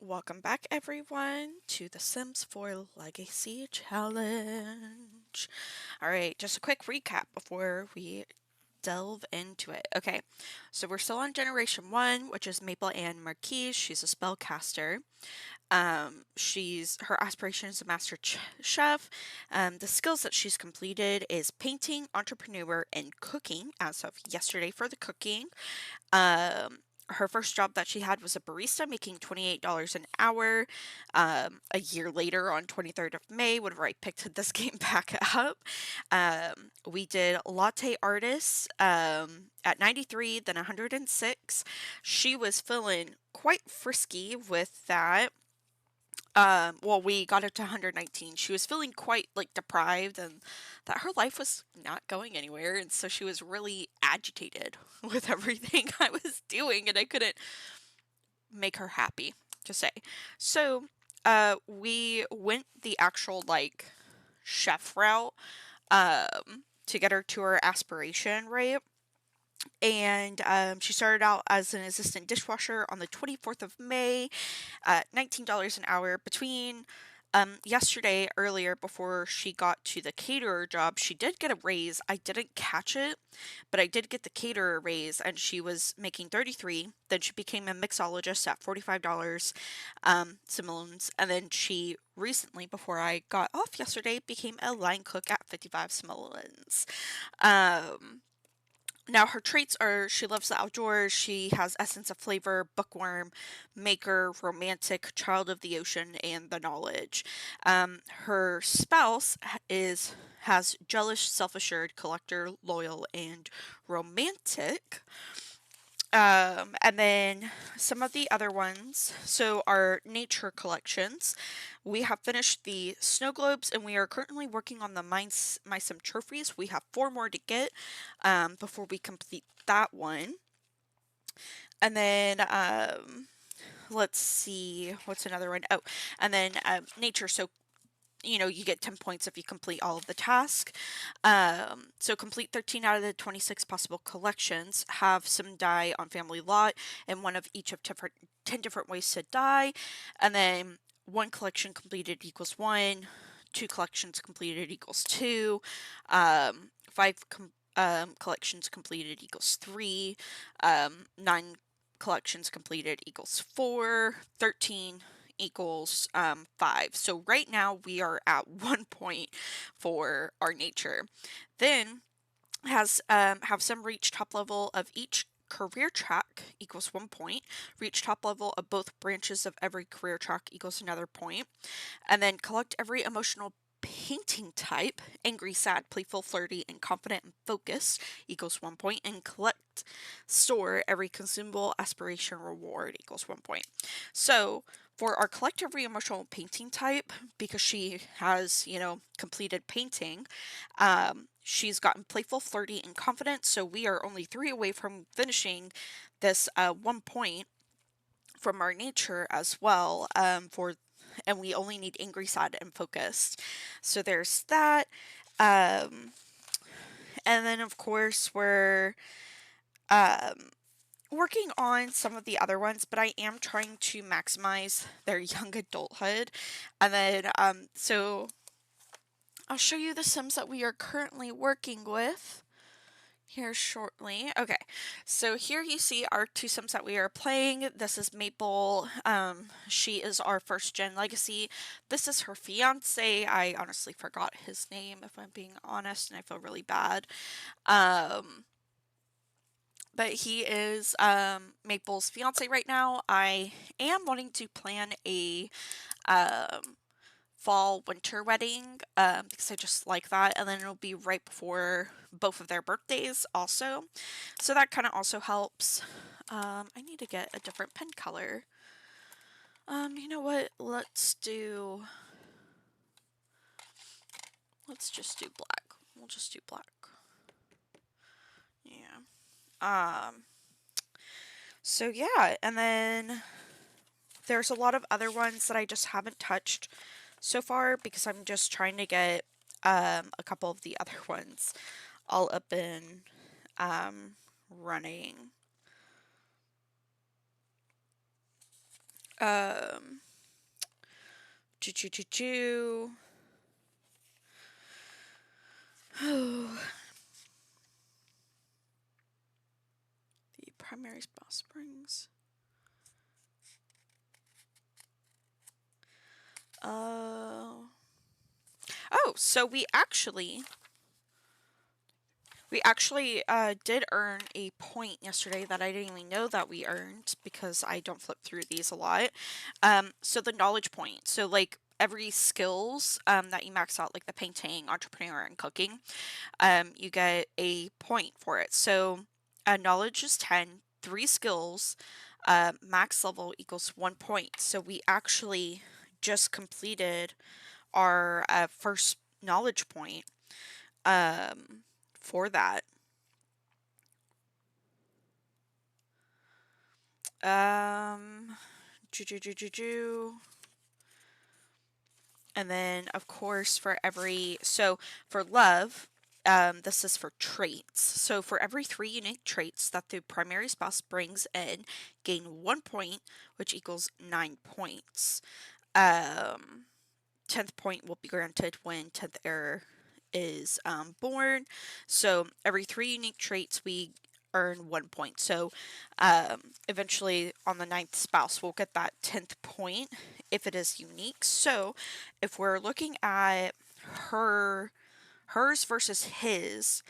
Welcome back everyone to the Sims 4 Legacy Challenge. Alright, just a quick recap before we delve into it. Okay, so we're still on Generation 1, which is Maple Ann Marquise. She's a spellcaster. Her aspiration is a master chef. The skills that she's completed is painting, entrepreneur, and cooking as of yesterday for the cooking. Her first job that she had was a barista, making $28 an hour. A year later, on 23rd of May, whenever I picked this game back up, we did latte artist at 93, then 106. She was feeling quite frisky with that. Well, we got it to 119. She was feeling quite like deprived and that her life was not going anywhere. And so she was really agitated with everything I was doing and I couldn't make her happy, to say. So, we went the actual like chef route, to get her to her aspiration, right? And she started out as an assistant dishwasher on the 24th of May at $19 an hour. Between yesterday, earlier, before she got to the caterer job, she did get a raise. I didn't catch it, but I did get the caterer raise, and she was making 33. Then she became a mixologist at $45 simoleons, and then she recently, before I got off yesterday, became a line cook at 55 simoleons. Now, her traits are she loves the outdoors, she has essence of flavor, bookworm, maker, romantic, child of the ocean, and the knowledge. Her spouse has jealous, self-assured, collector, loyal, and romantic. And then some of the other ones. So our nature collections. We have finished the snow globes and we are currently working on the My Sim trophies. We have 4 more to get before we complete that one. And then let's see, what's another one? Oh, and then nature. So you get 10 points if you complete all of the tasks. So complete 13 out of the 26 possible collections. Have some die on family lot and one of each of 10 different ways to die. And then 1 collection completed equals 1. 2 collections completed equals 2. 5 collections completed equals 3. 9 collections completed equals 4. 13 equals 5. So right now we are at 1 point for our nature. Then have some reach top level of each career track equals 1 point. Reach top level of both branches of every career track equals another point. And then collect every emotional painting type, angry, sad, playful, flirty, and confident and focused equals 1 point, and store every consumable aspiration reward equals 1 point. So for our collect every emotional painting type, because she has, completed painting, she's gotten playful, flirty, and confident, so we are only 3 away from finishing this 1 point from our nature as well, and we only need angry, sad, and focused. So there's that. And then of course we're working on some of the other ones, but I am trying to maximize their young adulthood. And then so I'll show you the Sims that we are currently working with here shortly. Okay, so here you see our 2 Sims that we are playing. This is Maple. She is our 1st gen legacy. This is her fiance. I honestly forgot his name, if I'm being honest, and I feel really bad. But he is Maple's fiance right now. I am wanting to plan a fall winter wedding because I just like that, and then it'll be right before both of their birthdays also, so that kind of also helps. I need to get a different pen color. You know what, let's just do black. We'll just do black. Yeah. So yeah, and then there's a lot of other ones that I just haven't touched so far because I'm just trying to get a couple of the other ones all up and running. Um, choo choo choo choo. Oh, the primary spa springs. Oh, so we actually did earn a point yesterday that I didn't even know that we earned because I don't flip through these a lot. So the knowledge point. So like every skills that you max out, like the painting, entrepreneur, and cooking, you get a point for it. So knowledge is 10, 3 skills, max level equals 1 point. So we actually just completed our first knowledge point um, for that. Um, Choo, choo, choo, choo, choo. And then, of course, for love, this is for traits. So for every 3 unique traits that the primary spouse brings in, gain 1 point, which equals 9 points. 10th point will be granted when 10th heir is born. So every 3 unique traits, we earn 1 point. So eventually on the 9th spouse, we'll get that 10th point if it is unique. So if we're looking at hers versus his,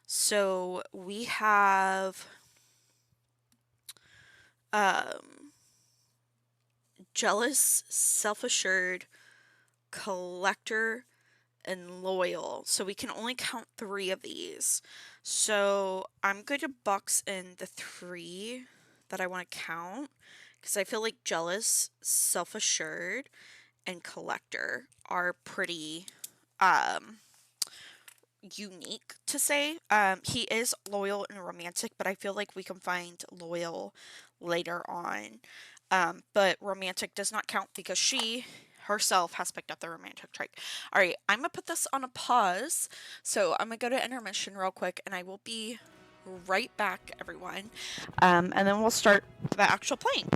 so we have um, jealous, self-assured, collector, and loyal. So we can only count 3 of these. So I'm going to box in the 3 that I want to count because I feel like jealous, self-assured, and collector are pretty um unique to say. He is loyal and romantic, but I feel like we can find loyal later on. But romantic does not count because she herself has picked up the romantic trait. All right, I'm gonna put this on a pause. So I'm gonna go to intermission real quick and I will be right back, everyone. And then we'll start the actual playing.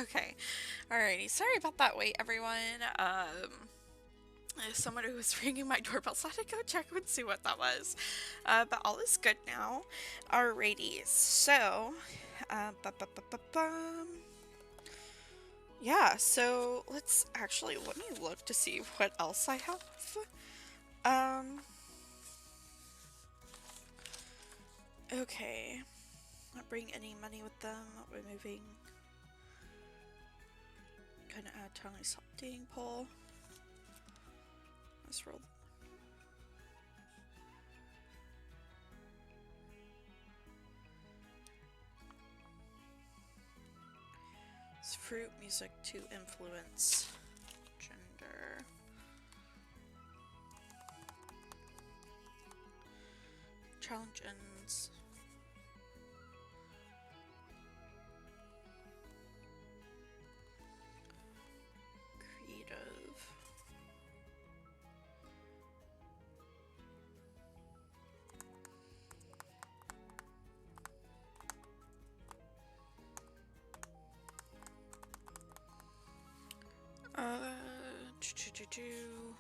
Okay. Alrighty. Sorry about that wait, everyone. Someone who was ringing my doorbell, so I had to go check and see what that was. But all is good now. Alrighty. So, ba-ba-ba-ba-bum. Yeah, so let me look to see what else I have. Um, okay. Not bring any money with them, not removing. Gonna add tiny salting pole. Let's roll. It's fruit music to influence gender. Challenge ends. Creative. Uh, do.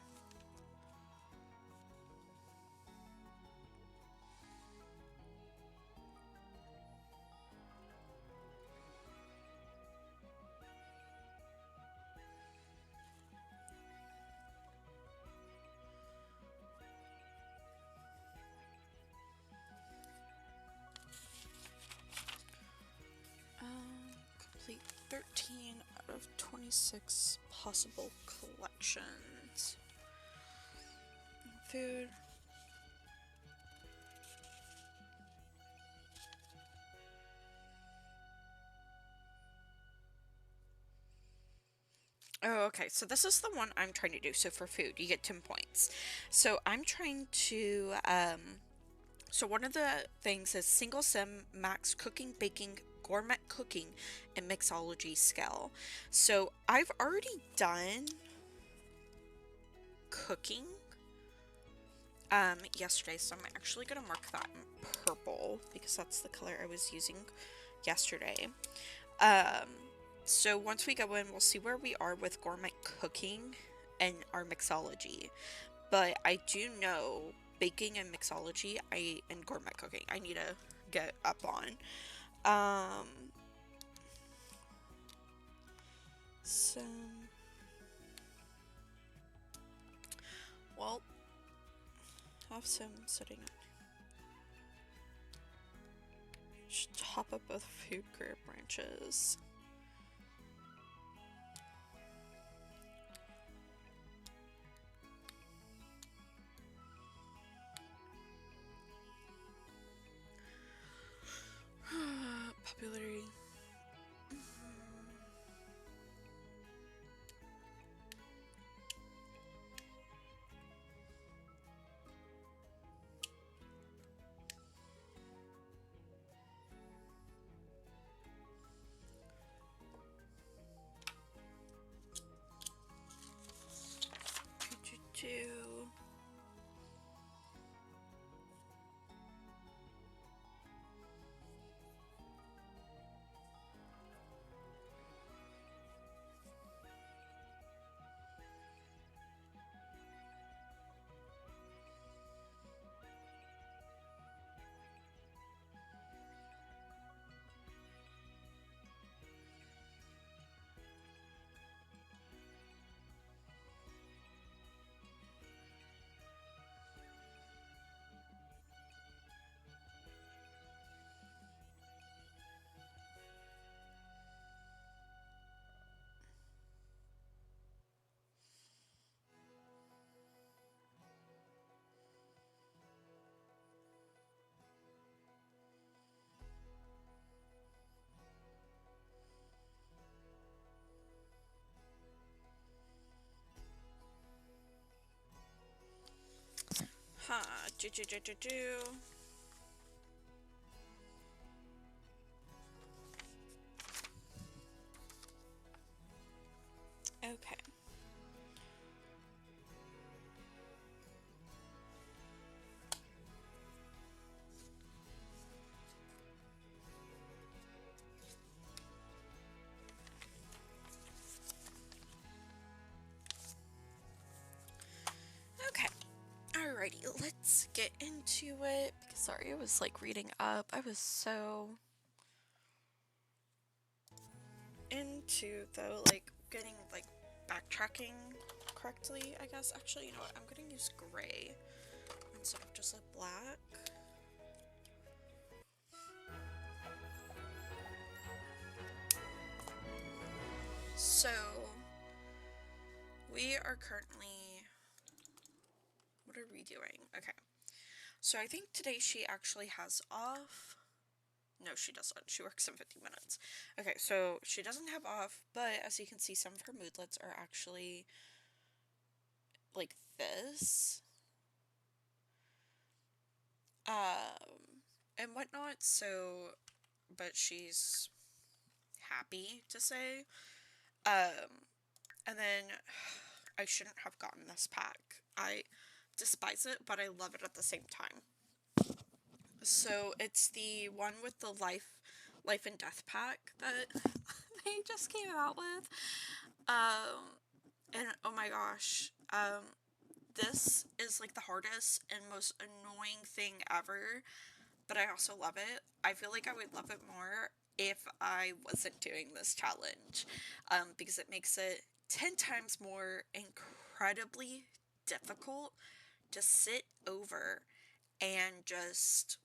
Complete 13 out of 26 possible collections. Food. Oh, okay. So this is the one I'm trying to do. So for food, you get 10 points. So I'm trying to, so one of the things is single sim, max cooking, baking, gourmet cooking, and mixology skill. So I've already done cooking yesterday, so I'm actually gonna mark that in purple because that's the color I was using yesterday. So once we go in, we'll see where we are with gourmet cooking and our mixology. But I do know baking and mixology, and gourmet cooking, I need to get up on. So, well, have some setting up. Just top up both food career branches. Popularity. Do. Do. Okay. let's get into it. Sorry, I was like reading up. I was so into though, like getting like backtracking correctly, I guess. Actually, you know what? I'm gonna use gray instead of just like black. So we are currently, what are we doing? Okay. So I think today she actually has off. No, she doesn't. She works in 50 minutes. Okay, so she doesn't have off, but as you can see, some of her moodlets are actually like this. And whatnot, so, but she's happy to say. And then I shouldn't have gotten this pack. I despise it, but I love it at the same time. So it's the one with the life and death pack that they just came out with. And oh my gosh, this is like the hardest and most annoying thing ever, but I also love it. I feel like I would love it more if I wasn't doing this challenge, because it makes it 10 times more incredibly difficult to sit over and just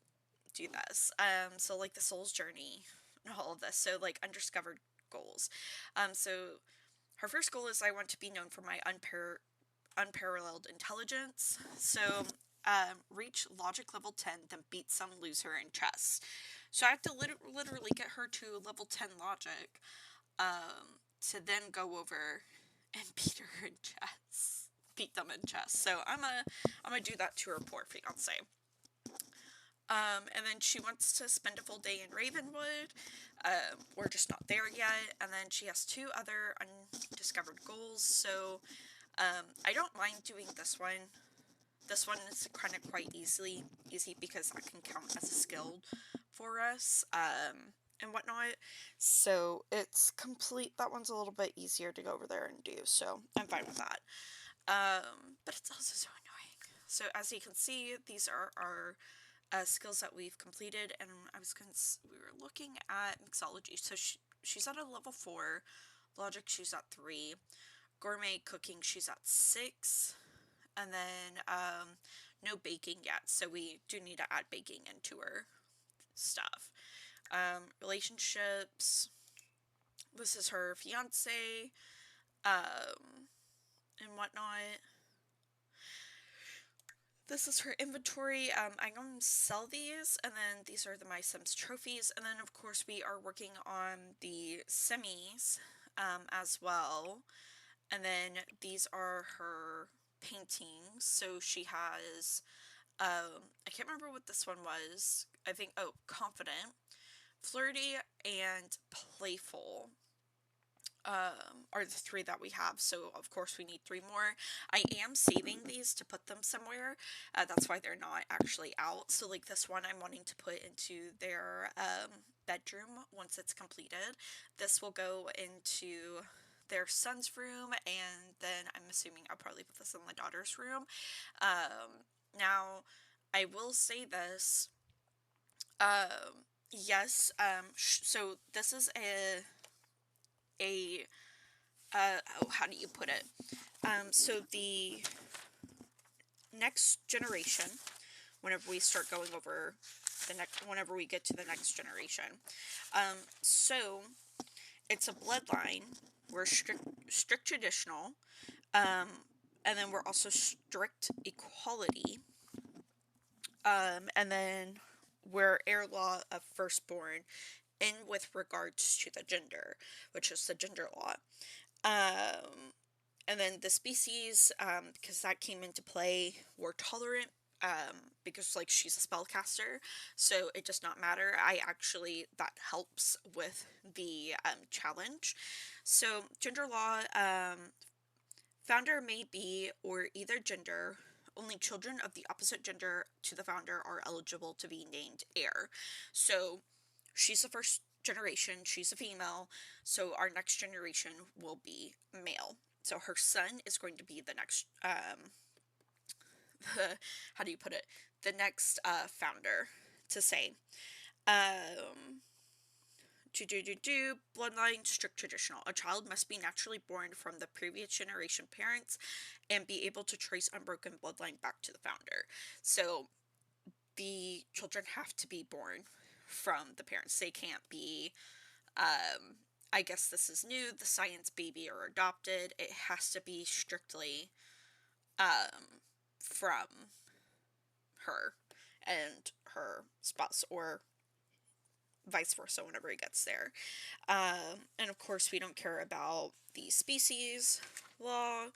do this. So like the soul's journey and all of this. So like undiscovered goals. So her first goal is I want to be known for my unparalleled intelligence. So reach logic level 10, then beat some loser in chess. So I have to literally get her to level 10 logic, to then go over and beat her in chess. Beat them in chess. So I'm gonna do that to her poor fiance. And then she wants to spend a full day in Ravenwood. We're just not there yet. And then she has 2 other undiscovered goals. So I don't mind doing this one. This one is kind of quite easy because I can count as a skill for us, and whatnot. So it's complete. That one's a little bit easier to go over there and do. So I'm fine with that. But it's also so annoying. So as you can see, these are our skills that we've completed, and we were looking at mixology. So she's at a level 4, logic she's at 3, gourmet cooking she's at 6, and then no baking yet. So we do need to add baking into her stuff. Relationships. This is her fiance, and whatnot. This is her inventory. I'm going to sell these, and then these are the My Sims trophies, and then of course we are working on the semis as well, and then these are her paintings. So she has, I can't remember what this one was. I think, confident, flirty, and playful. Are the 3 that we have, so of course we need 3 more. I am saving these to put them somewhere, that's why they're not actually out. So like this one I'm wanting to put into their bedroom once it's completed. This will go into their son's room, and then I'm assuming I'll probably put this in the daughter's room. Now I will say this, yes, so this is how do you put it? So the next generation, whenever we start going over whenever we get to the next generation, so it's a bloodline. We're strict traditional, and then we're also strict equality, and then we're heir law of firstborn, in with regards to the gender, which is the gender law. And then the species, because that came into play, we're tolerant, because like she's a spellcaster, so it does not matter. That helps with the challenge. So gender law, founder may be or either gender. Only children of the opposite gender to the founder are eligible to be named heir. So she's the first generation, she's a female, so our next generation will be male. So her son is going to be the how do you put it? The next founder to say. Um, Bloodline strict traditional. A child must be naturally born from the previous generation parents and be able to trace unbroken bloodline back to the founder. So the children have to be born from the parents. They can't be, I guess this is new, the science baby or adopted. It has to be strictly from her and her spouse, or vice versa whenever it gets there. And of course, we don't care about the species law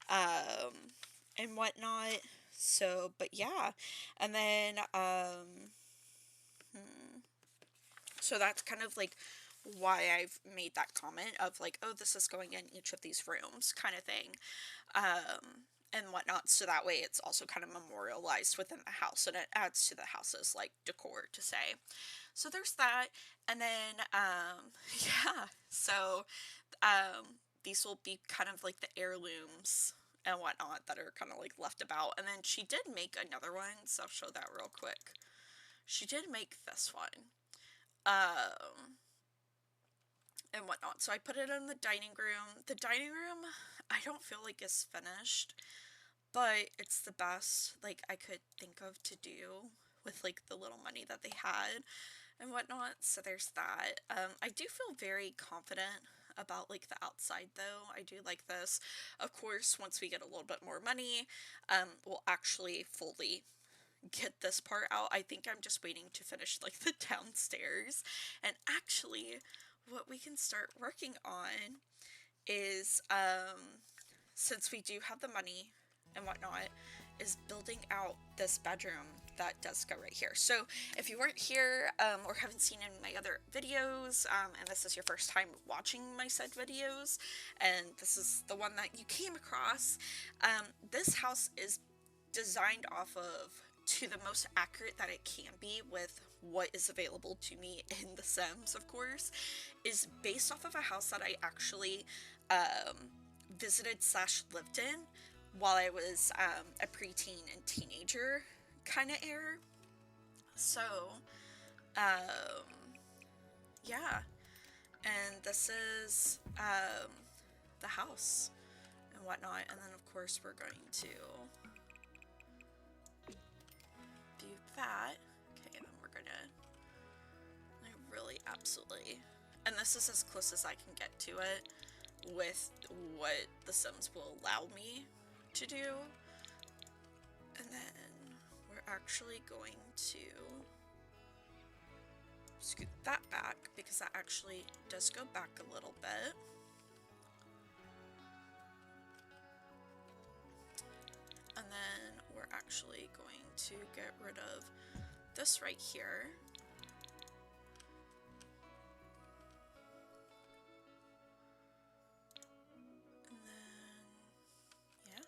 and whatnot. So, but yeah. And then, so that's kind of like why I've made that comment of like, oh, this is going in each of these rooms kind of thing. And whatnot, so that way it's also kind of memorialized within the house, and it adds to the house's like decor to say. So there's that, and then yeah, so these will be kind of like the heirlooms and whatnot that are kind of like left about. And then she did make another one, so I'll show that real quick. She did make this one. And whatnot. So I put it in the dining room. The dining room, I don't feel like is finished, but it's the best like I could think of to do with like the little money that they had and whatnot. So there's that. I do feel very confident about like the outside though. I do like this. Of course, once we get a little bit more money, we'll actually fully get this part out. I think I'm just waiting to finish like the downstairs. And actually, what we can start working on is since we do have the money and whatnot, is building out this bedroom that does go right here. So if you weren't here or haven't seen any of my other videos, and this is your first time watching my said videos, and this is the one that you came across, this house is designed off of to the most accurate that it can be with what is available to me in The Sims, of course, is based off of a house that I actually visited / lived in while I was a preteen and teenager kind of era. So, yeah. And this is the house and whatnot. And then, of course, we're going to do that. Okay, and then we're gonna like really absolutely, and this is as close as I can get to it with what The Sims will allow me to do. And then we're actually going to scoot that back because that actually does go back a little bit. And then we're actually going to get rid of this right here. And then, yeah.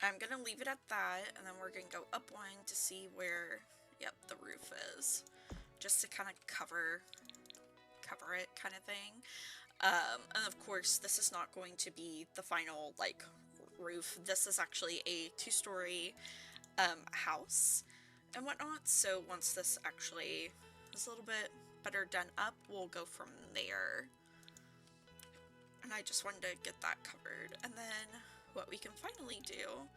I'm gonna leave it at that, and then we're gonna go up one to see where, yep, the roof is. Just to kind of cover it kind of thing. And of course, this is not going to be the final, like, roof. This is actually a 2-story house and whatnot, so once this actually is a little bit better done up, we'll go from there. And I just wanted to get that covered. And then what we can finally do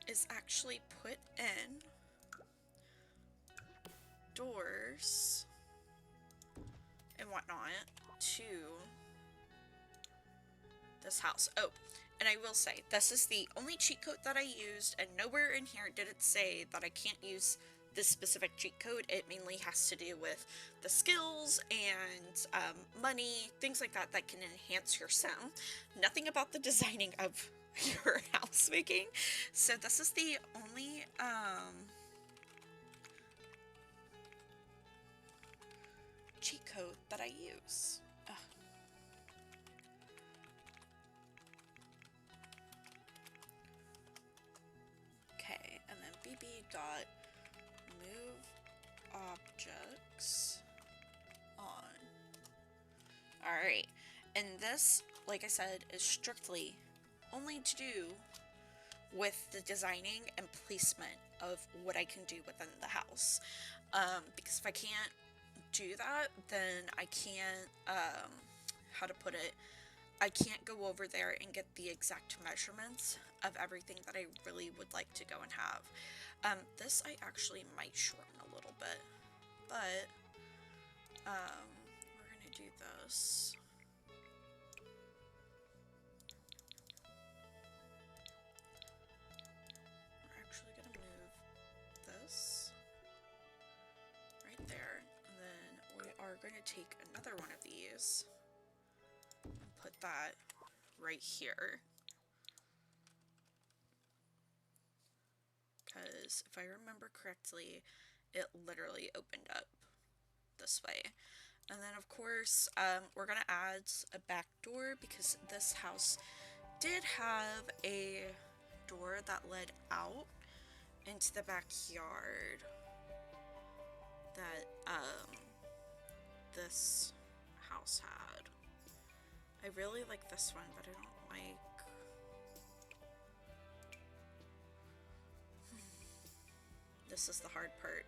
is actually put in doors and whatnot to this house. Oh, and I will say, this is the only cheat code that I used, and nowhere in here did it say that I can't use this specific cheat code. It mainly has to do with the skills and money, things like that that can enhance your sim. Nothing about the designing of your house making. So this is the only cheat code that I use. Ugh. Okay, and then BB dot move objects on. Alright, and this, like I said, is strictly only to do with the designing and placement of what I can do within the house. Because if I can't do that, then I can't, how to put it, I can't go over there and get the exact measurements of everything that I really would like to go and have. This I actually might shorten a little bit, but we're gonna do this. We're actually gonna move this right there, and then we are going to take another one of these and put that right here. Because if I remember correctly, it literally opened up this way. And then of course, we're gonna add a back door because this house did have a door that led out into the backyard that this house had. I really like this one, but I don't like... This is the hard part,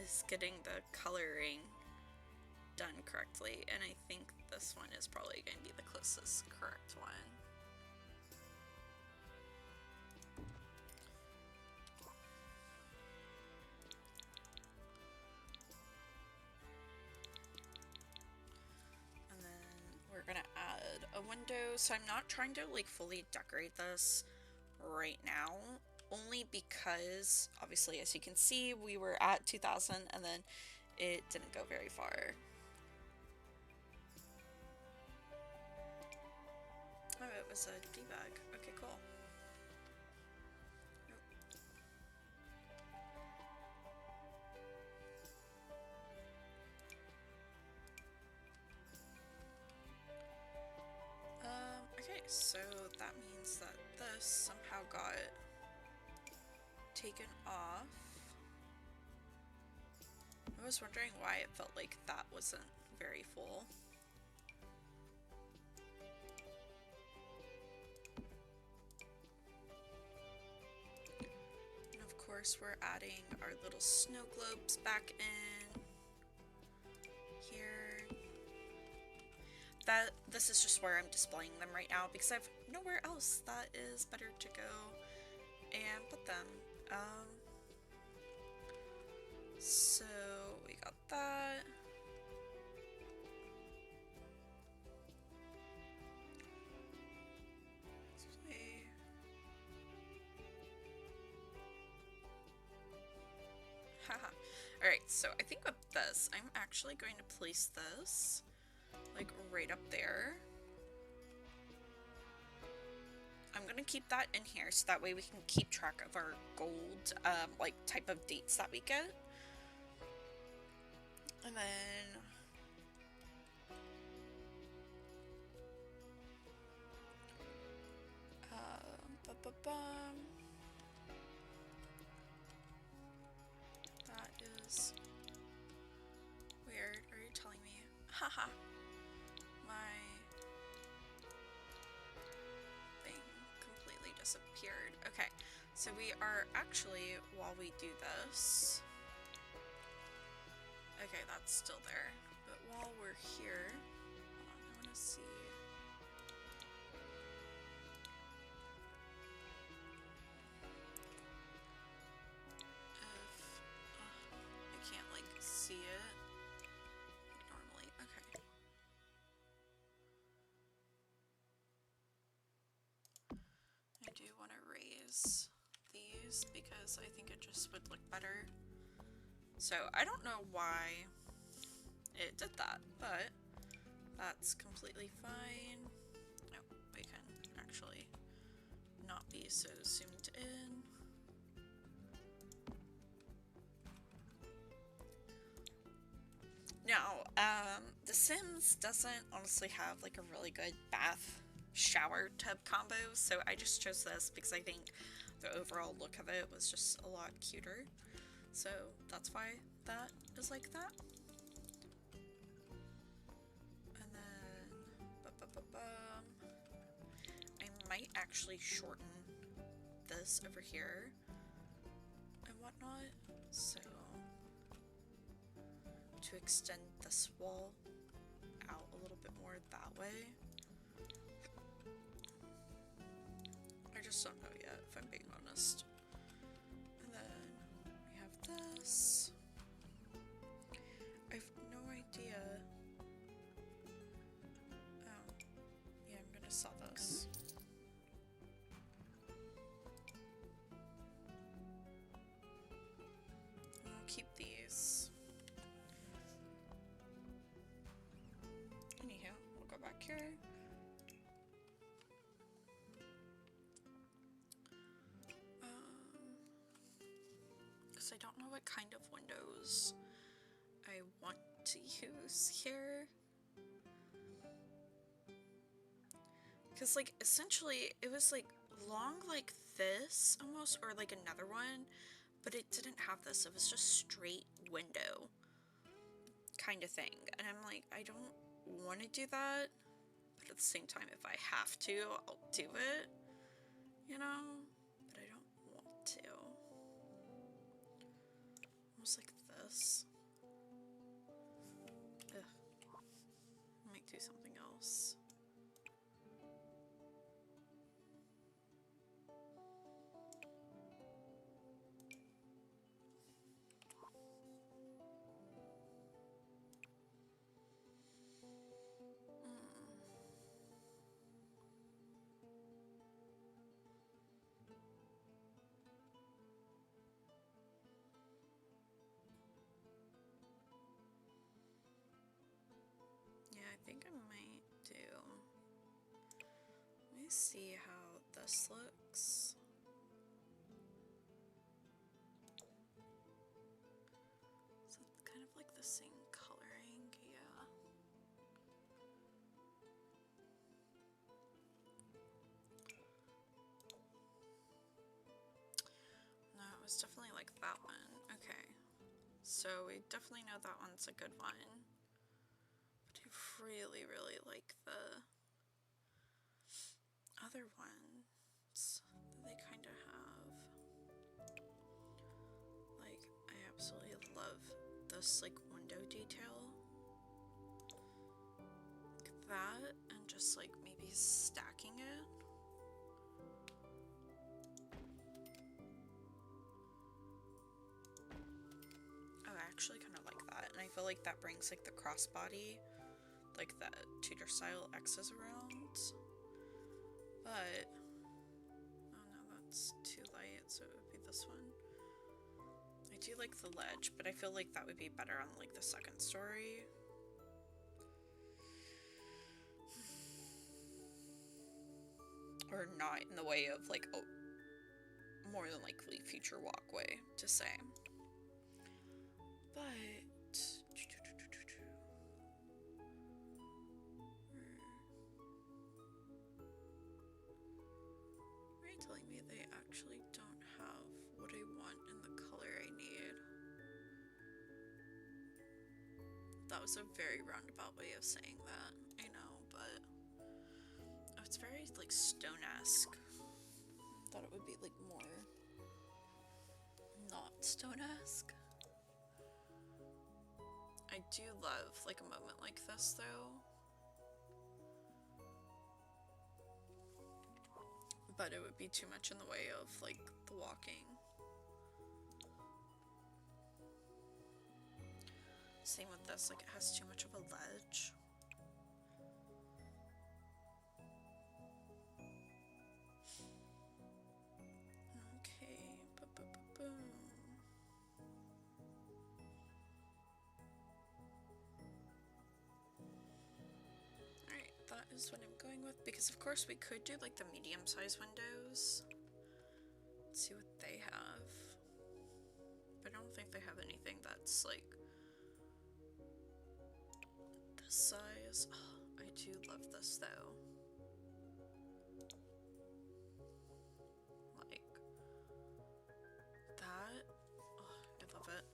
is getting the coloring done correctly, and I think this one is probably going to be the closest correct one. And then we're gonna add a window, so I'm not trying to like fully decorate this right now, only because obviously, as you can see, we were at 2,000 and then it didn't go very far. Oh, it was a debug. Okay, cool. Okay, so that means that this somehow got taken off. I was wondering why it felt like that wasn't very full. And of course we're adding our little snow globes back in here. This is just where I'm displaying them right now because I've nowhere else that is better to go and put them. So we got that. Haha. Alright, so I think with this, I'm actually going to place this like right up there. I'm gonna keep that in here so that way we can keep track of our gold like type of dates that we get. And then that is weird. Are you telling me? Haha. My thing completely disappeared. Okay, so we are actually, while we do this, okay, that's still there. But while we're here, hold on, I want to see. If I can't like see it normally. Okay. I do want to raise these because I think it just would look better. So I don't know why it did that, but that's completely fine. No, we can actually not be so zoomed in. Now, The Sims doesn't honestly have like a really good bath shower tub combo, so I just chose this because I think the overall look of it was just a lot cuter. So that's why that is like that. And then I might actually shorten this over here and whatnot. So to extend this wall out a little bit more that way. I just don't know yet, if I'm being honest. And then we have this. I have no idea. Oh, yeah, I'm gonna saw this. I'll keep these. Anyhow, we'll go back here. Because I don't know what kind of windows I want to use here. Because, like, essentially, it was, like, long like this, almost, or, like, another one, but it didn't have this. It was just straight window kind of thing. And I'm like, I don't want to do that, but at the same time, if I have to, I'll do it, you know? But I don't want to. Almost like this. Ugh. I might do something else. Yeah, I think I might do. Let me see how this looks. So it's kind of like the same coloring, yeah. No, it was definitely like that one. Okay. So we definitely know that one's a good one. But I really, really like the other ones that they kind of have. Like, I absolutely love this, like, window detail. Like that, and just, like, maybe stacking it. Oh, I actually kind of like that, and I feel like that brings, like, the crossbody, like, that Tudor style X's around. But, oh no, that's too light, so it would be this one. I do like the ledge, but I feel like that would be better on, like, the second story. Or not in the way of, like, oh, more than likely future walkway, to say. But are you telling me they actually don't have what I want in the color I need? That was a very roundabout way of saying that, I know, but oh, it's very, like, stone-esque. Thought it would be, like, more not stone-esque. I do love, like, a moment like this, though. But it would be too much in the way of, like, the walking. Same with this, like, it has too much of a ledge. Okay, boom. Alright, that is what I'm going with, because of course we could do, like, the medium-sized windows. Let's see what they have. But I don't think they have anything that's, like, this size. Oh, I do love this, though. Like, that. Oh, I love it.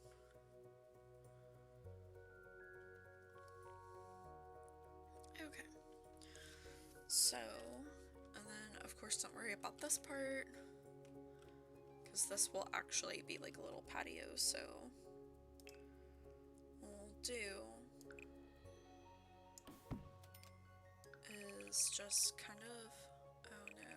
Okay. So, and then, of course, don't worry about this part. because this will actually be like a little patio, so what we'll do is just kind of, oh no.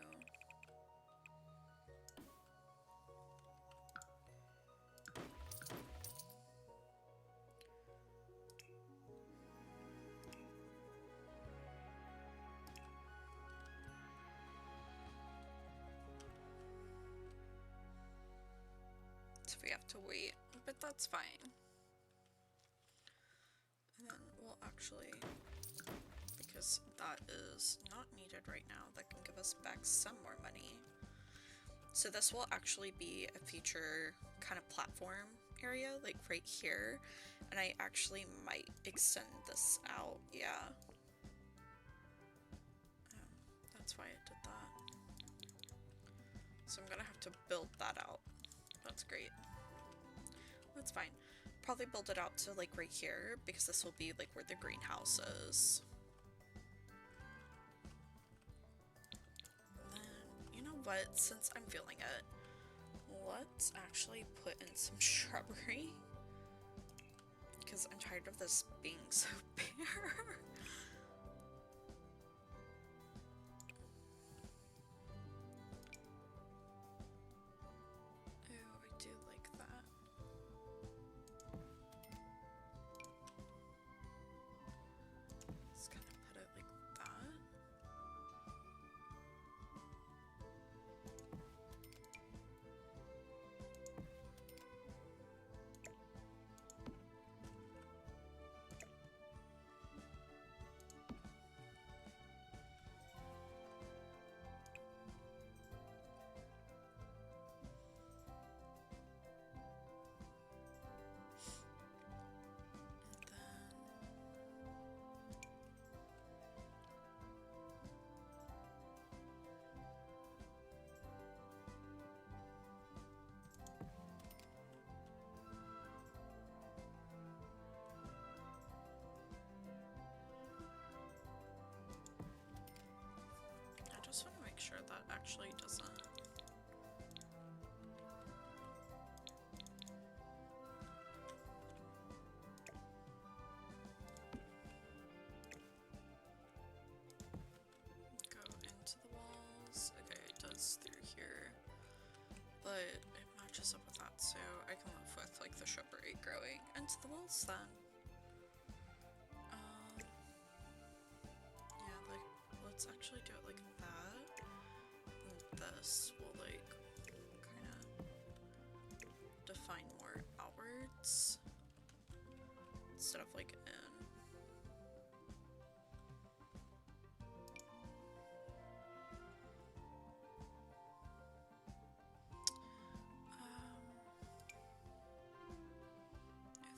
So we have to wait, but that's fine. And then we'll actually, because that is not needed right now, that can give us back some more money. So this will actually be a future kind of platform area, like right here. And I actually might extend this out, yeah. That's why I did that. So I'm gonna have to build that out. That's great. That's fine. Probably build it out to like right here, because this will be like where the greenhouse is. And then, you know what, since I'm feeling it, let's actually put in some shrubbery, because I'm tired of this being so bare. Oh, I do like that. Just kind of put it like that. I just want to make sure that actually doesn't. Go into the walls. Okay, it does through here. But it matches up with that, so I can live with like the shrubbery growing into the walls then. Yeah, like let's actually do it like that. And this will like kind of define more outwards instead of like in.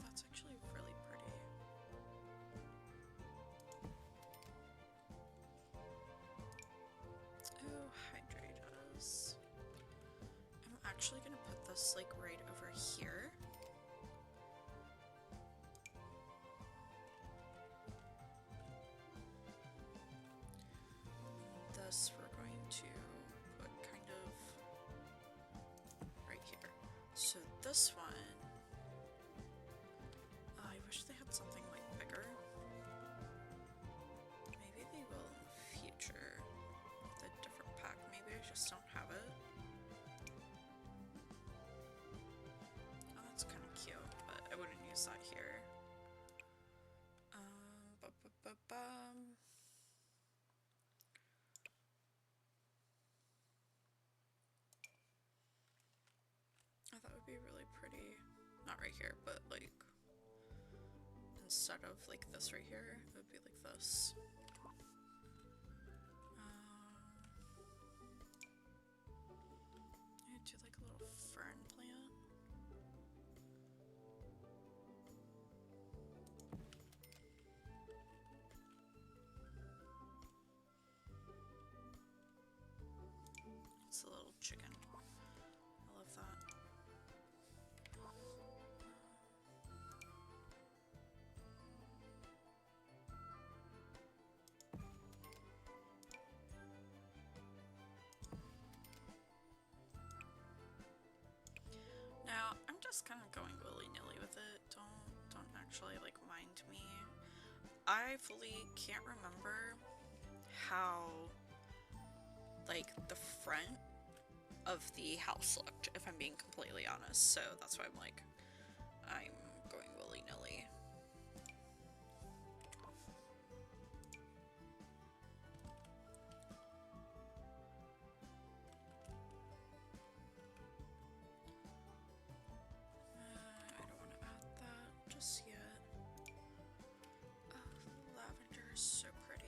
That's actually really pretty. Oh, hydrate us. I'm actually gonna put this like right over here. This we're going to put kind of right here. So this one, I wish they had something like bigger. Maybe they will in the future with a different pack. Maybe I just don't have it. Oh, that's kind of cute, but I wouldn't use that here. I thought it would be really pretty. Not right here, but like instead of like this right here, it would be like this. I do like a little fern plant. It's a little chicken. I love that. just kind of going willy-nilly with it. Don't actually like mind me. I fully can't remember how like the front of the house looked, if I'm being completely honest, so that's why I'm going willy-nilly. I don't want to add that just yet. Oh, lavender is so pretty.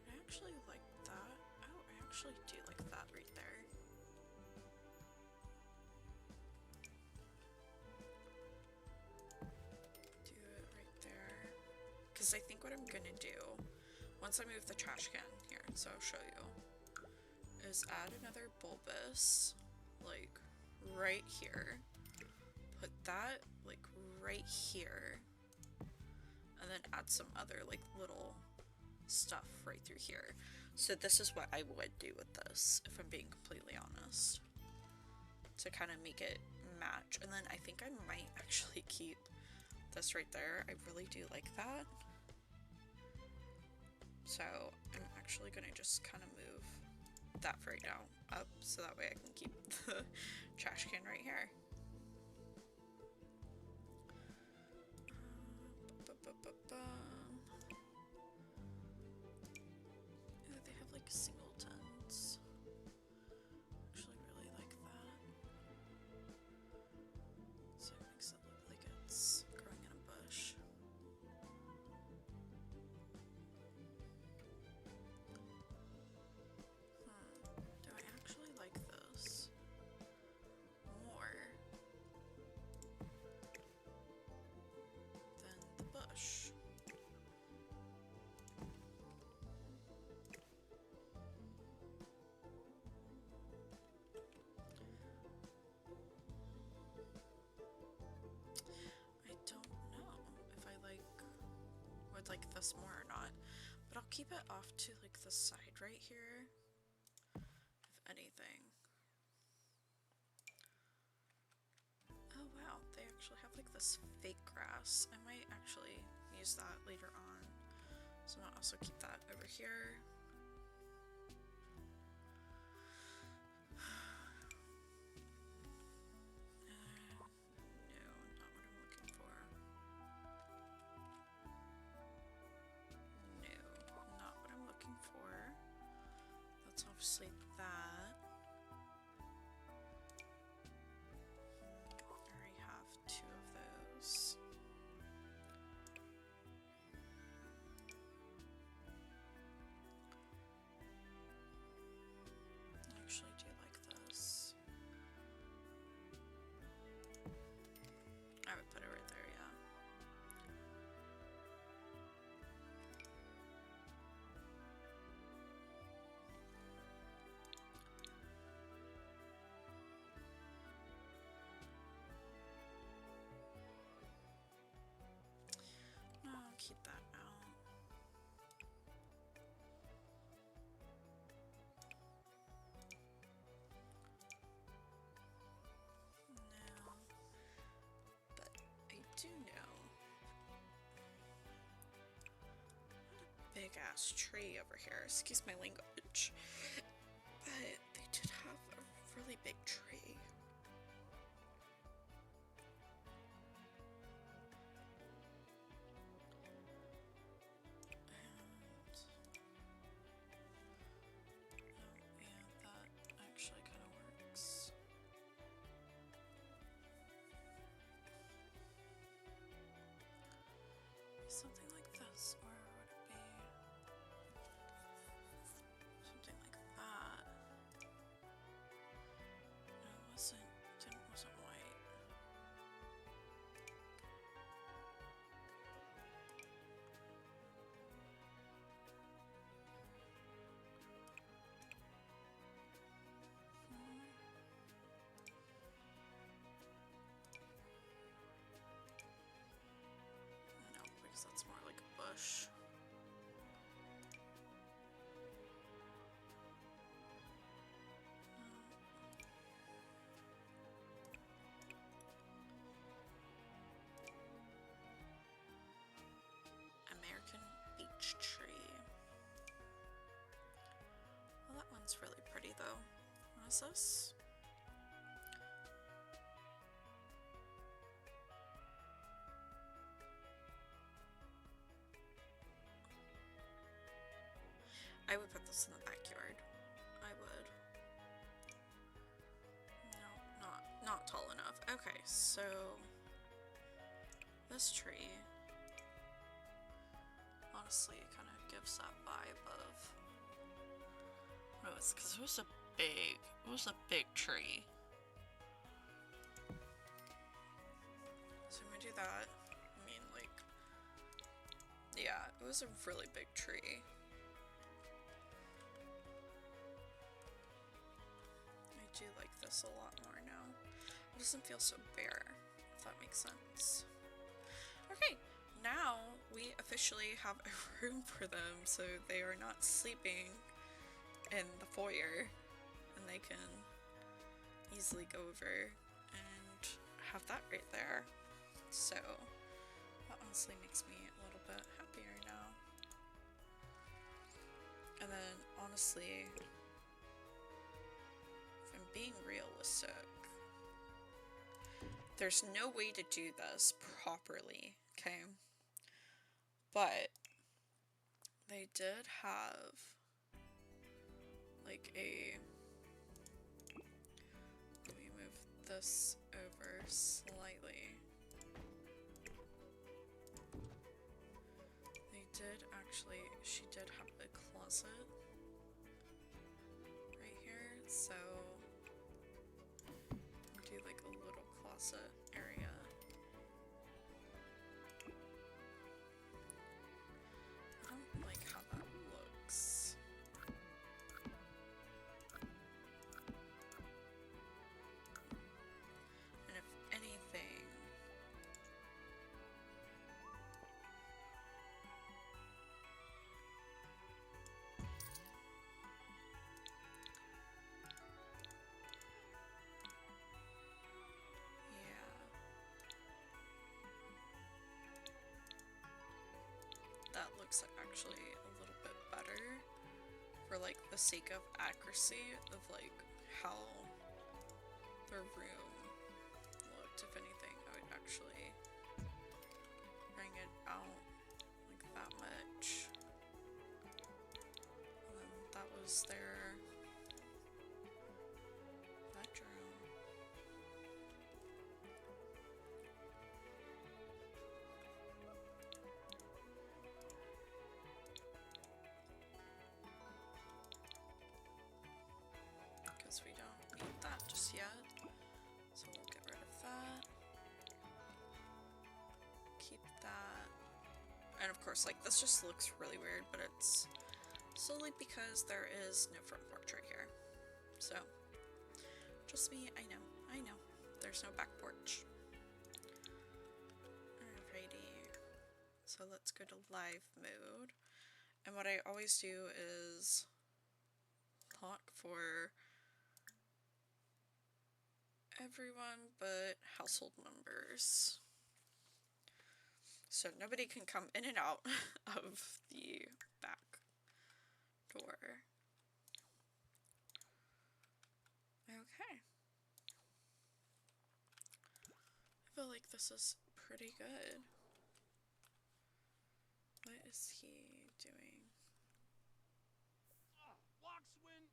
I actually like that. Oh, I actually do like that right there. Do it right there. Because I think what I'm gonna do, once I move the trash can here, so I'll show you, is add another bulbous, like, right here. Put that, like, right here. And then add some other, like, little stuff right through here. So this is what I would do with this, if I'm being completely honest, to kind of make it match. And then I think I might actually keep this right there. I really do like that. So I'm actually gonna just kind of move that for right now up, so that way I can keep the trash can right here. Ooh, they have like singletons. Actually really like that. So it makes it look like it's growing in a bush. Do I actually like this more than the bush? I don't know if I would like this more or not, but I'll keep it off to like the side right here, if anything. Oh wow, they actually have like this fake grass. I might actually use that later on. So I'll also keep that over here. No, not what I'm looking for. No, not what I'm looking for. That's obviously that. I already have 2 of those. I actually do like this. I would put it right there, yeah. No, I'll keep that out. No, but I do know big ass tree over here. Excuse my language. But they did have a really big tree. And that actually kind of works. Something like this, or would it be something like It's really pretty though. What is this? I would put this in the backyard. I would. No, not tall enough. Okay, so this tree honestly kind of gives that vibe of, oh, it's because it was a big tree. So I'm gonna do that. I mean, like, yeah, it was a really big tree. I do like this a lot more now. It doesn't feel so bare, if that makes sense. Okay, now we officially have a room for them, so they are not sleeping in the foyer, and they can easily go over and have that right there. So that honestly makes me a little bit happier now. And then honestly, if I'm being realistic, there's no way to do this properly, okay? But they did have like a, let me move this over slightly. They did actually, she did have a closet right here, so I'll do like a little closet area. I don't like how that looks. And if anything, that looks actually a little bit better for like the sake of accuracy of like how the room looked. If anything, I would actually bring it out like that much. And then that was their bedroom. Because we don't need that just yet. So we'll get rid of that. Keep that. And of course, like, this just looks really weird, but it's solely because there is no front porch right here. So, trust me, I know. There's no back porch. Alrighty. So let's go to live mode. And what I always do is lock for everyone but household members. So nobody can come in and out of the back door. Okay. I feel like this is pretty good. What is he doing? Lockswin.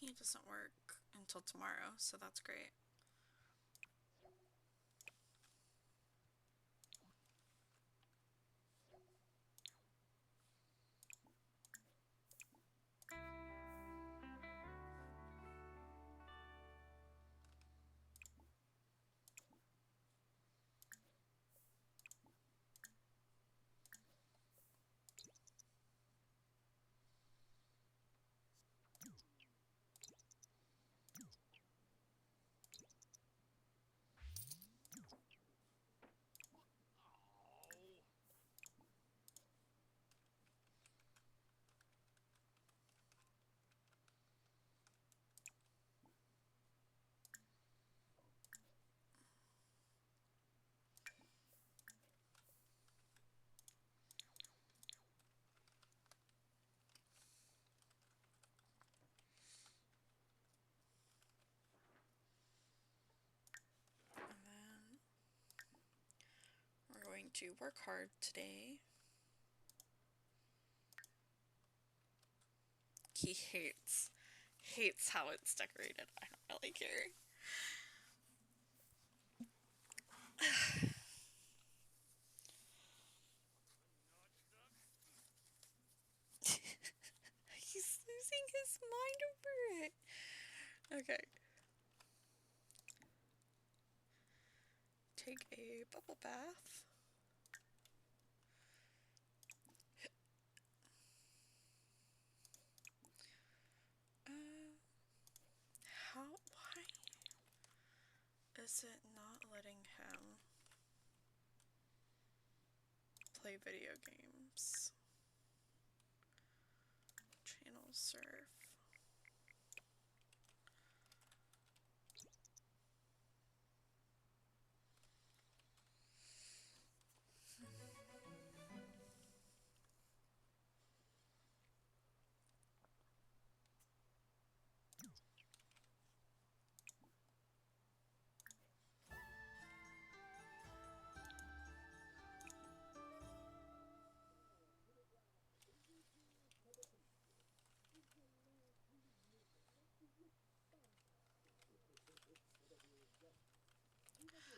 He doesn't work until tomorrow, so that's great. do work hard today. He hates how it's decorated. I don't really care. He's losing his mind over it. Okay. Take a bubble bath. Why is it not letting him play video games? Channel surf.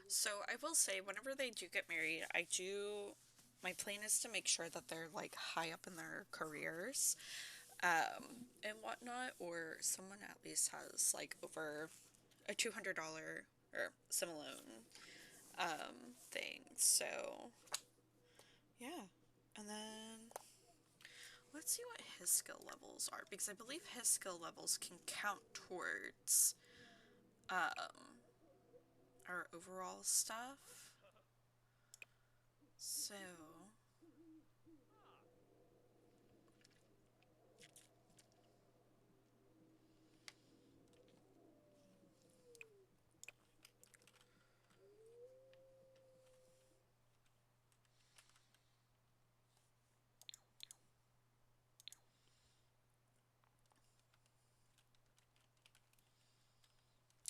So I will say, whenever they do get married, my plan is to make sure that they're like high up in their careers, and whatnot, or someone at least has like over a $200 or sim loan, thing. So yeah, and then let's see what his skill levels are, because I believe his skill levels can count towards our overall stuff. So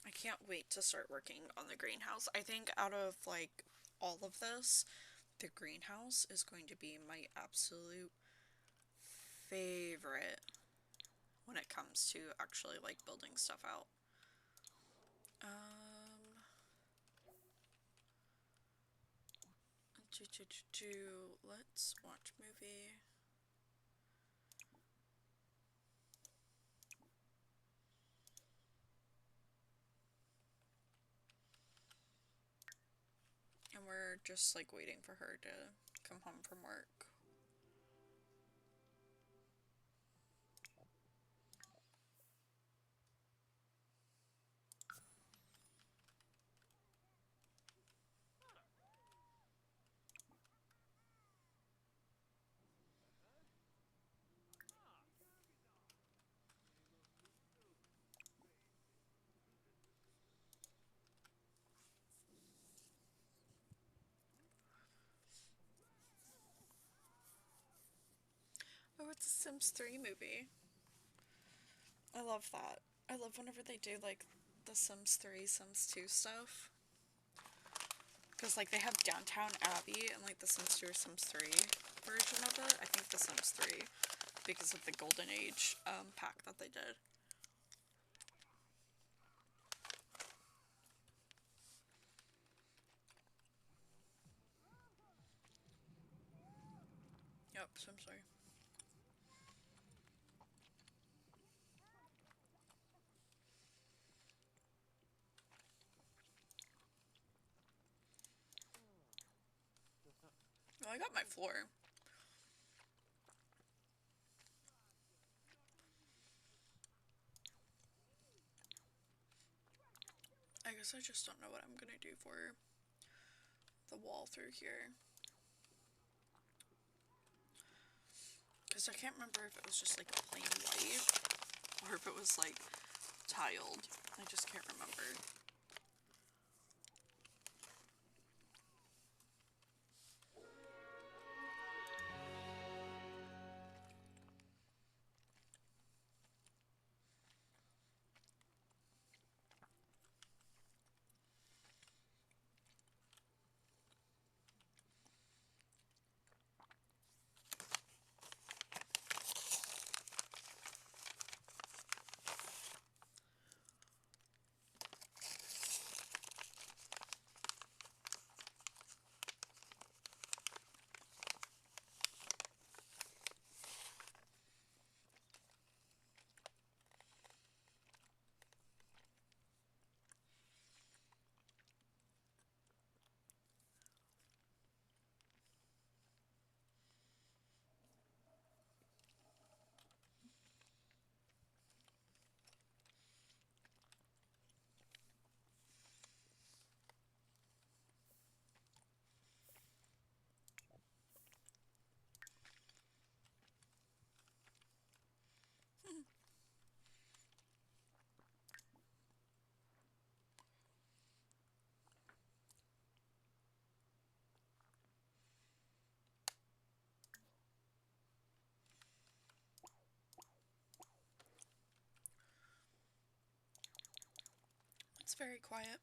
I can't wait to start working on the greenhouse. I think out of like all of this, the greenhouse is going to be my absolute favorite when it comes to actually like building stuff out. Let's watch movie. And we're just like waiting for her to come home from work. Oh, it's a Sims 3 movie. I love that. I love whenever they do like the Sims 3, Sims 2 stuff. Because like they have Downtown Abbey and like the Sims 2 or Sims 3 version of it. I think the Sims 3 because of the Golden Age pack that they did. Yep, Sims 3. Well, I got my floor. I guess I just don't know what I'm gonna do for the wall through here. Because I can't remember if it was just like a plain white or if it was like tiled. I just can't remember. very quiet.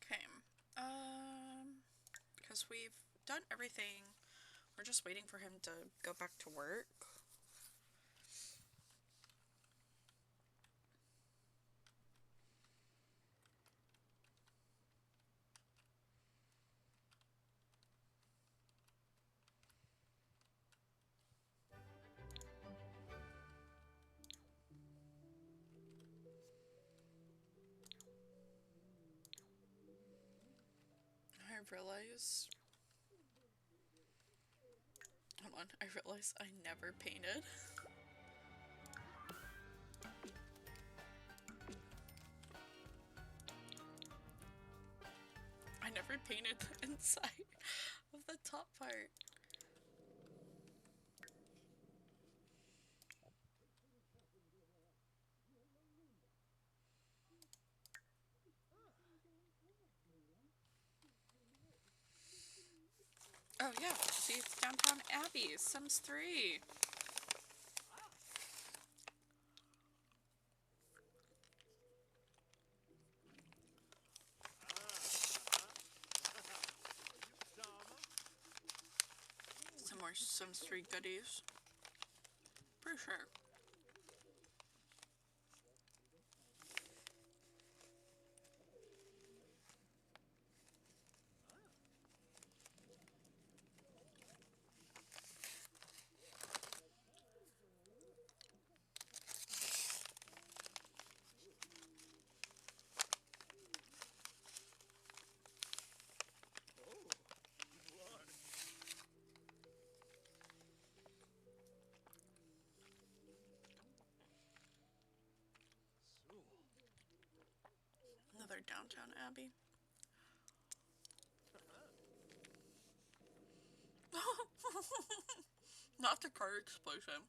Okay, because we've done everything. We're just waiting for him to go back to work. I realize... Hold on, I realize I never painted. I never painted the inside of the top part. Oh yeah, see, it's Downtown Abbey, Sims 3. Some more Sims 3 goodies. For sure. Another Downtown Abbey. Not the car explosion.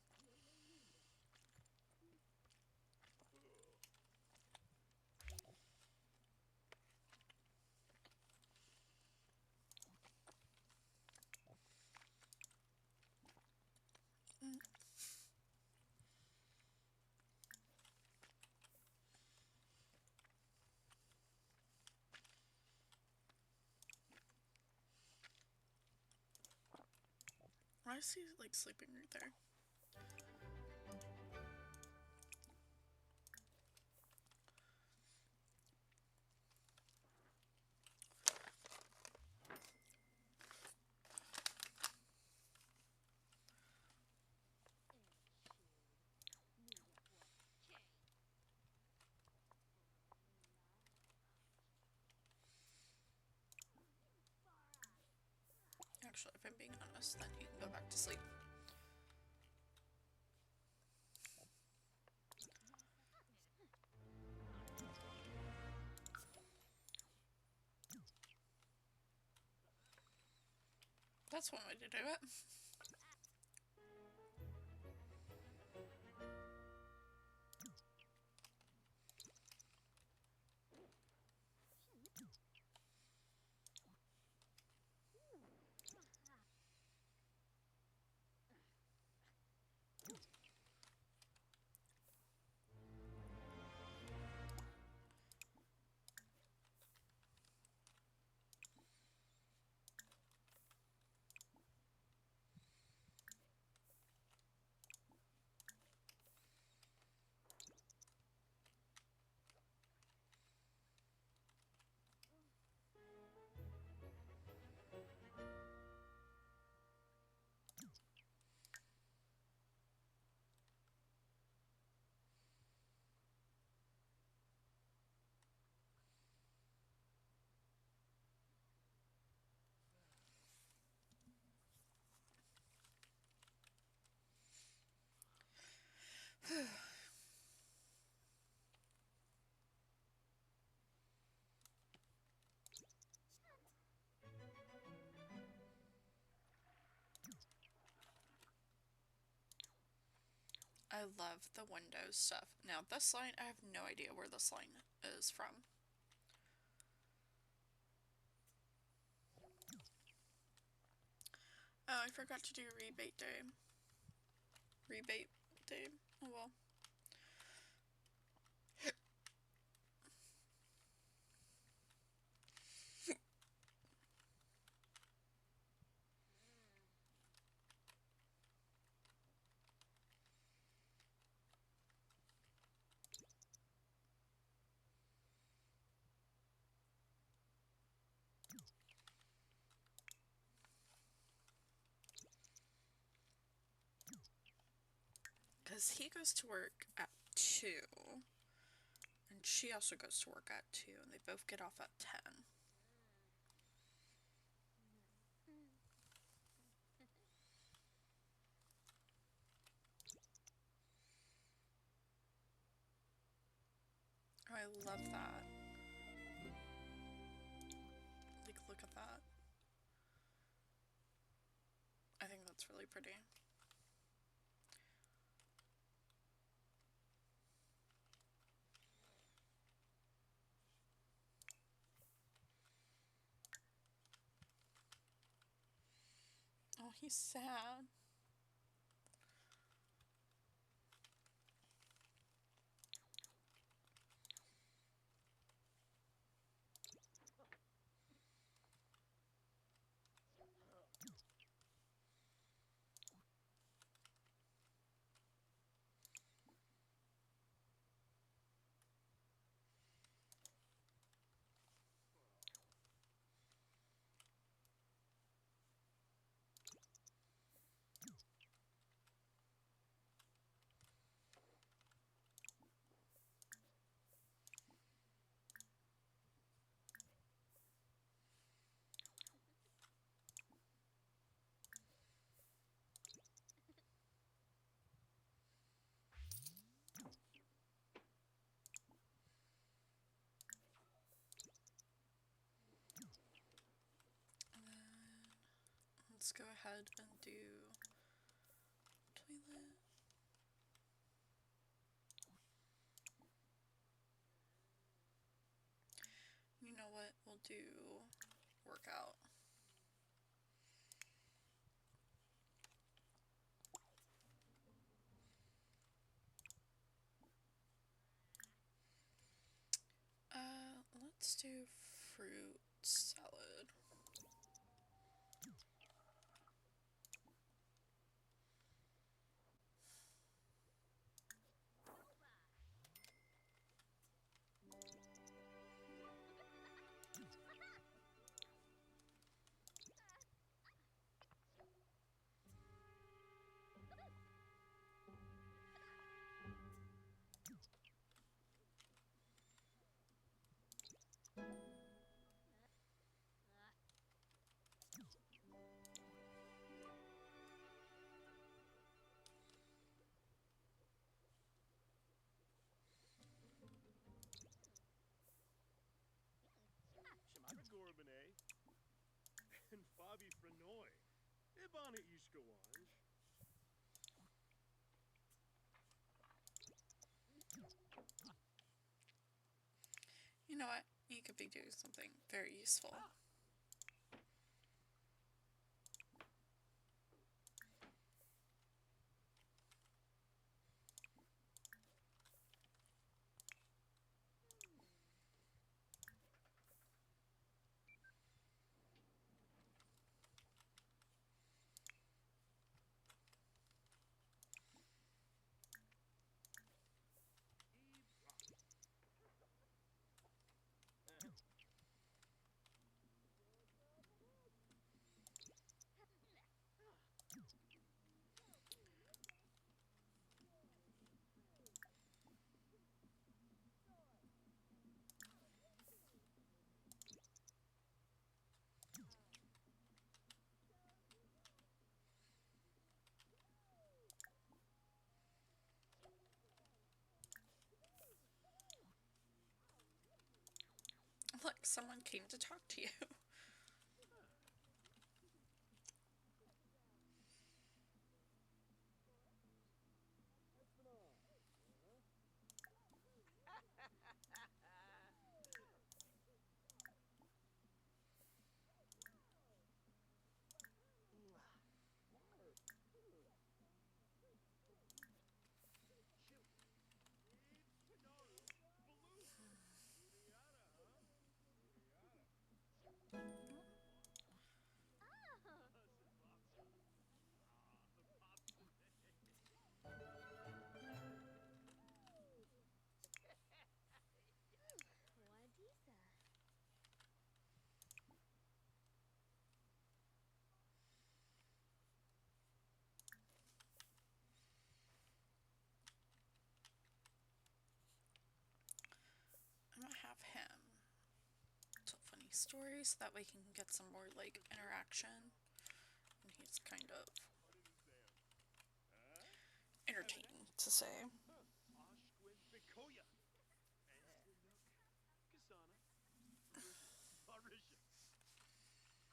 Why is he like sleeping right there? Actually, if I'm being honest, then he can go back to sleep. That's one way to do it. I love the Windows stuff. Now this line, I have no idea where this line is from. Oh, I forgot to do rebate day. Rebate day. Oh well. Because he goes to work at 2. And she also goes to work at 2. And they both get off at 10. Oh, I love that. Like, look at that. I think that's really pretty. Oh, he's sad. Let's go ahead and do toilet. You know what? We'll do workout. Let's do fruit salad. Gorbane and Fabi Frenoy. Ibana Ishkawanj. You know what? You could be doing something very useful. Look, someone came to talk to you. story so that way he can get some more, like, interaction. And he's kind of entertaining to say. Ashquin Bikoya. Anstanuk. Kasana. Barisha.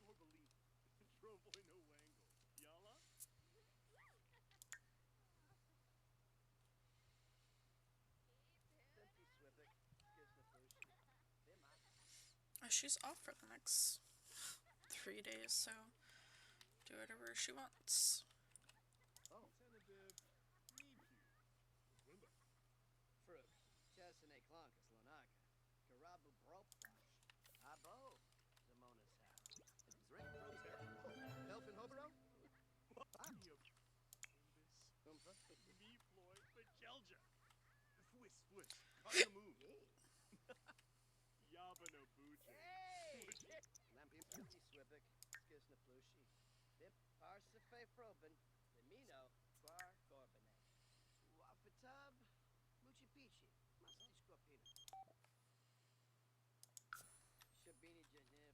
Gorbalina. Trovoy no Wangle. Yala? She's off for the next 3 days, so do whatever she wants. Tenebib. Nipu. Wimba. Fruit. Chesane Clonkus Lonaka. Karabu Bropash. Abo. Zamona's house. Zrek Rose. Elfin Hobaro? Umpa. Me Floyd. Bajelja. Fwiss. Kakamoon. Yabano Buja. Lampim Swipik. Skisna Flushi. Bip Parsife Froben. Lemino. Bar Gorbane. Wafatab. Muchi Pichi. Musty Scorpina. Shabini Janib.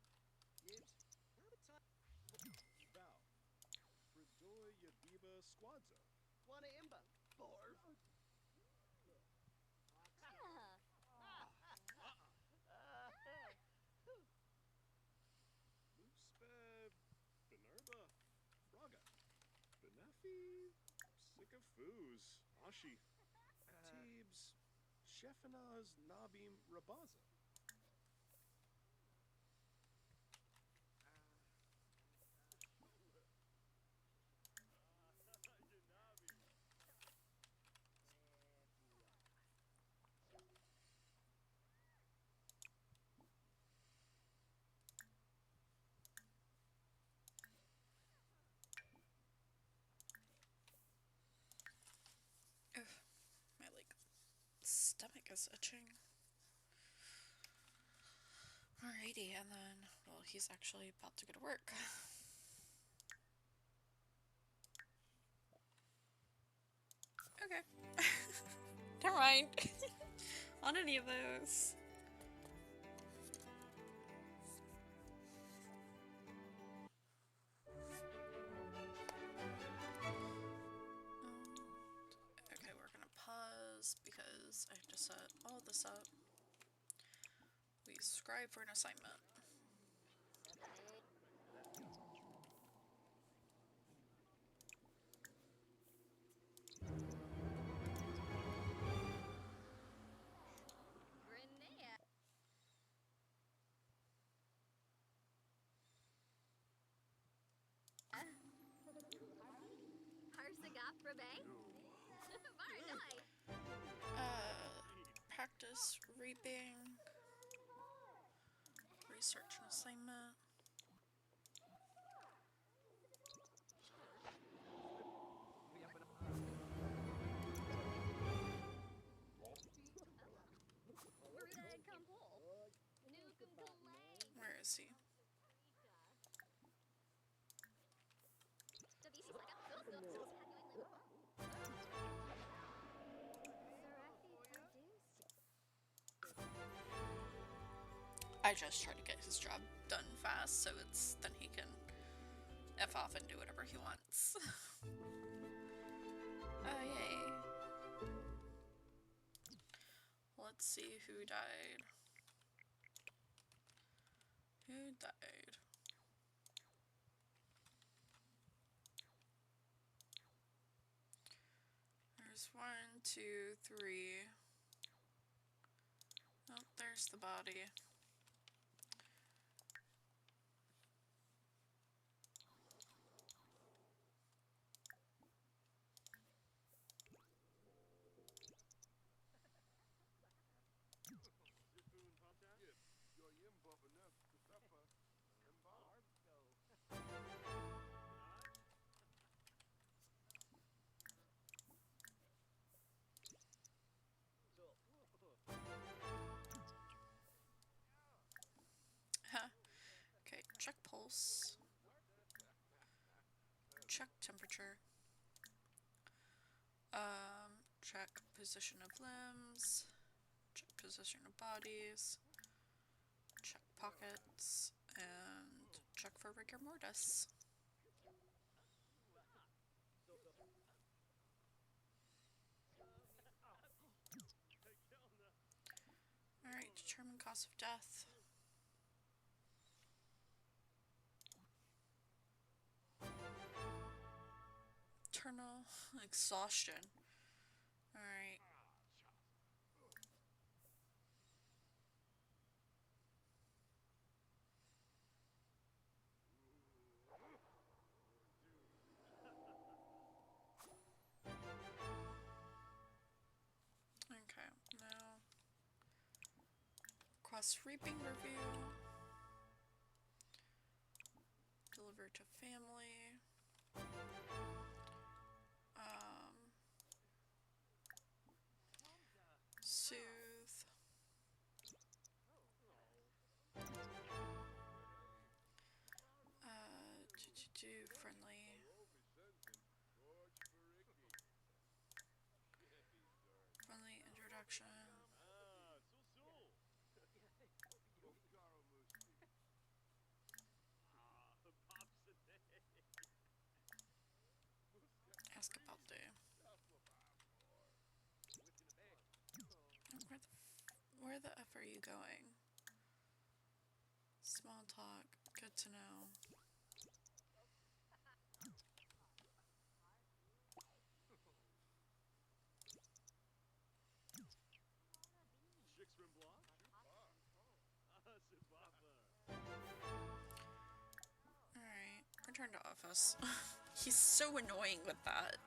Yibs. Val. Fridoy Yadiba Squadzo. Wana Imba. Borv. Muspeb. Benerba. Braga. Benefi. Sycophus. Ashi. Tebes. Shephanaz Nabim Rabaza. Ugh, my, like, stomach is itching. Alrighty, and then, well, he's actually about to go to work. Okay. Never mind. On any of those. Okay, we're gonna pause because I have to set all this up. We scribe for an assignment. Practice reaping. Research an assignment. Where is he? I just try to get his job done fast so then he can F off and do whatever he wants. Oh, yay. Let's see who died. Who died? There's 1, 2, 3. Oh, there's the body. Huh. Okay, check pulse. Check temperature. Check position of limbs. Check position of bodies. Check pockets. and check for rigor mortis. Alright, determine cause of death. Internal exhaustion. Alright. Okay, now cross reaping review. Deliver to family. Soothe. Friendly. Friendly introduction. Ask about the. Where the F are you going? Small talk. Good to know. Alright, return to office. He's so annoying with that.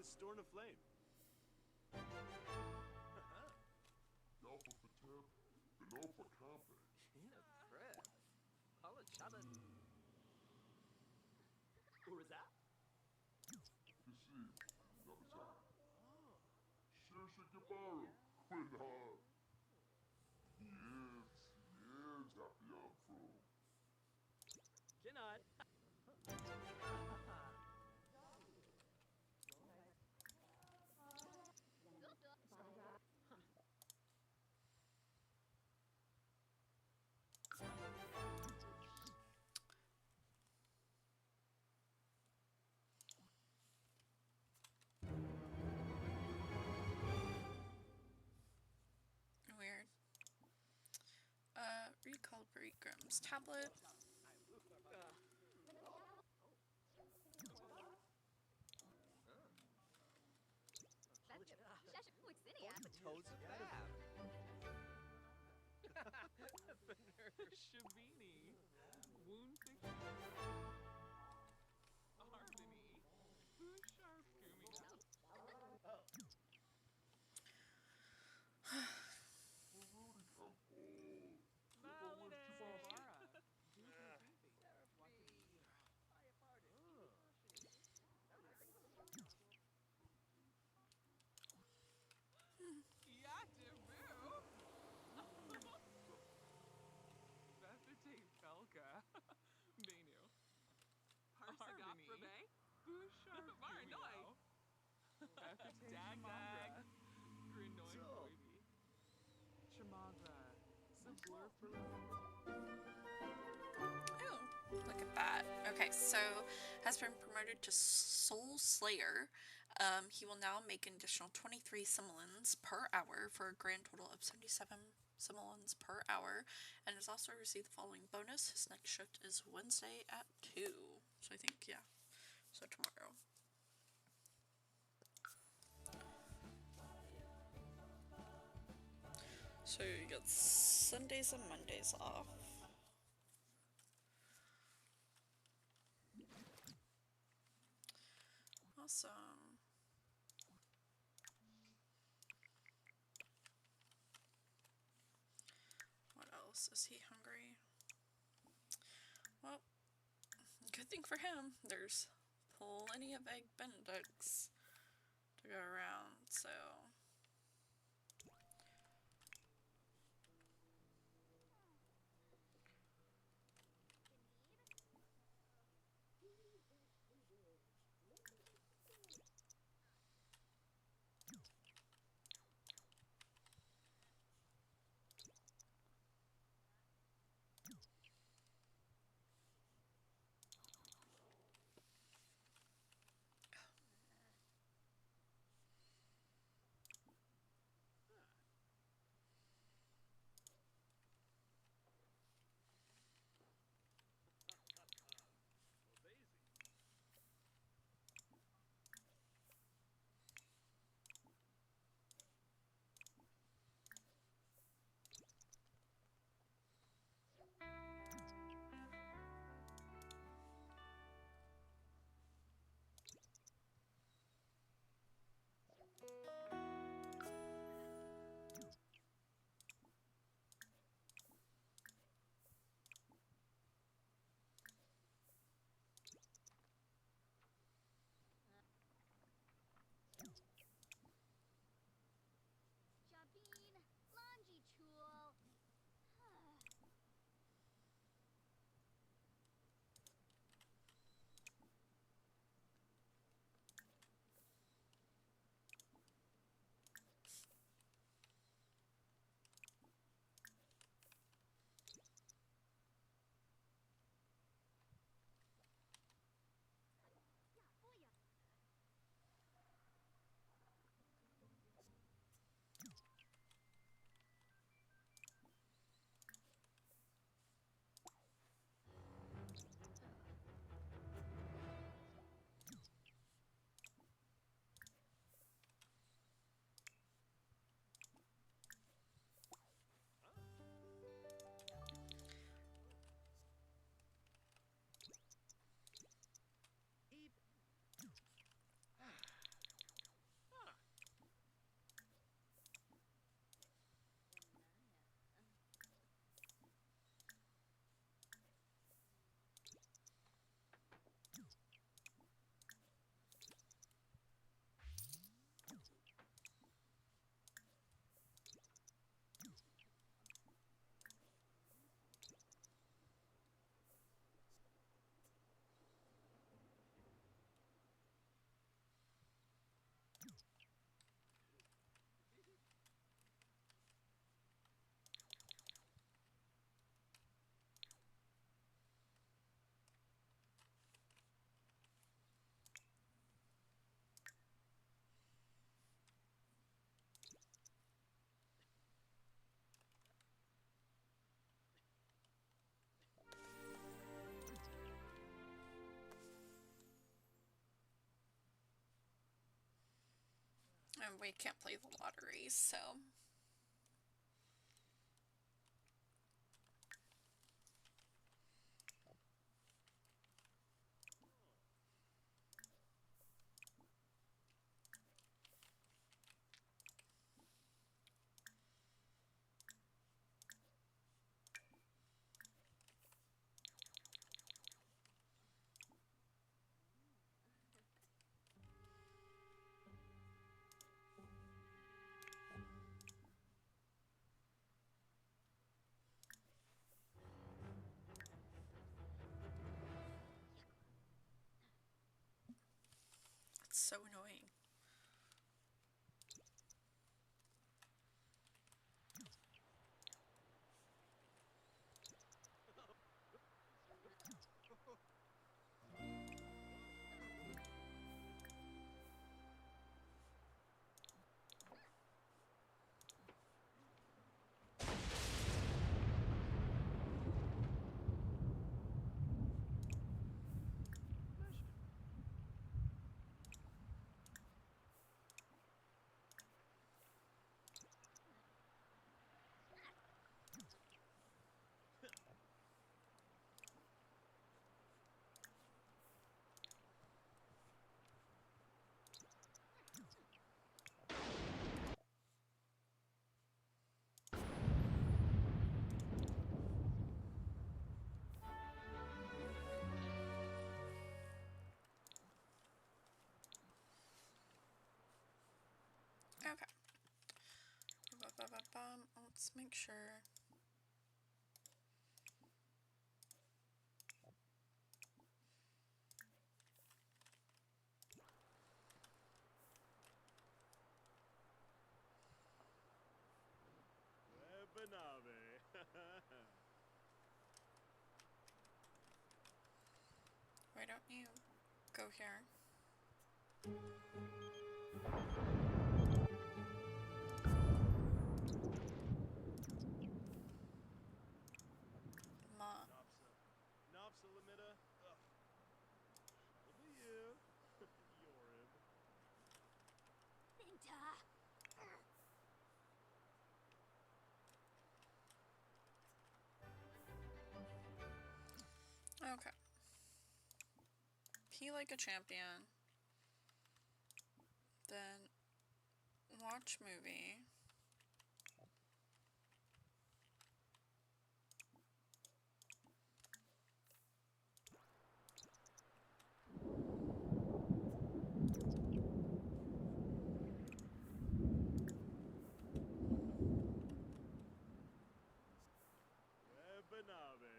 Storm of flame. Alpha Patem, and Alpha Compe. Fred. Holla chana. Who is that? Kasi, Nabasa. Shirsha Gabaru, Quidar. Years, happy young fool. Kinod. Weird. Recalibrate Grimm's tablet. Toads of Fab. Shabini, Wound Fiction, Harmony, Who Sharp Gumi. Rudy, come on. Malade. Dag dag. Grinoin So. baby. Chamagra. Simpler for Oh, look at that. Okay, so has been promoted to Soul Slayer. He will now make an additional 23 simoleons per hour for a grand total of 77 simoleons per hour, and has also received the following bonus. His next shift is Wednesday at 2. So I think, yeah, so tomorrow. So you get Sundays and Mondays off. Awesome. What else? Is he hungry? Well, good thing for him. There's plenty of egg benedicts to go around, so. Jabin, laundry tool. And we can't play the lottery, so. It's so annoying. Let's make sure. Lebanave. Why don't you go here? Ma. Nopsa Lamida. Shalabia. Yorib. Okay. Pee like a champion. Then watch movie. Lebanave.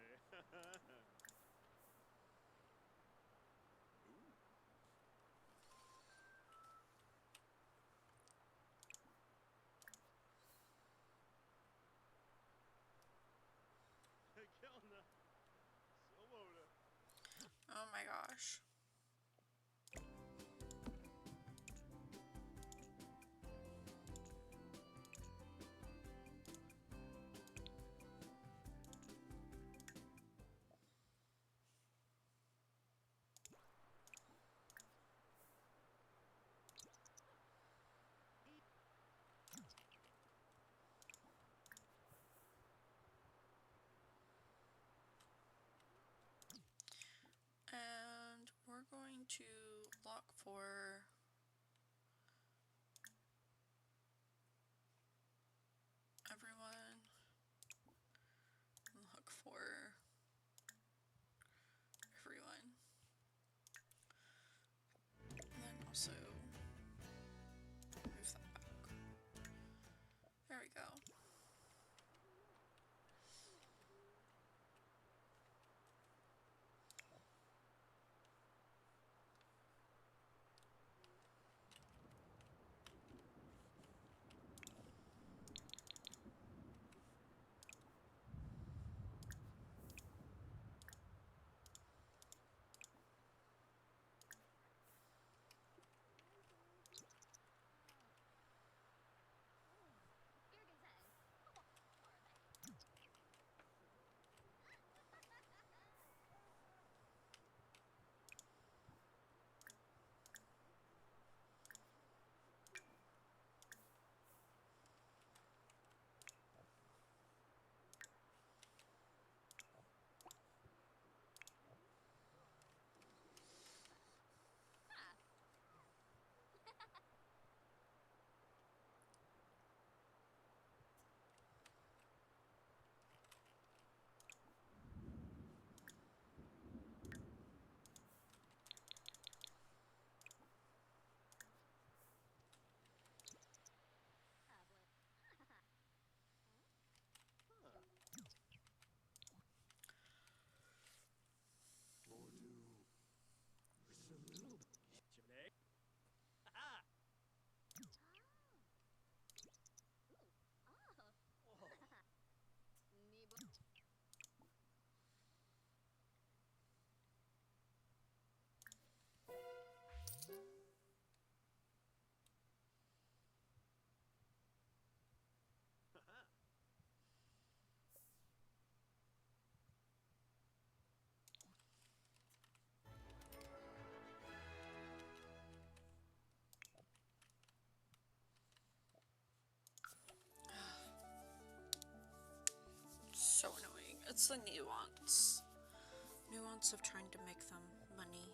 Kelna. Silmona. Oh my gosh. And we're going to look for everyone. Look for everyone. And then also move that back. There we go. Chimney. So annoying. It's the nuance. Nuance of trying to make them money.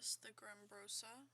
this, the Grimbrosa.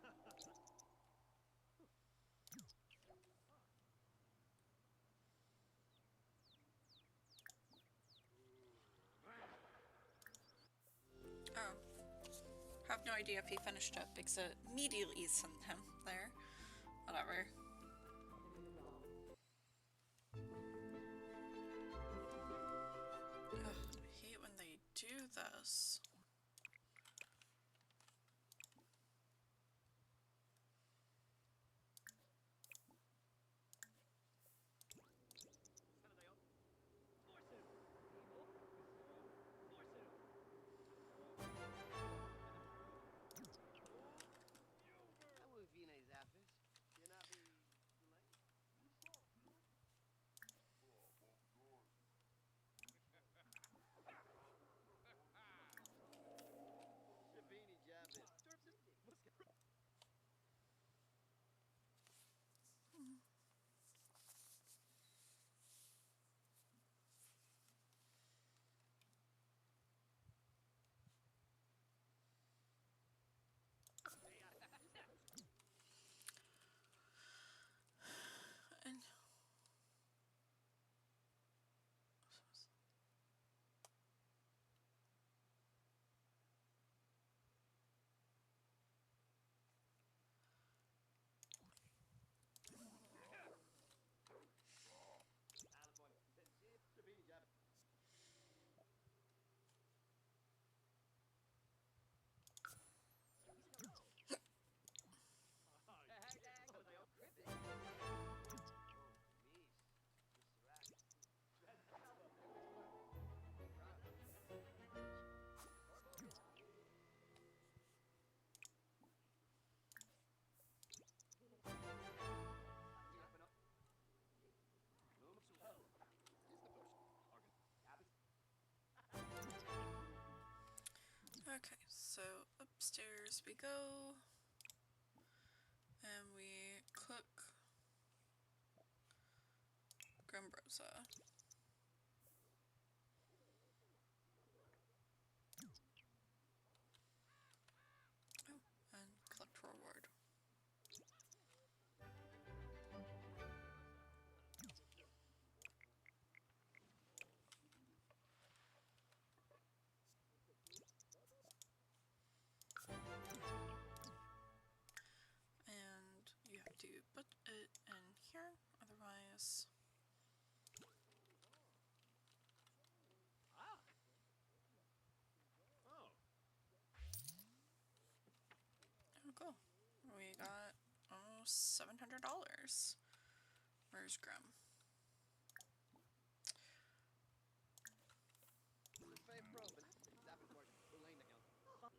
Webanave. Oh. Have no idea if he finished up because it immediately sent him there. Whatever. Ugh, I hate when they do this. And okay, so upstairs we go, and we cook Grimbrosa. Oh, and collect reward. And you have to put it in here, otherwise... Oh. Oh, cool. We got almost $700. Where's Grim? What's up,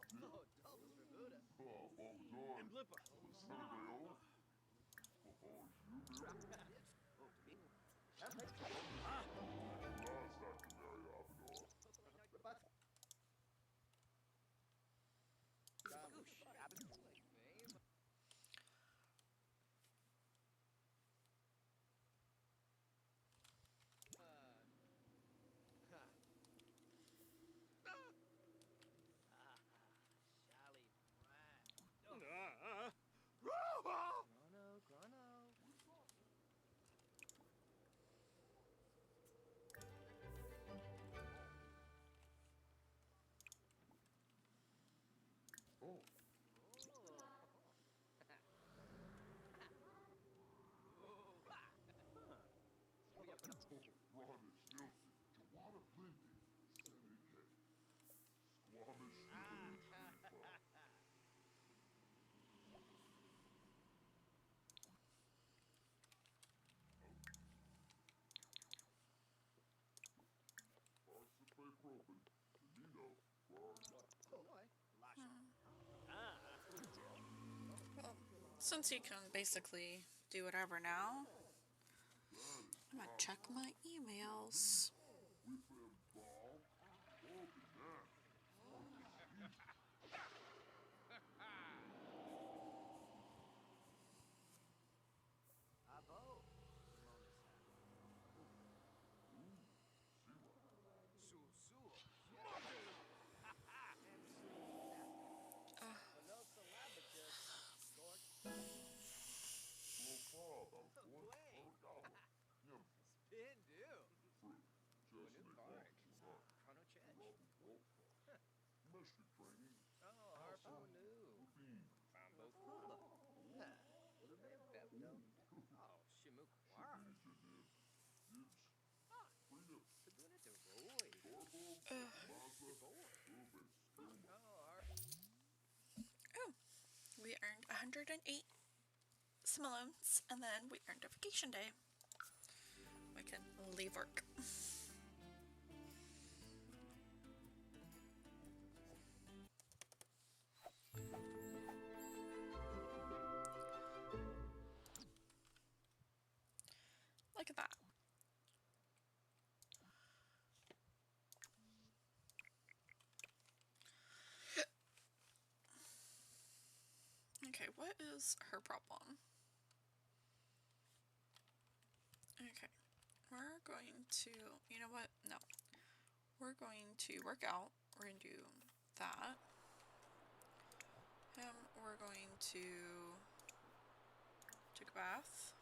dude? Bogdan. And Blipper. Sanadeo. Oh, you, dude? Since he can basically do whatever now, I'm gonna check my emails. With them ball. Oh, be that. Abo. Well, Bob, I was going to work out. Him, Spin do. just make park. one too hard. Chrono Chedge. Mestre training. Oh, Harpo nu. Bean. Fambo Kuba. Lumine Bepto. Oh, Shimuk War. Fugitive. Gibbs. Freedom. Sabuna de Roy. Torbo. Maza. Rubens. Gilman. Oh, Oh, we earned 108 simoleons, and then we earned a vacation day. We can leave work. Look at that. Okay, what is her problem? Okay, we're going to, you know what? No. We're going to work out. We're going to do that. Him, we're going to take a bath.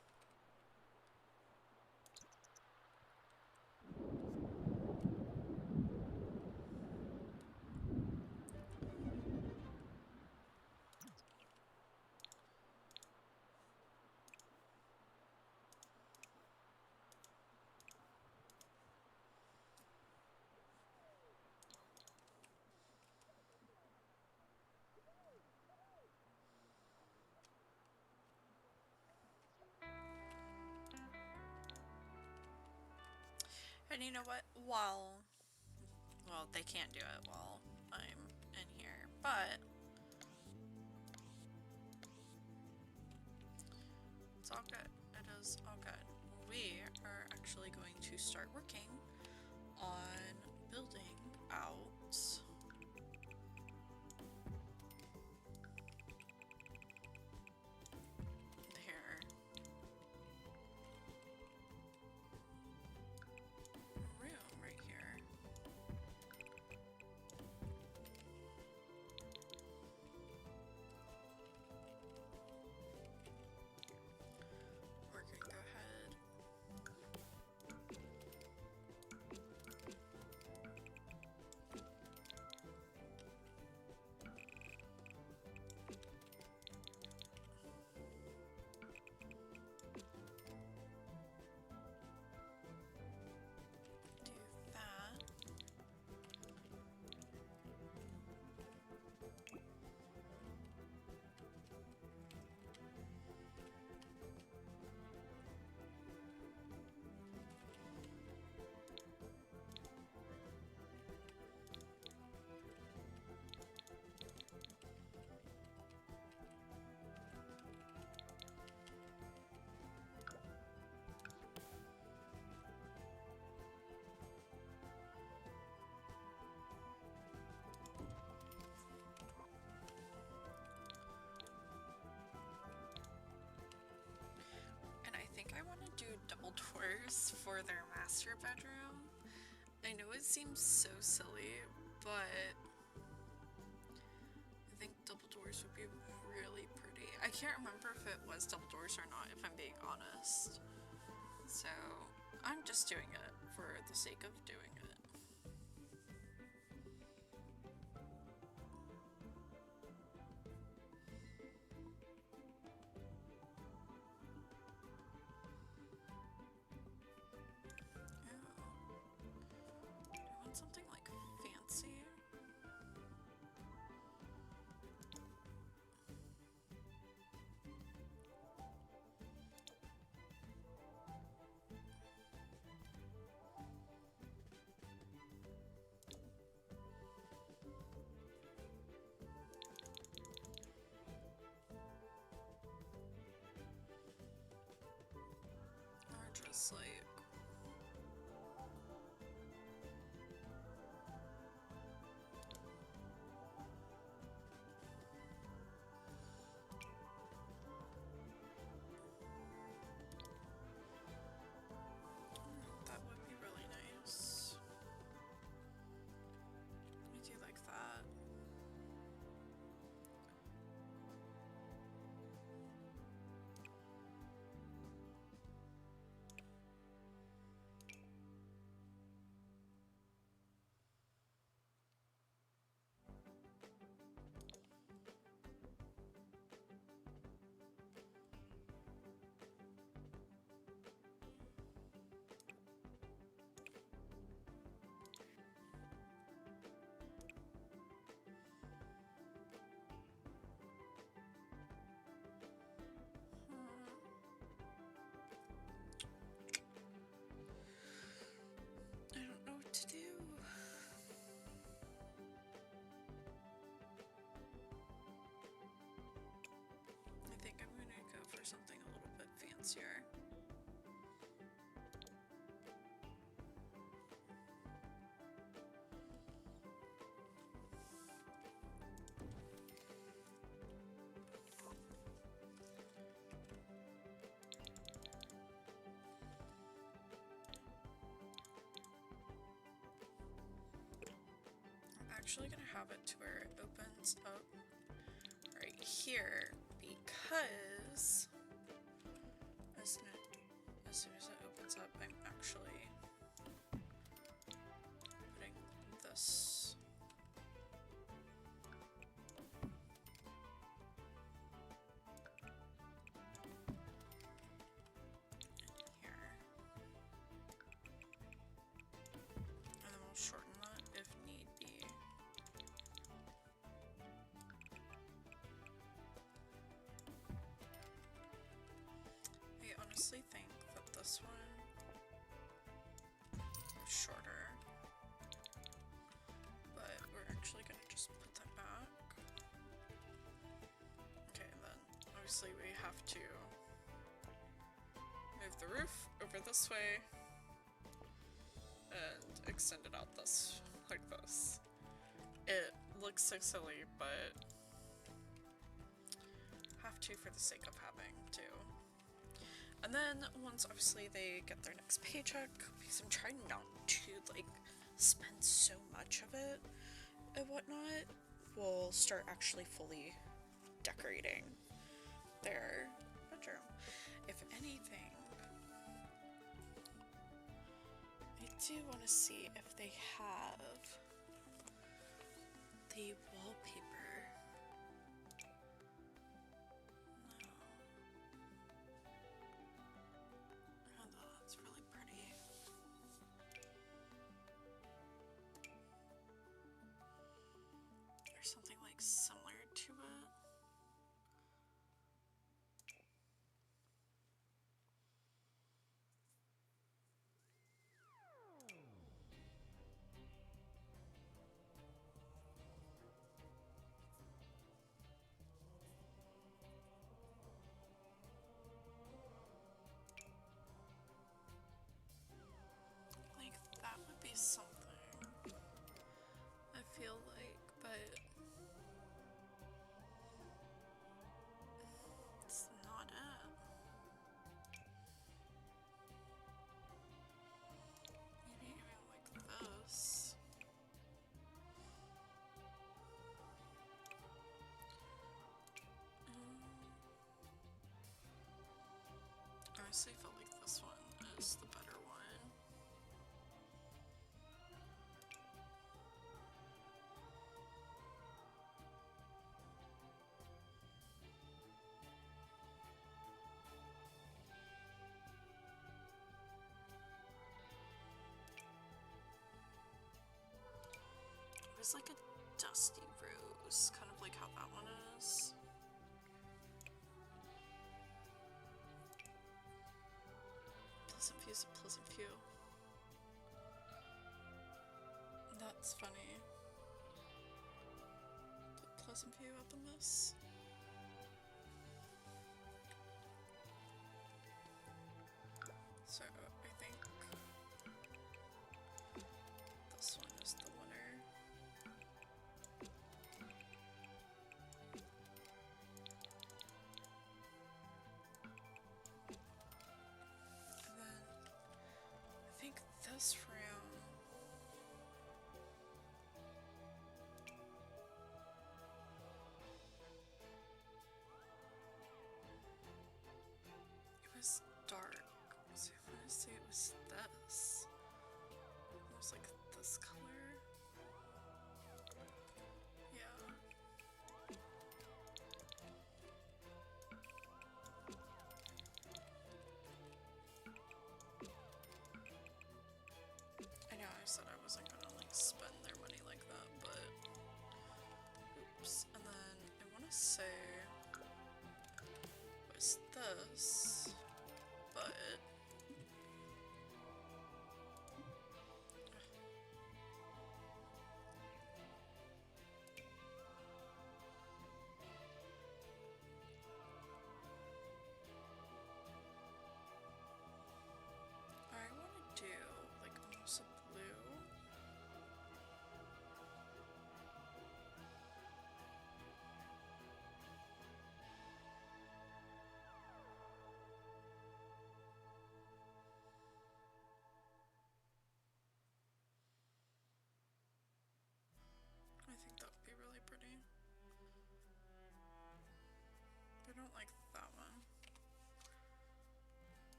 And you know what? Well, they can't do it while I'm in here, but it's all good. It is all good. We are actually going to start working on building out their room right here. We're gonna go ahead. Do that. And I think I want to do double doors for their master bedroom. I know it seems so silly, but I think double doors would be really pretty. I can't remember if it was double doors or not, if I'm being honest. So I'm just doing it for the sake of doing it. Do I want something like fancy? interest, like. That would be really nice. I do like that. I don't know what to do. I think I'm gonna go for something a little bit fancier. I'm actually gonna have it to where it opens up right here because as soon as it opens up, I'm actually putting this in here. And then we'll shorten that if need be. I honestly think that this one is shorter, but we're actually gonna just put that back. Okay, and then obviously we have to move the roof over this way and extend it out this like this. It looks so silly, but have to for the sake of having to. And then once obviously they get their next paycheck, because I'm trying not to like spend so much of it and whatnot, we'll start actually fully decorating their bedroom. If anything, I do want to see if they have the wallpaper. No. Oh, that's really pretty. Or something like similar to it. Like that would be something, I feel like, but it's not it. Maybe even like this. I honestly feel like this one is the better one. It was like a dusty rose, kind of like how that one is. Pleasant View's a Pleasant View. That's funny. Put Pleasant View up in this. So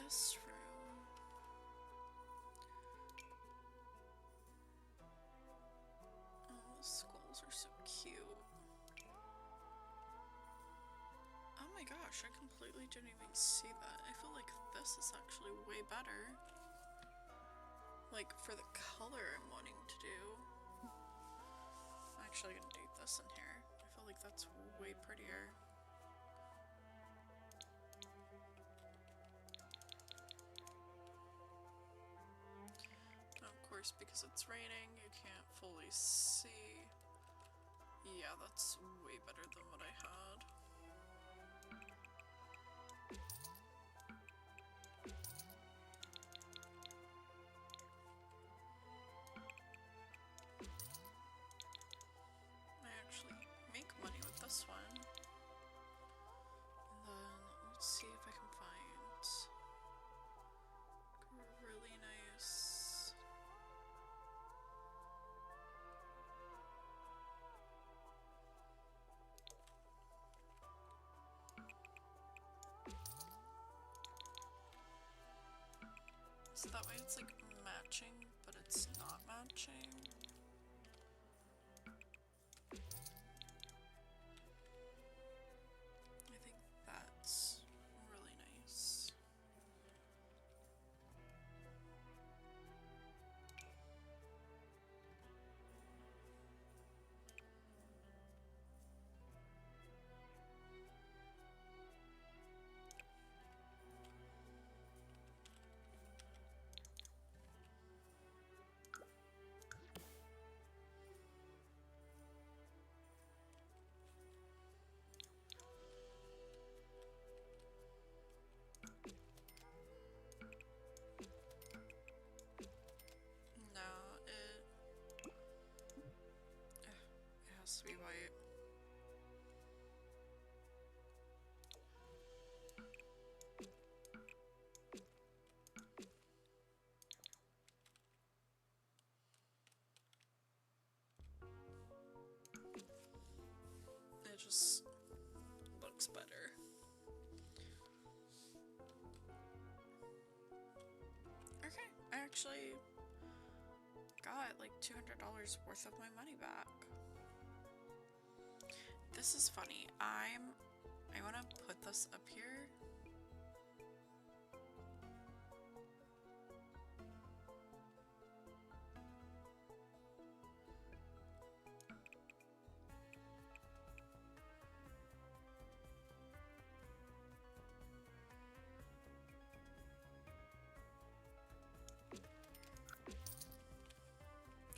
this room. Oh, the skulls are so cute. Oh my gosh, I completely didn't even see that. I feel like this is actually way better. Like, for the color I'm wanting to do. I'm actually gonna do this in here. I feel like that's way prettier. Of course, because it's raining, you can't fully see. Yeah, that's way better than what I had. I actually make money with this one. And then let's see if I can find a really nice. So that way it's like matching, but it's not matching. I think that's really nice. No, it has to be white. It just looks better. Okay, I actually got like $200 worth of my money back. This is funny. I want to put this up here.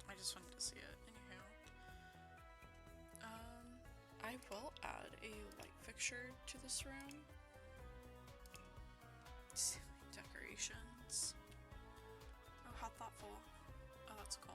I just wanted to see it. Anyhow. I will add a light fixture to this room. Ceiling decorations. Oh, how thoughtful. Oh, that's cool.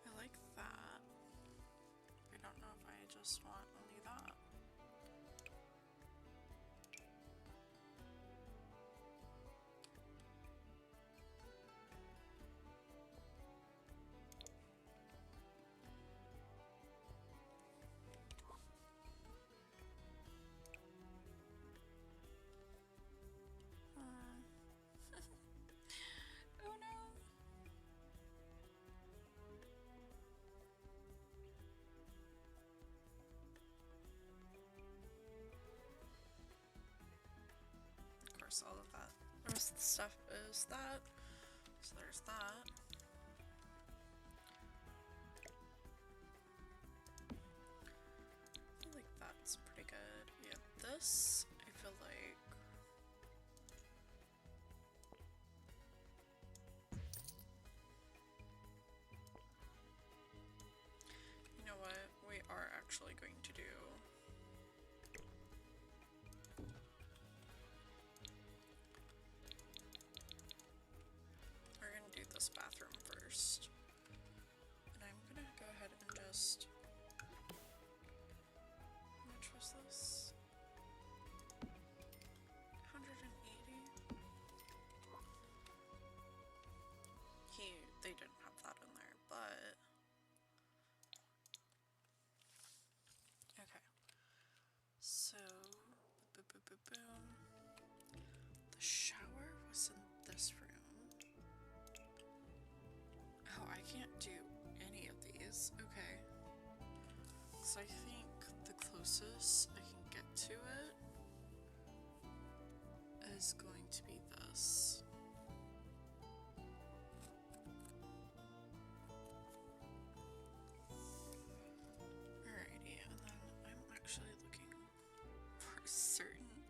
I like that. I don't know if I just want only that. Oh no. Of course, all of that. The rest of the stuff is that. So there's that. I feel like that's pretty good. Yeah, this, I feel like you know what? We are actually going to do we're gonna do this bathroom first. And I'm gonna go ahead and just how much was this? 180. They didn't have that in there, but okay. So boom, boom, boom, boom. The shower was in this room. Oh, I can't do any of these. Okay. So I think the closest I can get to it is going to be this. Alrighty, and then I'm actually looking for a certain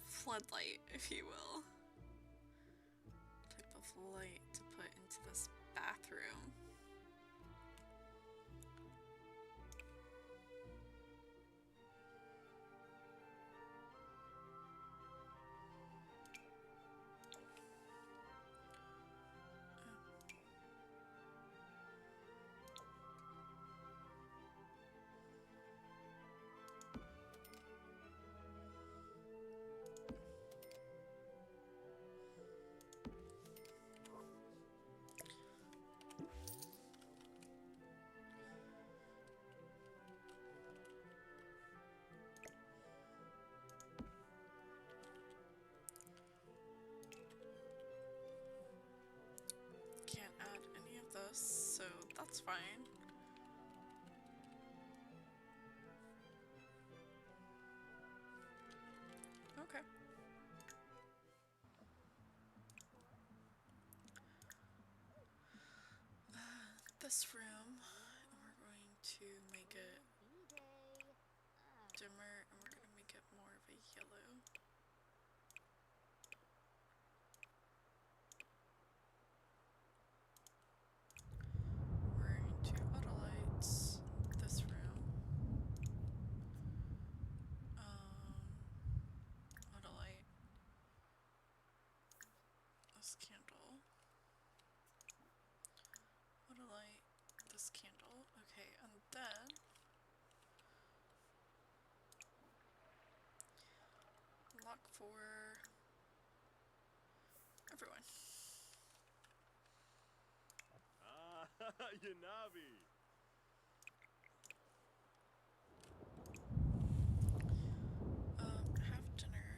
floodlight, if you will, type of light to put into this bathroom. Can't add any of this, so that's fine. Okay. This room, and we're going to make it dimmer, and we're going to make it more of a yellow. We're going to auto lights this room. Auto light this candle. Auto light this candle. Okay, and then lock for everyone. Ah, Yanavi. Have dinner,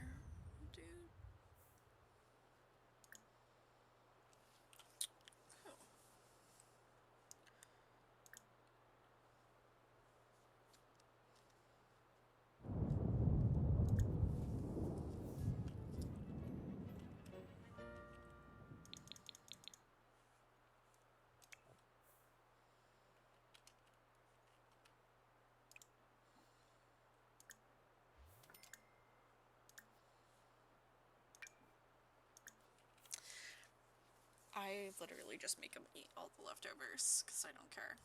dude. Cool. I literally just make them eat all the leftovers because I don't care.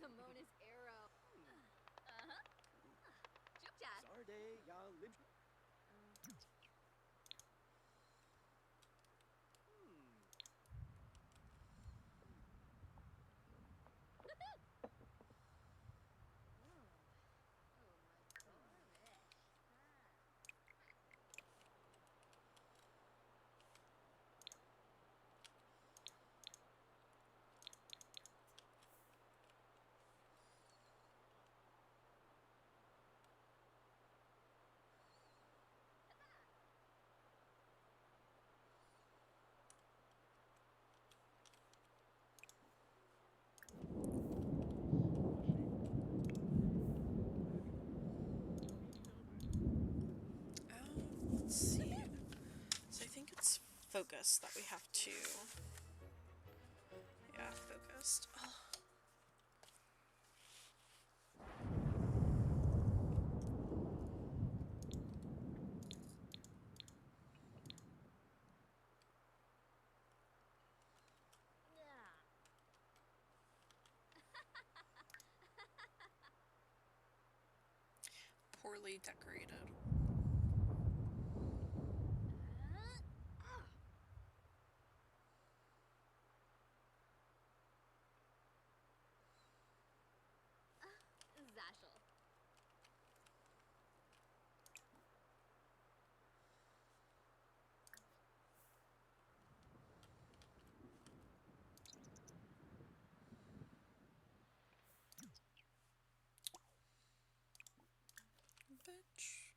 Zamona's arrow. Uh-huh. Jukja. Sarde, ya lib. focus that we have to. Yeah, focused. Oh. Poorly decorated. Zashel. Bitch.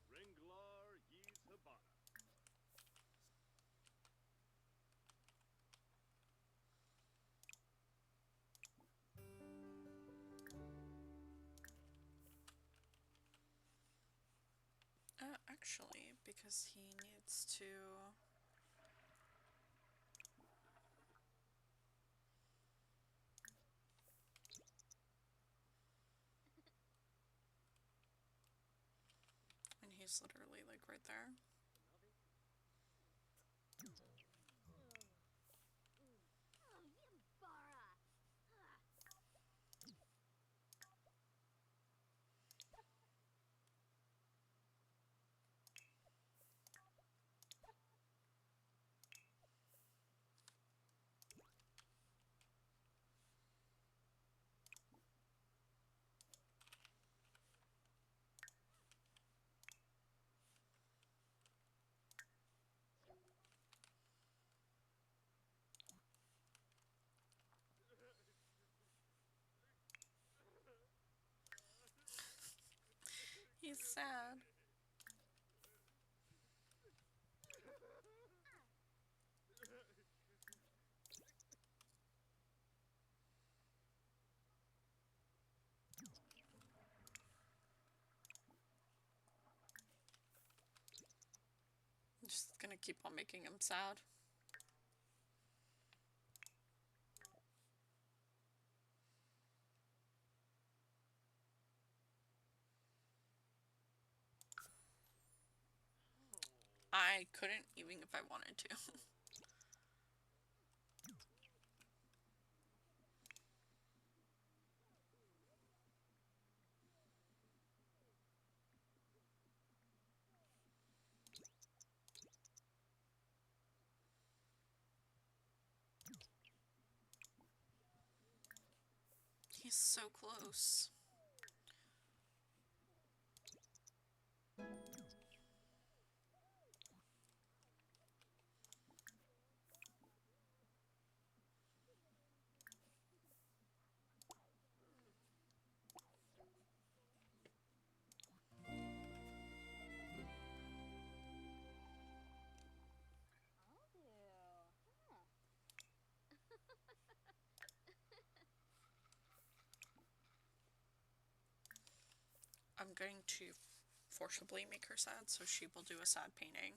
Ringlar Yeez Habana. Actually, because he needs to. And he's literally like right there. Oh, Yambara. He's sad. I'm just gonna keep on making him sad. I couldn't even if I wanted to. He's so close. I'm going to forcibly make her sad, so she will do a sad painting.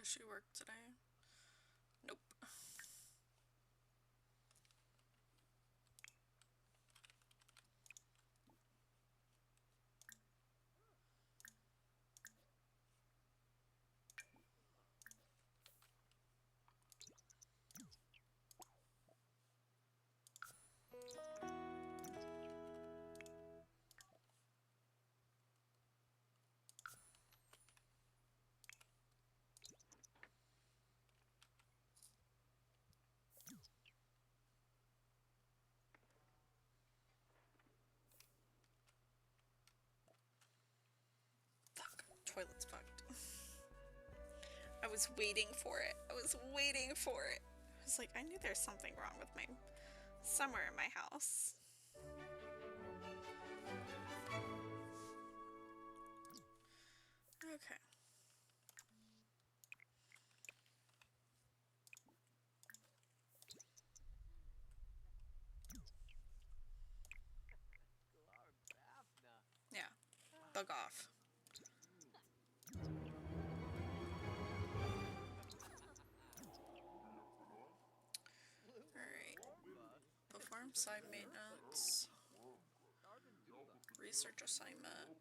Does she work today? Nope. Fuck. Toilet's fucked. I was waiting for it. I was waiting for it. I was like, I knew there's something wrong with my... somewhere in my house. Okay. Yeah. Bug off. Alright. Perform side maintenance. Research assignment.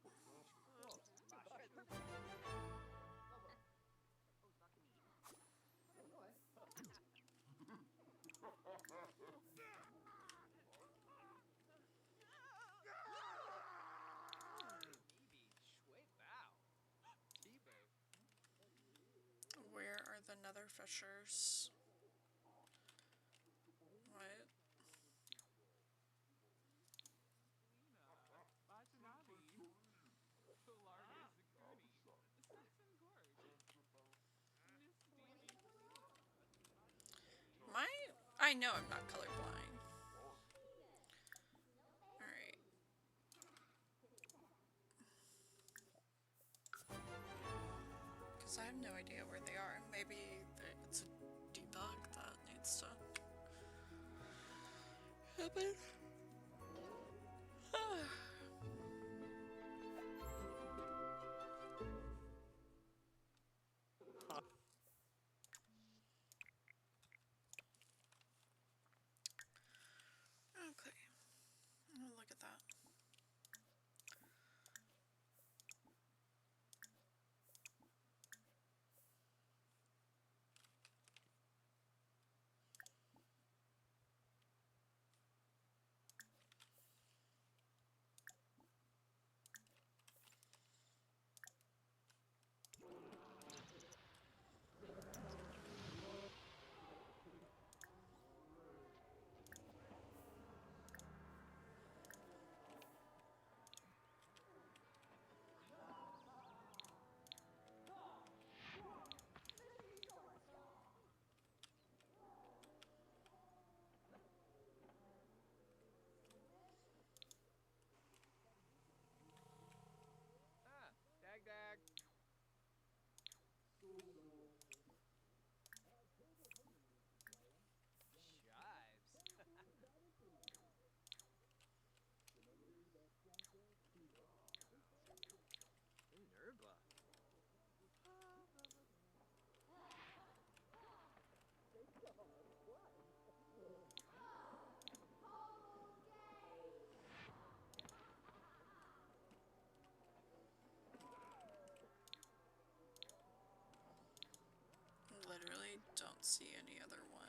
Where are the nether fishers? What? Watanabe. Polarity security. Saxon Gorge. Miss Stevie. I know I'm not colorblind. Alright. Because I have no idea where they are. Maybe it's a debug that needs to happen. Okay. Look at that. Dag dag. Chives. Nerva. Literally don't see any other one.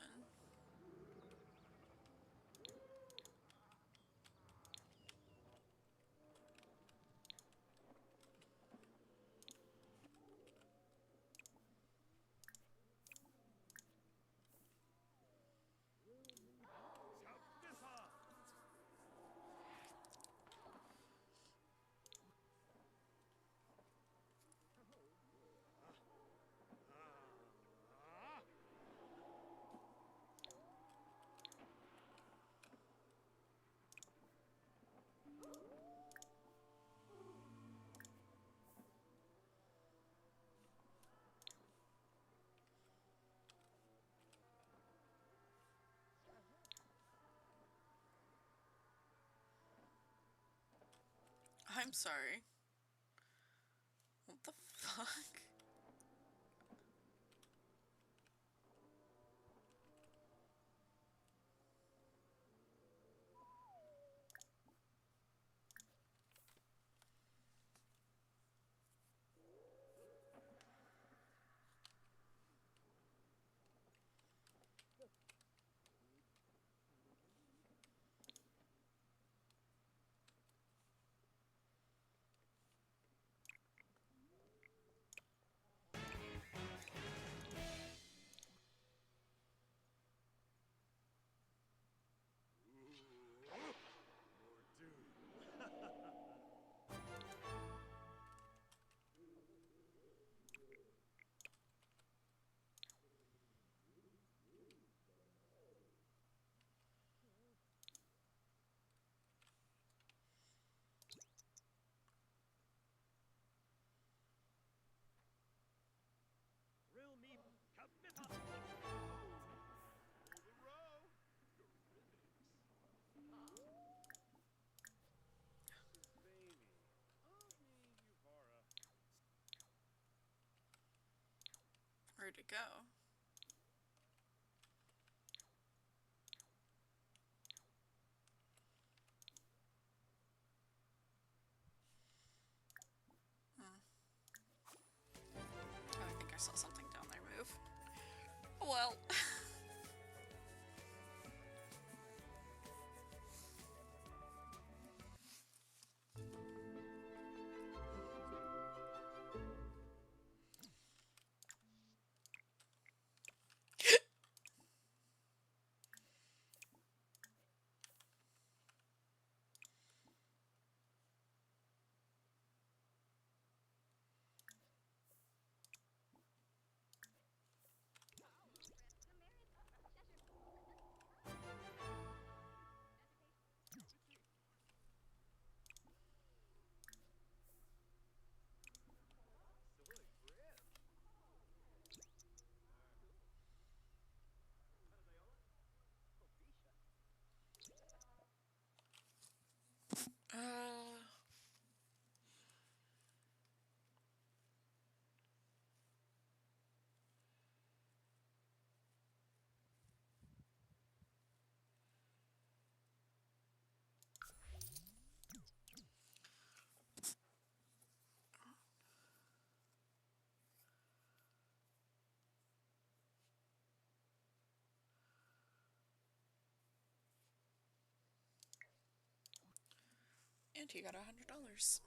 I'm sorry. What the fuck? to go. Oh, I think I saw something down there move. Well. Uh, and he got $100. It's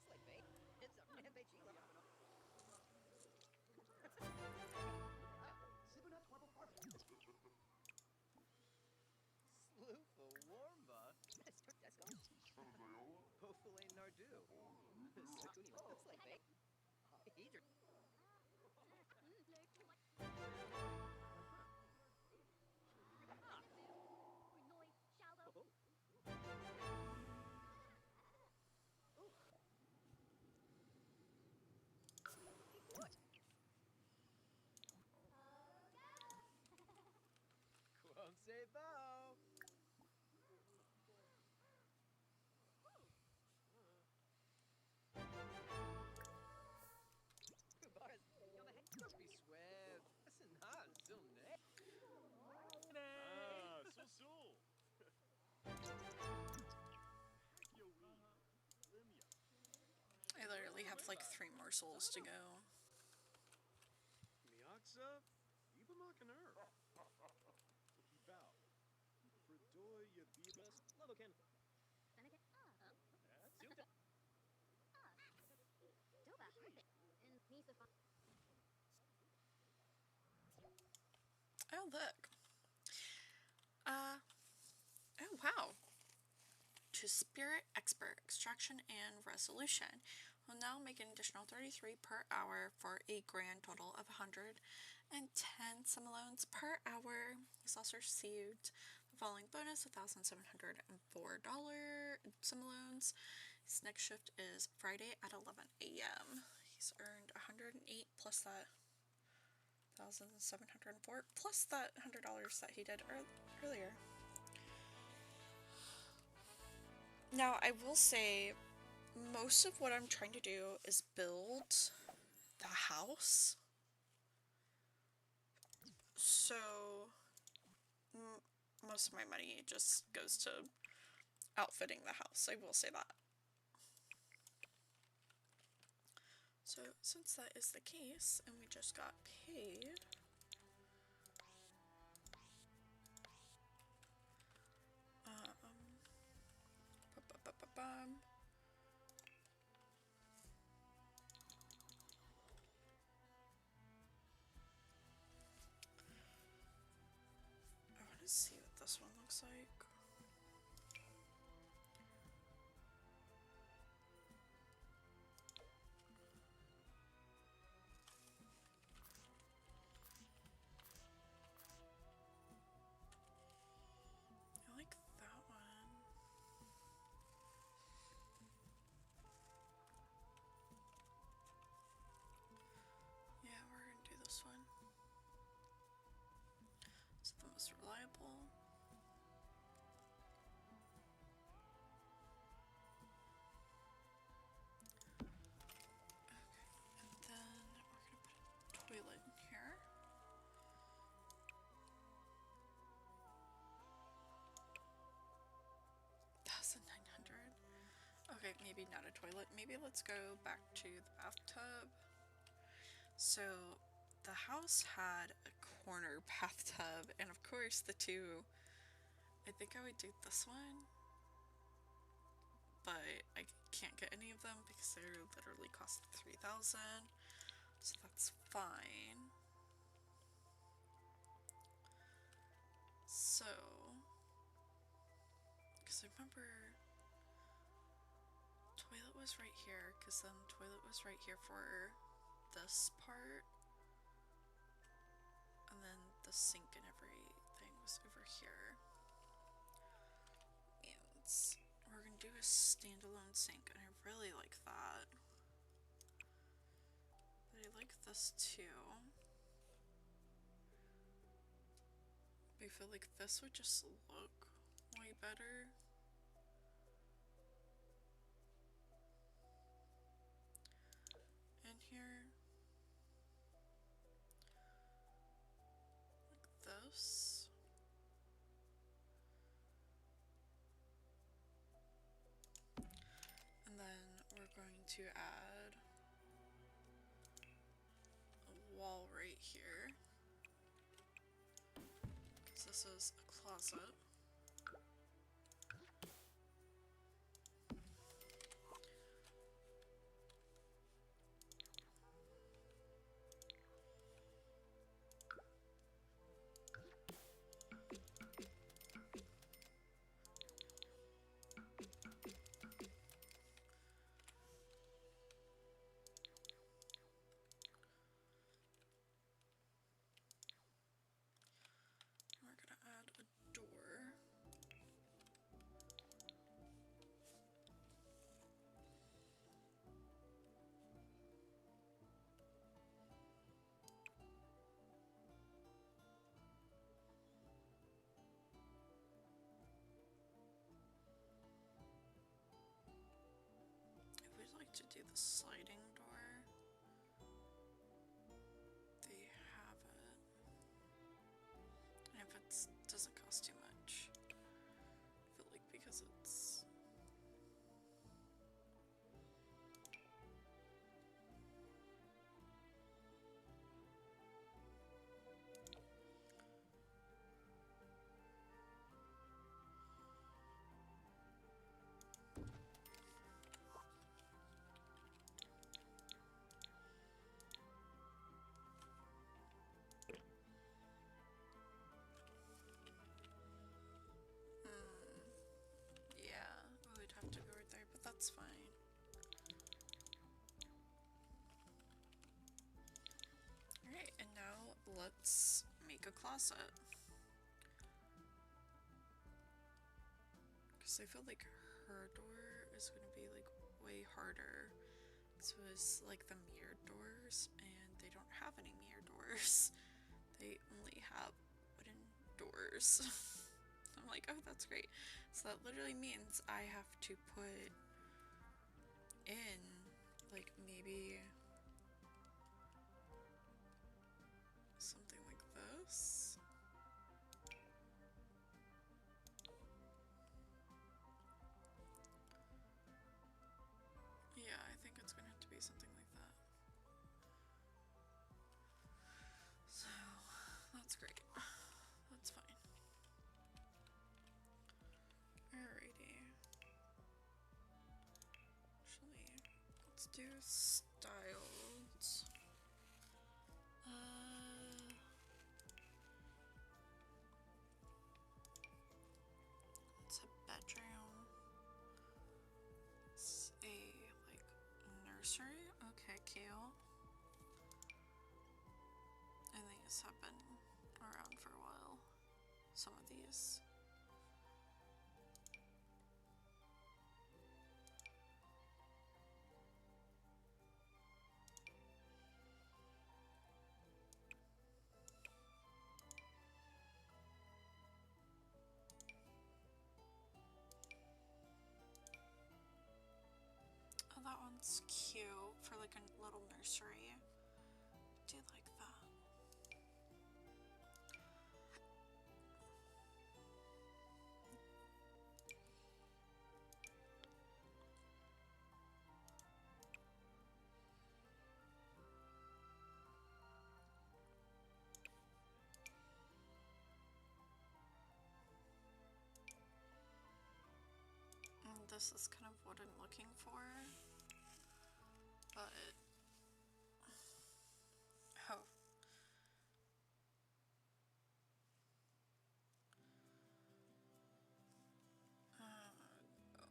like bait. It's a man bait. Sloofa warmba. Let's go. Hopefully Nardu. Sakuni. It's like bait. Either. Won't say bow. Must be sweat. Listen, not Zilne. Ah, so. Yo, Limya. I literally have like 3 more souls to go. Miaksa, Ibamakanur. Bow. Fredoy Yabibas. Lobokan. Suka. Oh, look. Oh, wow. To Spirit Expert, Extraction and Resolution will now make an additional 33 per hour for a grand total of 110 simoleons per hour. He's also received the following bonus, $1,704 simoleons. His next shift is Friday at 11 a.m. He's earned 108 plus that 1,704 plus that $100 that he did earlier. Now, I will say, most of what I'm trying to do is build the house. So, most of my money just goes to outfitting the house, I will say that. So, since that is the case, and we just got paid, ba-ba-ba-ba-bum. I want to see what this one looks like. I like that one. Yeah, we're gonna do this one. It's the most reliable. maybe not a toilet. Maybe let's go back to the bathtub. So the house had a corner bathtub, and of course the two, I think I would do this one, but I can't get any of them because they're literally costing 3,000, so that's fine. So, because I remember toilet was right here, because then toilet was right here for this part, and then the sink and everything was over here. And we're gonna do a standalone sink, and I really like that. But I like this too. I feel like this would just look way better. In here. Like this. And then we're going to add a wall right here. Because this is a closet. We're gonna add a door. I would like to do the sliding door. They have it. And if it doesn't cost too much. I feel like because it's... yeah, we would have to go right there, but that's fine. Alright, and now let's make a closet. Because I feel like her door is going to be like way harder. So it's like the mirrored doors, and they don't have any mirror doors. They only have wooden doors. I'm like, oh, that's great. So that literally means I have to put in like maybe something like this. Yeah, I think it's gonna have to be something like that. So that's great. That's fine. Alrighty. Actually, let's do styles. It's a bedroom. It's a like nursery. Okay, cute. I think these have been around for a while. Some of these. Oh, that one's cute for like a little nursery. Do you like that? this is kind of what I'm looking for. But oh.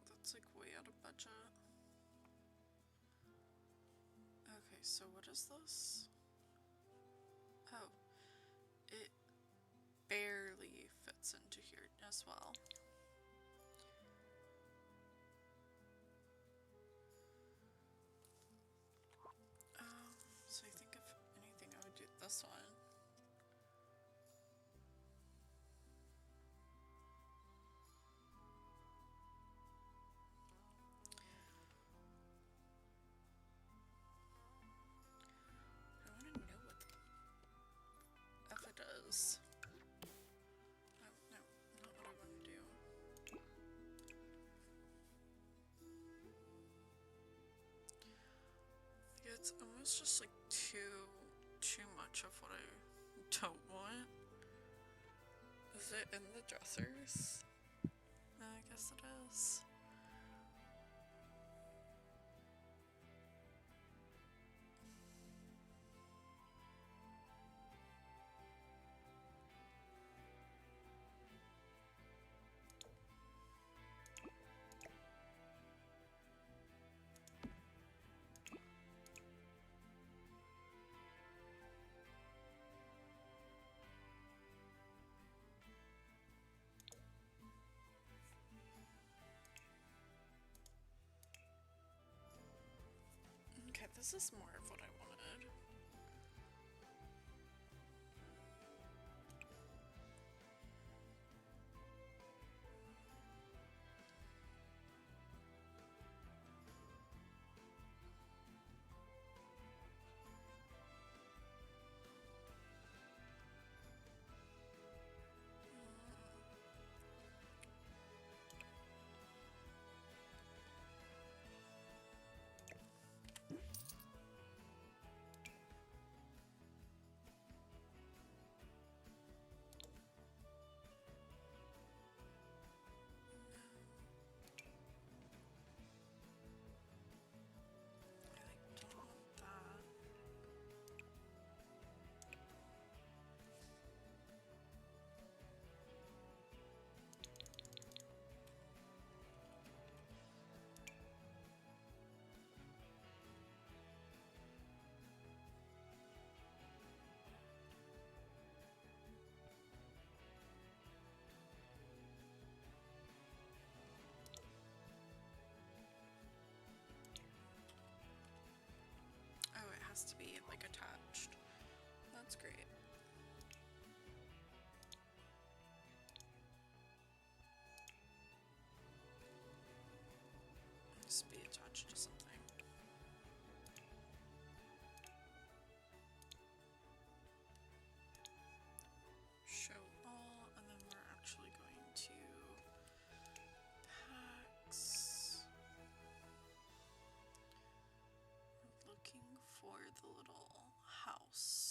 That's like way out of budget. Okay, so what is this? Oh, it barely fits into here as well. So I think if anything I would do this one. I want to know what the F it is. No, not what I want to do. Yeah, it's almost just like too much of what I don't want. Is it in the dressers? I guess it is. Okay, this is more of what I wanted. I don't want that. Oh, it has to be like attached. That's great. Just be attached to something. Show all, and then we're actually going to packs. We're looking for the little house.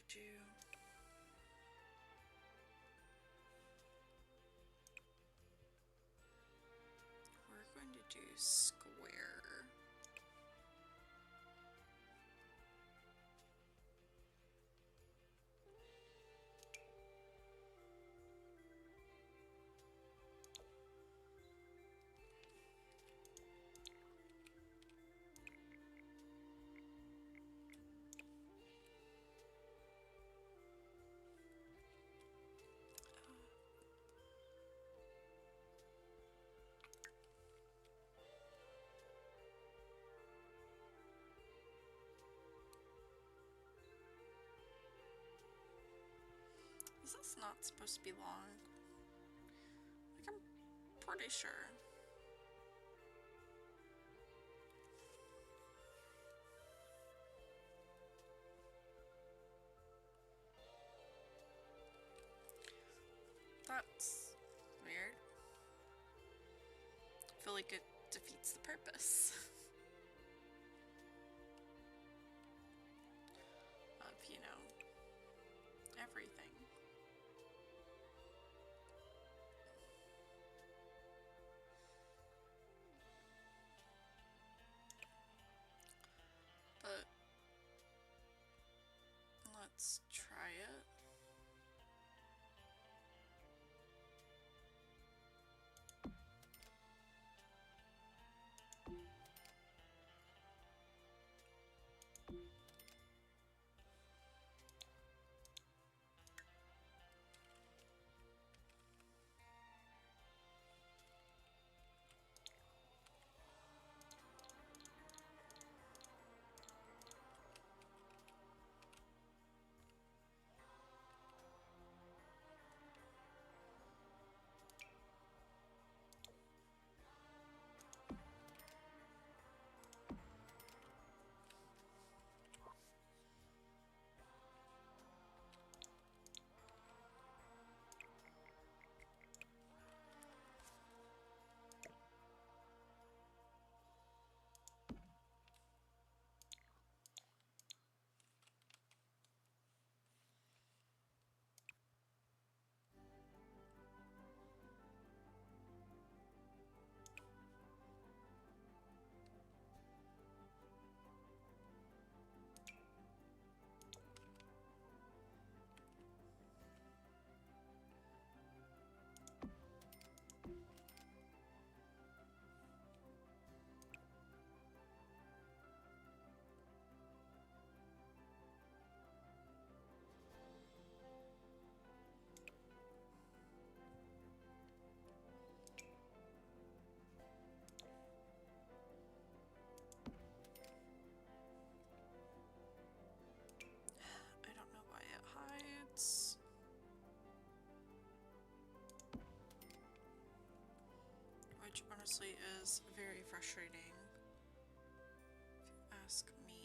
Do. We're going to do square. not supposed to be long. Like, I'm pretty sure. That's weird. I feel like it defeats the purpose of, you know, everything. But let's try it. I don't know why it hides. Which honestly is very frustrating, if you ask me.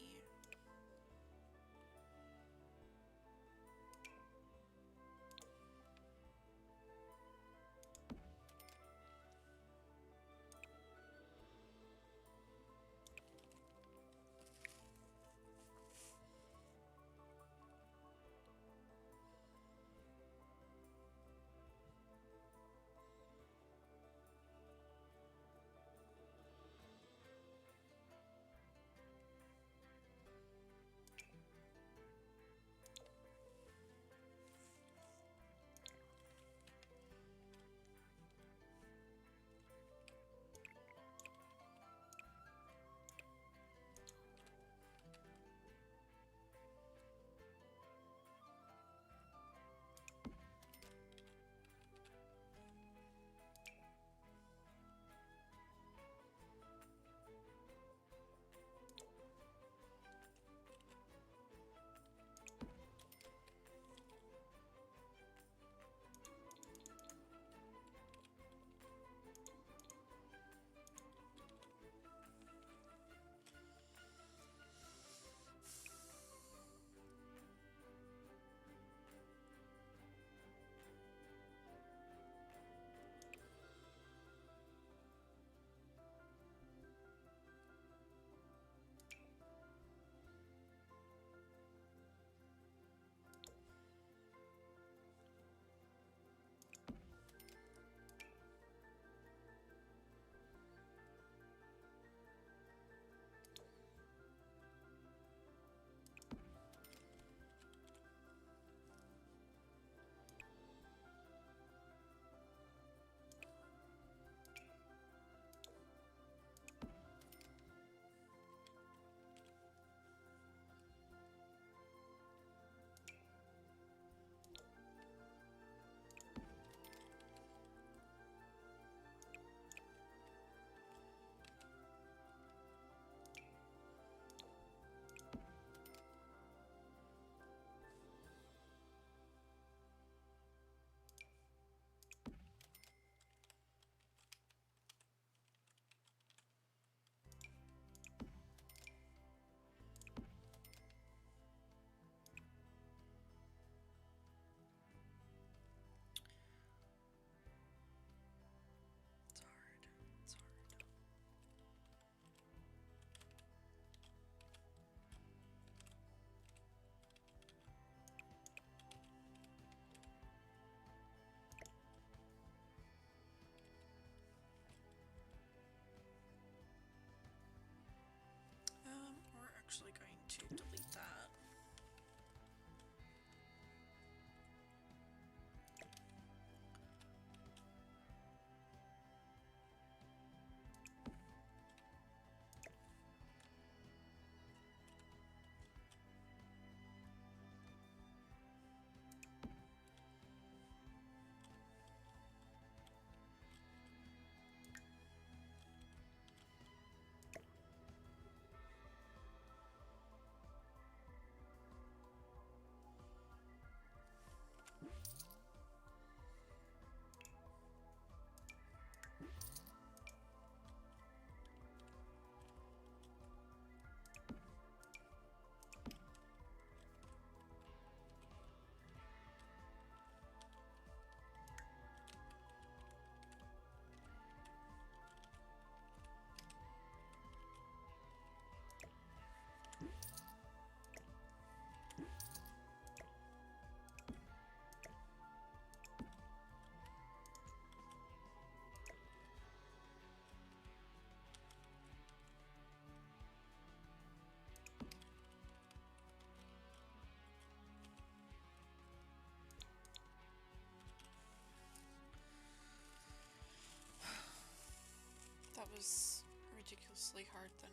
was ridiculously harder than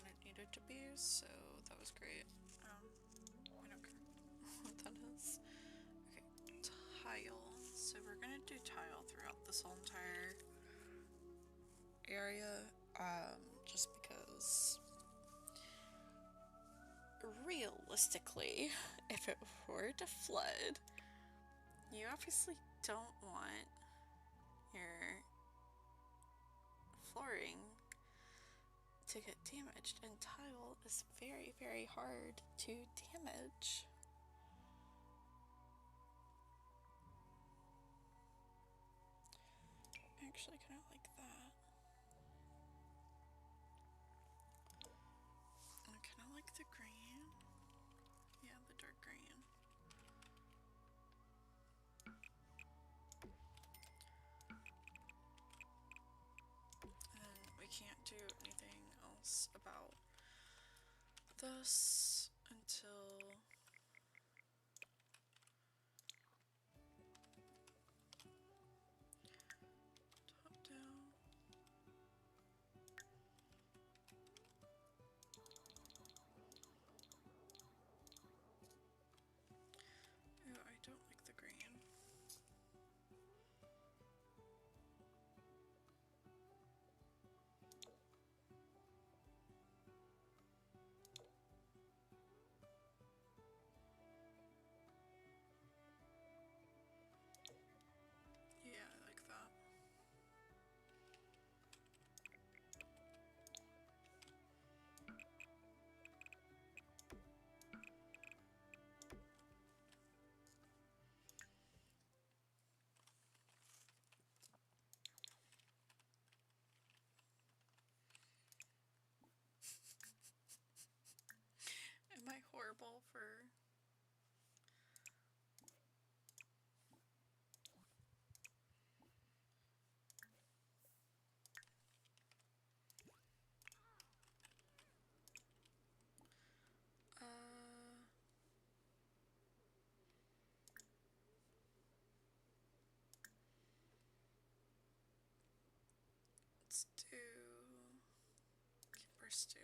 it needed to be, so that was great. I don't care what that is. Okay, tile. So we're gonna do tile throughout this whole entire area, just because realistically, if it were to flood, you obviously don't want your flooring to get damaged, and tile is very, very hard to damage. I actually kind of like that. I kind of like the green. Yeah, the dark green. And we can't do anything else about this until top down. Ooh, I don't like the green. Yeah, I like that. Am I horrible for... let's do Kipper stew.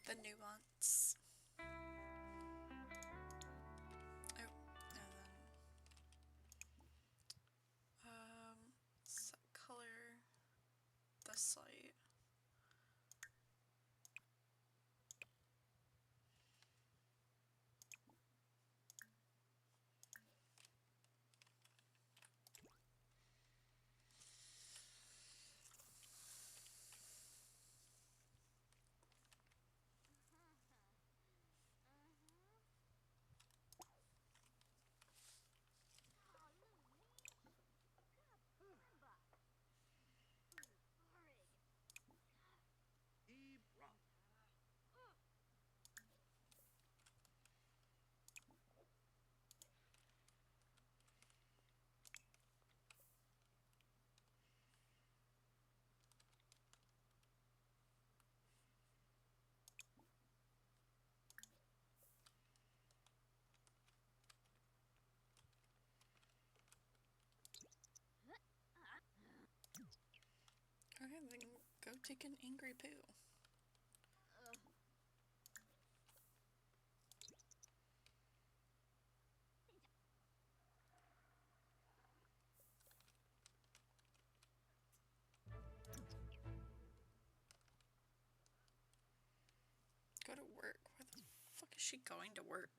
The nuance. Oh, and then set color this light. Okay, then go take an angry poo. Go to work. Where the fuck is she going to work?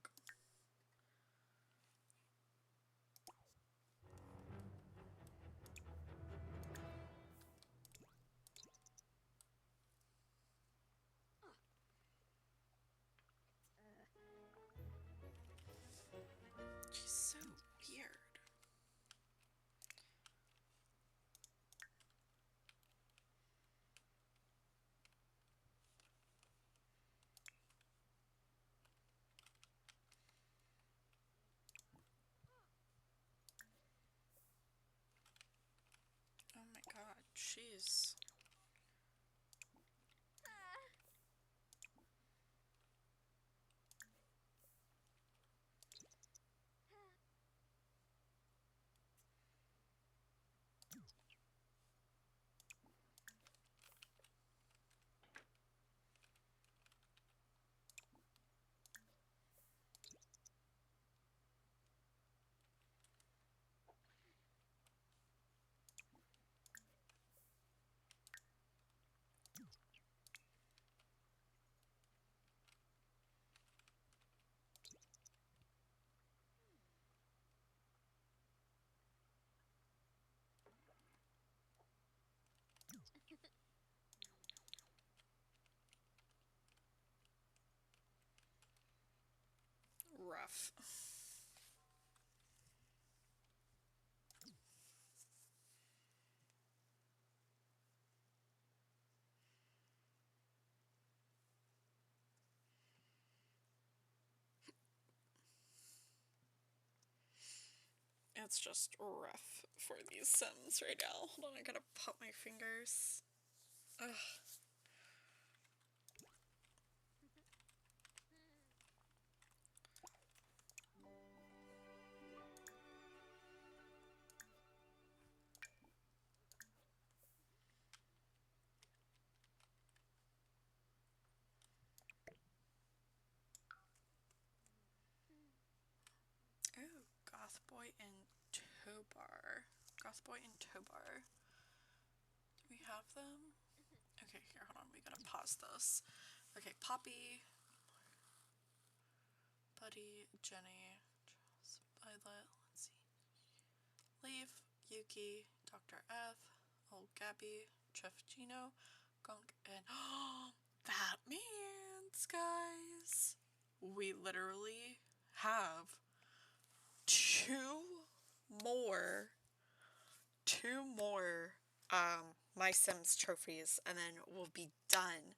Jeez. Rough. It's just rough for these Sims right now. Hold on, I gotta pop my fingers. Ugh. Oh, Goth Boy and Tobar. Goth Boy and Tobar. Do we have them? Okay, here, hold on. We gotta pause this. Okay, Poppy, Buddy, Jenny, Charles, Violet, let's see. Leaf, Yuki, Dr. F, Old Gabby, Jeff Gino, Gunk, and that means, guys, we literally have more two more My Sims trophies, and then we'll be done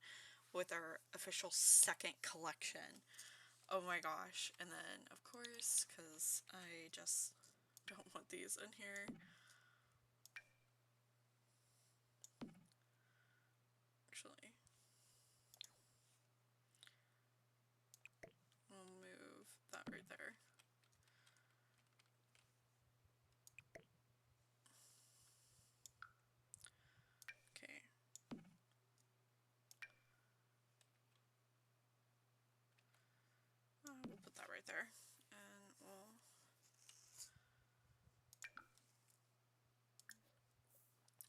with our official second collection. Oh my gosh. And then, of course, because I just don't want these in here, actually, we'll move that right there. Okay. We'll put that right there. And we'll...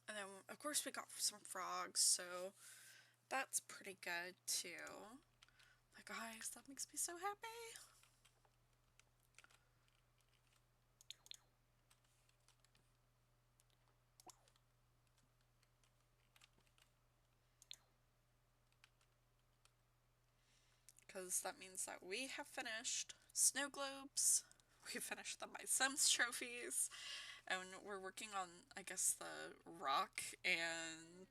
And then, of course, we got some frogs, so that's pretty good, too. But guys, that makes me so happy. Because that means that we have finished Snow Globes, we finished the My Sims trophies, and we're working on, I guess, the rock, and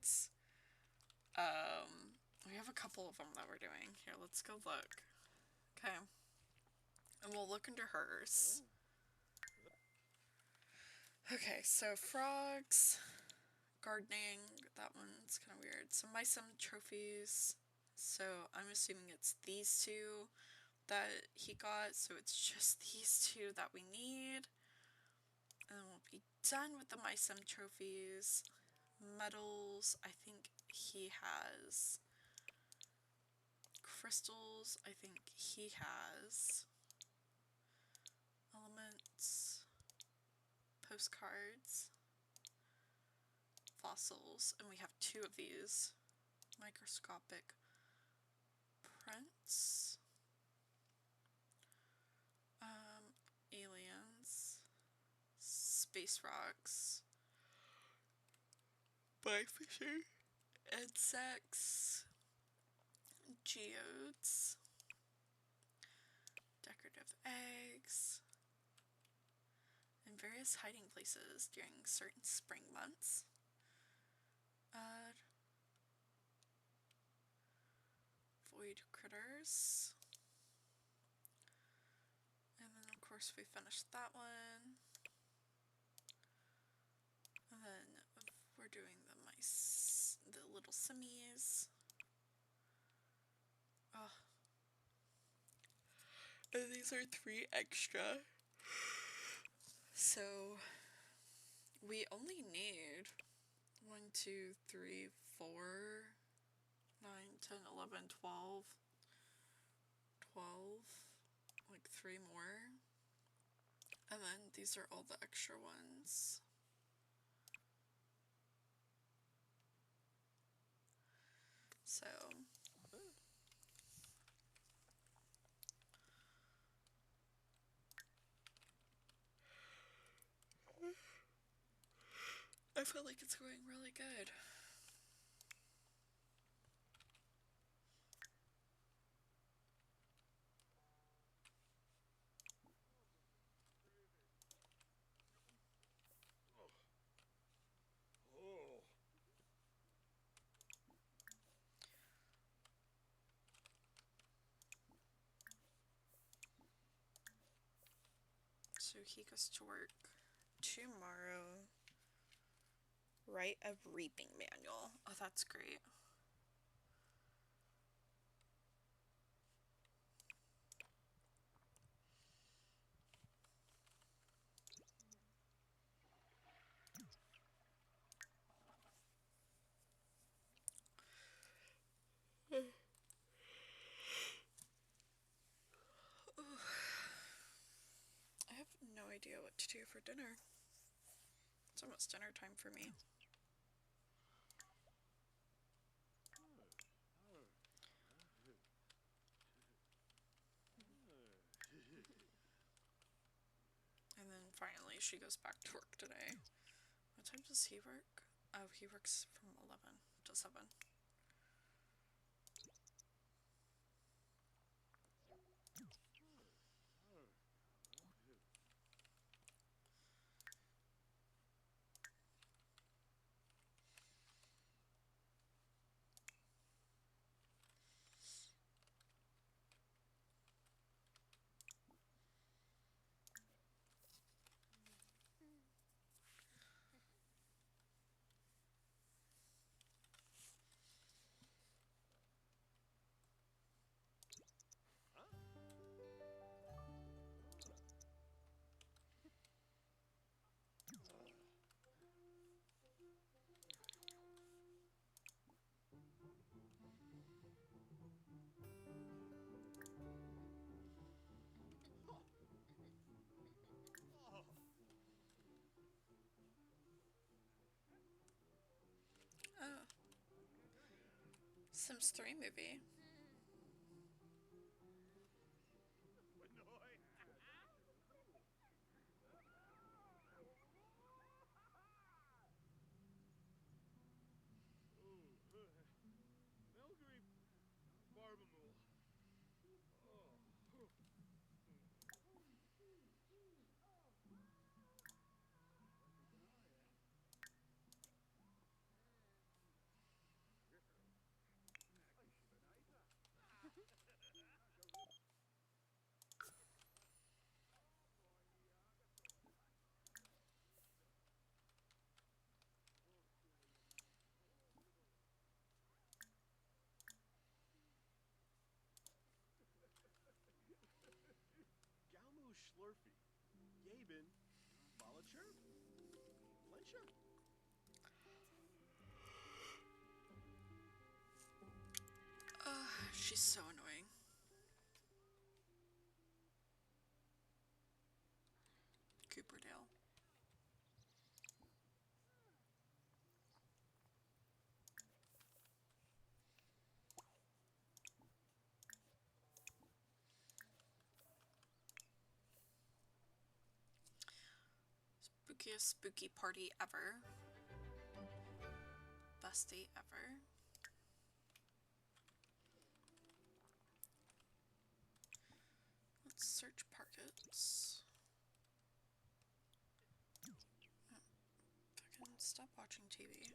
we have a couple of them that we're doing. Here, let's go look. Okay. And we'll look into hers. Okay, so frogs, gardening, that one's kind of weird. So My Sim trophies. So I'm assuming it's these two that he got, so it's just these two that we need. And we'll be done with the My Sim trophies. Medals, I think he has. Crystals, I think he has. Elements, postcards, fossils, and we have two of these. Microscopic prints. Aliens, space rocks, bifisher, insects, geodes, decorative eggs, and various hiding places during certain spring months. Void critters. And then, of course, we finished that one. And then we're doing the My little simmies. Oh. And these are 3 extra. So we only need 1, 2, 3, 4, 9, 10, 11, 12, 12, like 3 more. And then these are all the extra ones. So I feel like it's going really good. Oh. So he goes to work tomorrow. Write a reaping manual. Oh, that's great. I have no idea what to do for dinner. It's almost dinner time for me. And then finally she goes back to work today. What time does he work? Oh, he works from 11 to 7. Oh. Sims 3 movie. Benoy. Melgary Barbamul. Oh. Galmo Schlurfy. Gaben. Balacher. Fletcher. She's so annoying. Cooperdale. Spookiest spooky party ever. Best day ever. Let's search Parkets. Fucking stop watching TV.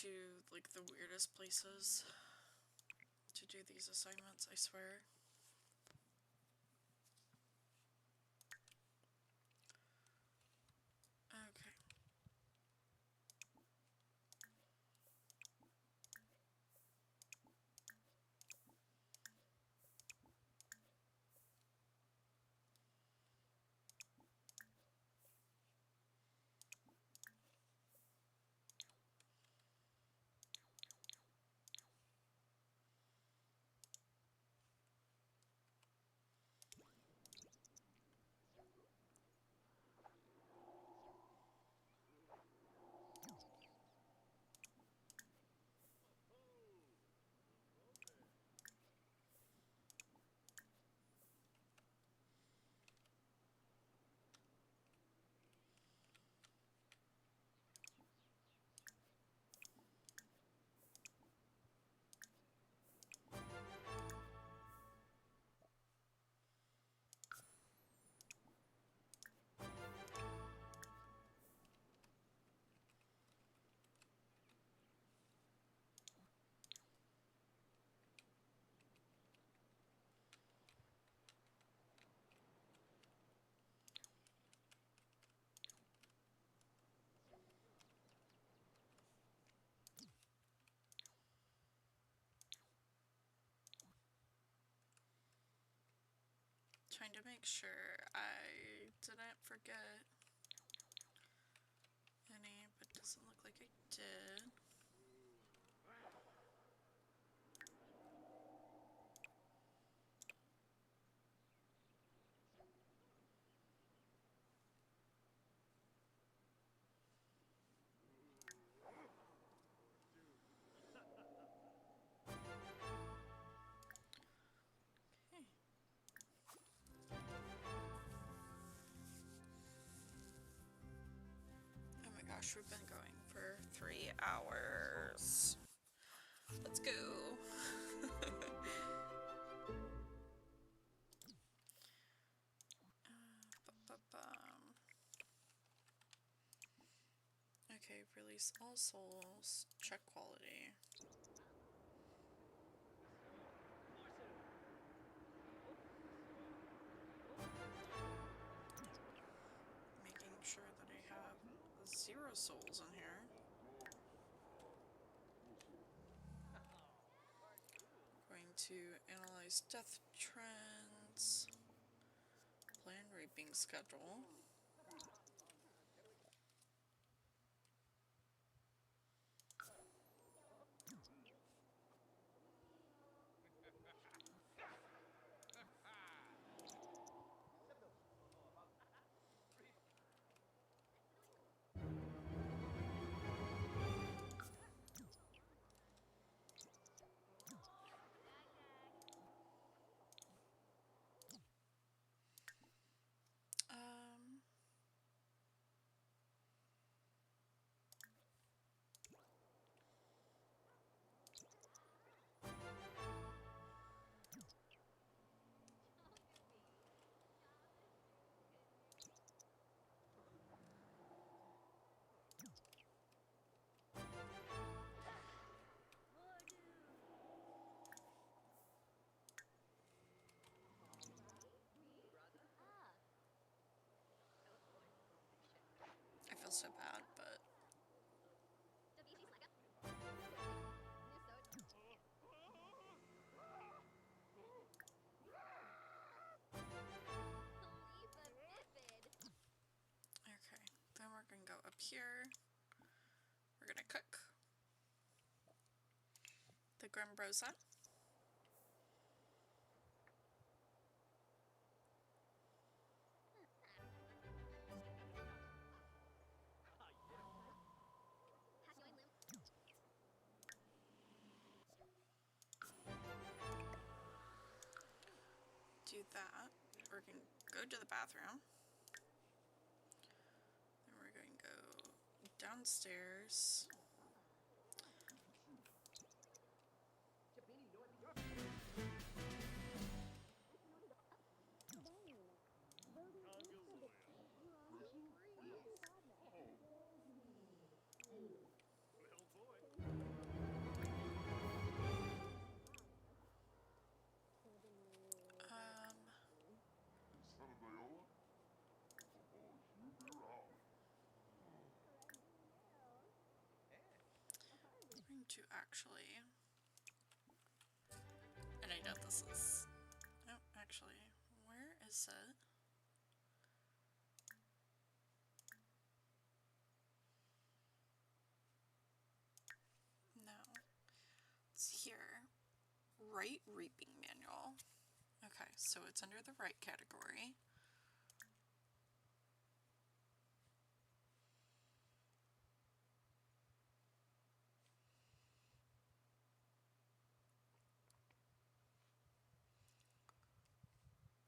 to like the weirdest places to do these assignments, I swear. Okay. Trying to make sure I didn't forget any, but doesn't look like I did. Okay. Oh my gosh, we've been going for 3 hours. Let's go. Okay, release all souls, check quality. Making sure that I have 0 souls in here. Going to analyze death trends, plan raping schedule. I feel so bad, but okay. Then we're gonna go up here. We're gonna cook the Grambrosa. Do that. We're gonna go to the bathroom. Then we're going to go downstairs. to actually, and I know this is, oh, actually, where is it? No, it's here. Right reaping manual. Okay, so it's under the right category.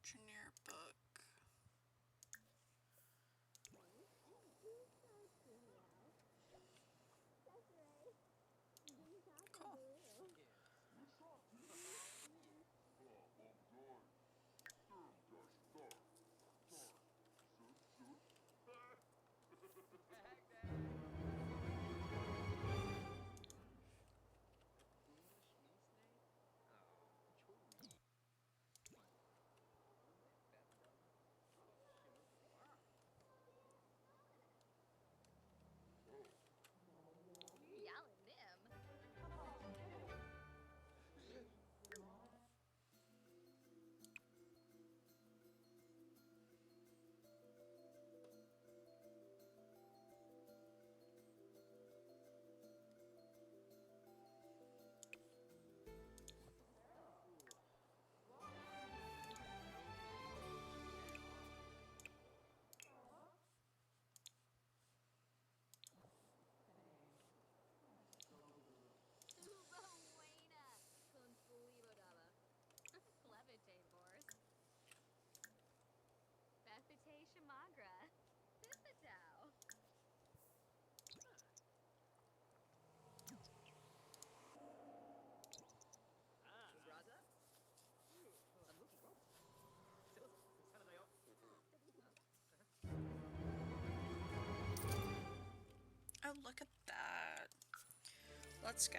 Junior book. Cool. Yalla nim. Uba buena. Con fulibodaba. Clevitate horse. Bethite shamagra. Pipitow. Braza? I'm looking wrong. Saturday off. Oh, look at that. Let's go.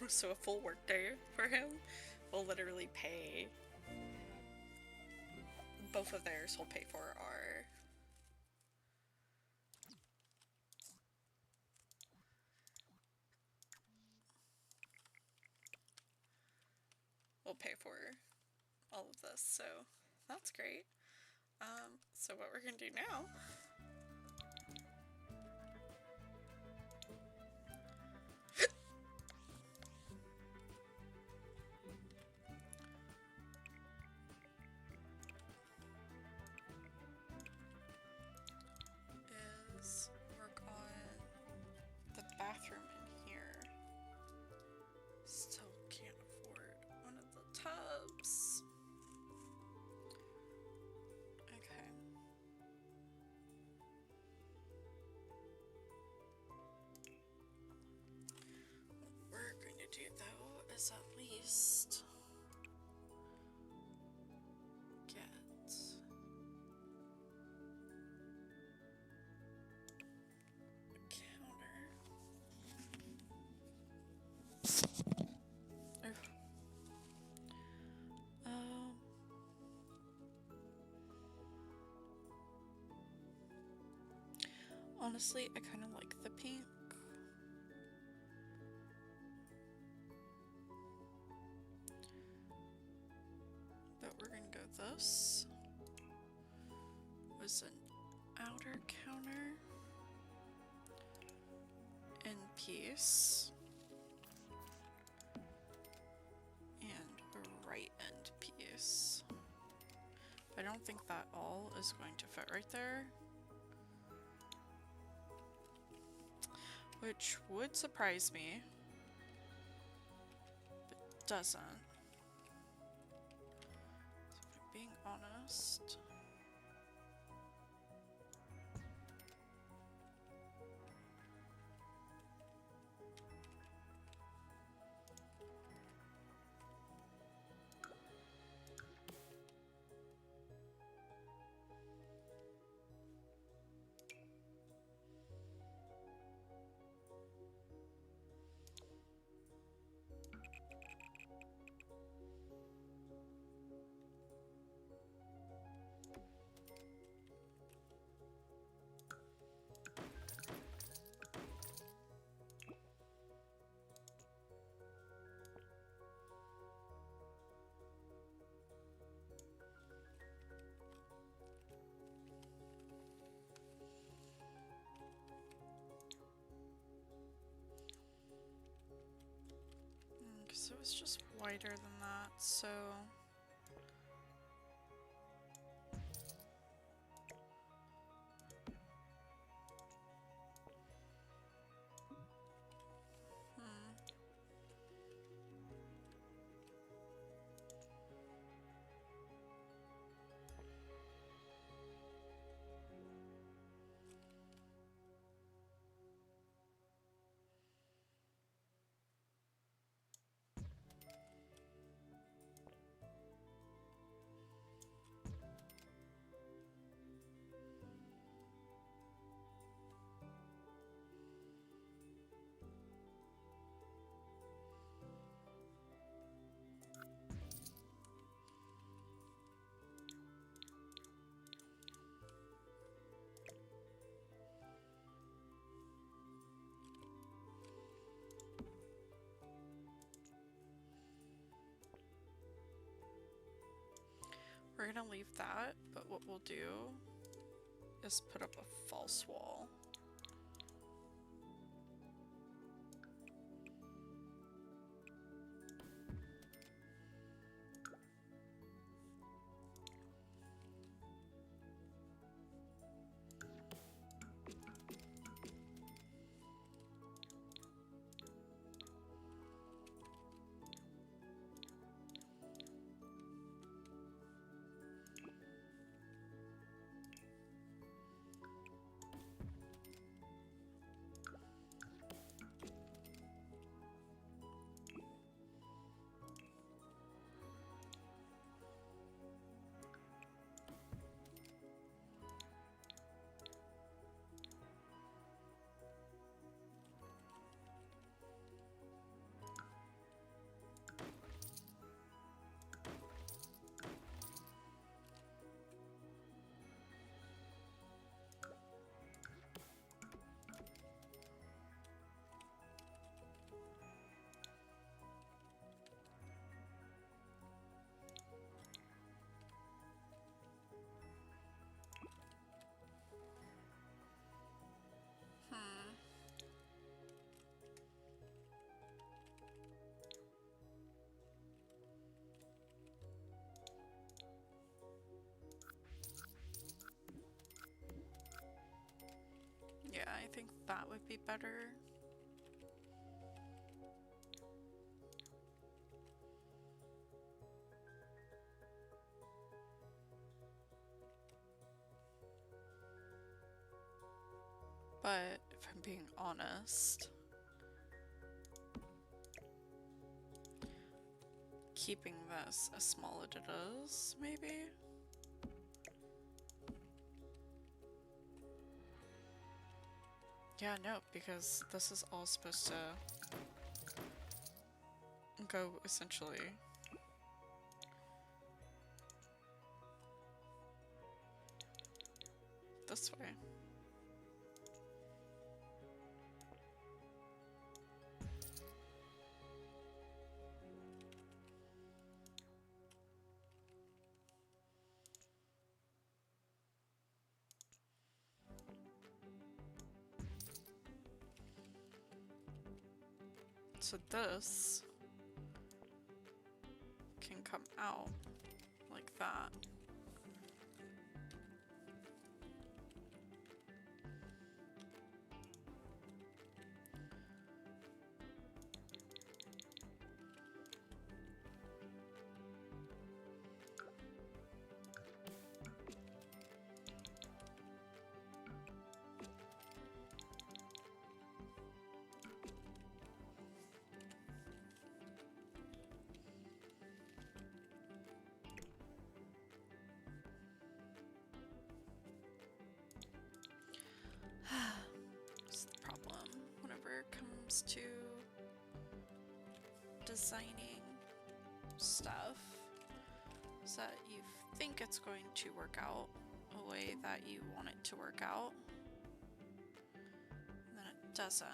So a full work day for him will literally pay. Both of theirs will pay for our. Will pay for all of this, so that's great. So what we're gonna do now is work on the bathroom in here. Still can't afford one of the tubs. Okay. What we're going to do though is at least get a counter. Oof. Honestly, I kind of like the pink. But we're gonna go this. Was an outer counter in piece and a right end piece. I don't think that all is going to fit right there, which would surprise me, but doesn't. So if I'm being honest, was just wider than that, so... Hmm. We're gonna leave that, but what we'll do is put up a false wall. Hmm. Yeah, I think that would be better. But if I'm being honest, keeping this as small as it is, maybe? Yeah, no, because this is all supposed to go essentially this way. So this can come out like that. That's the problem whenever it comes to designing stuff, is that you think it's going to work out a way that you want it to work out, and then it doesn't.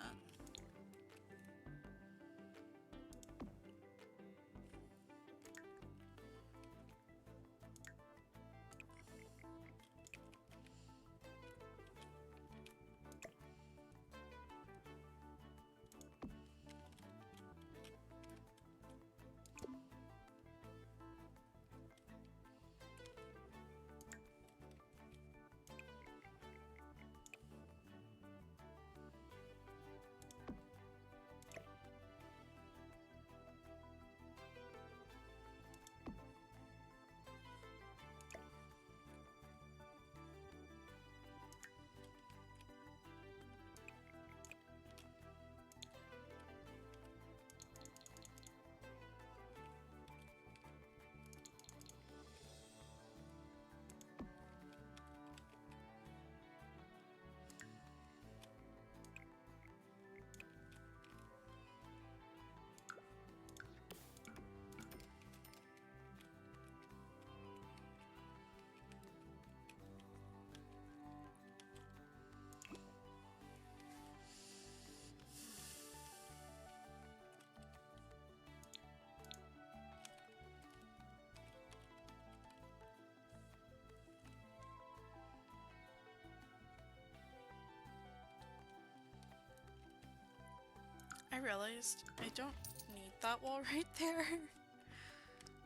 realized I don't need that wall right there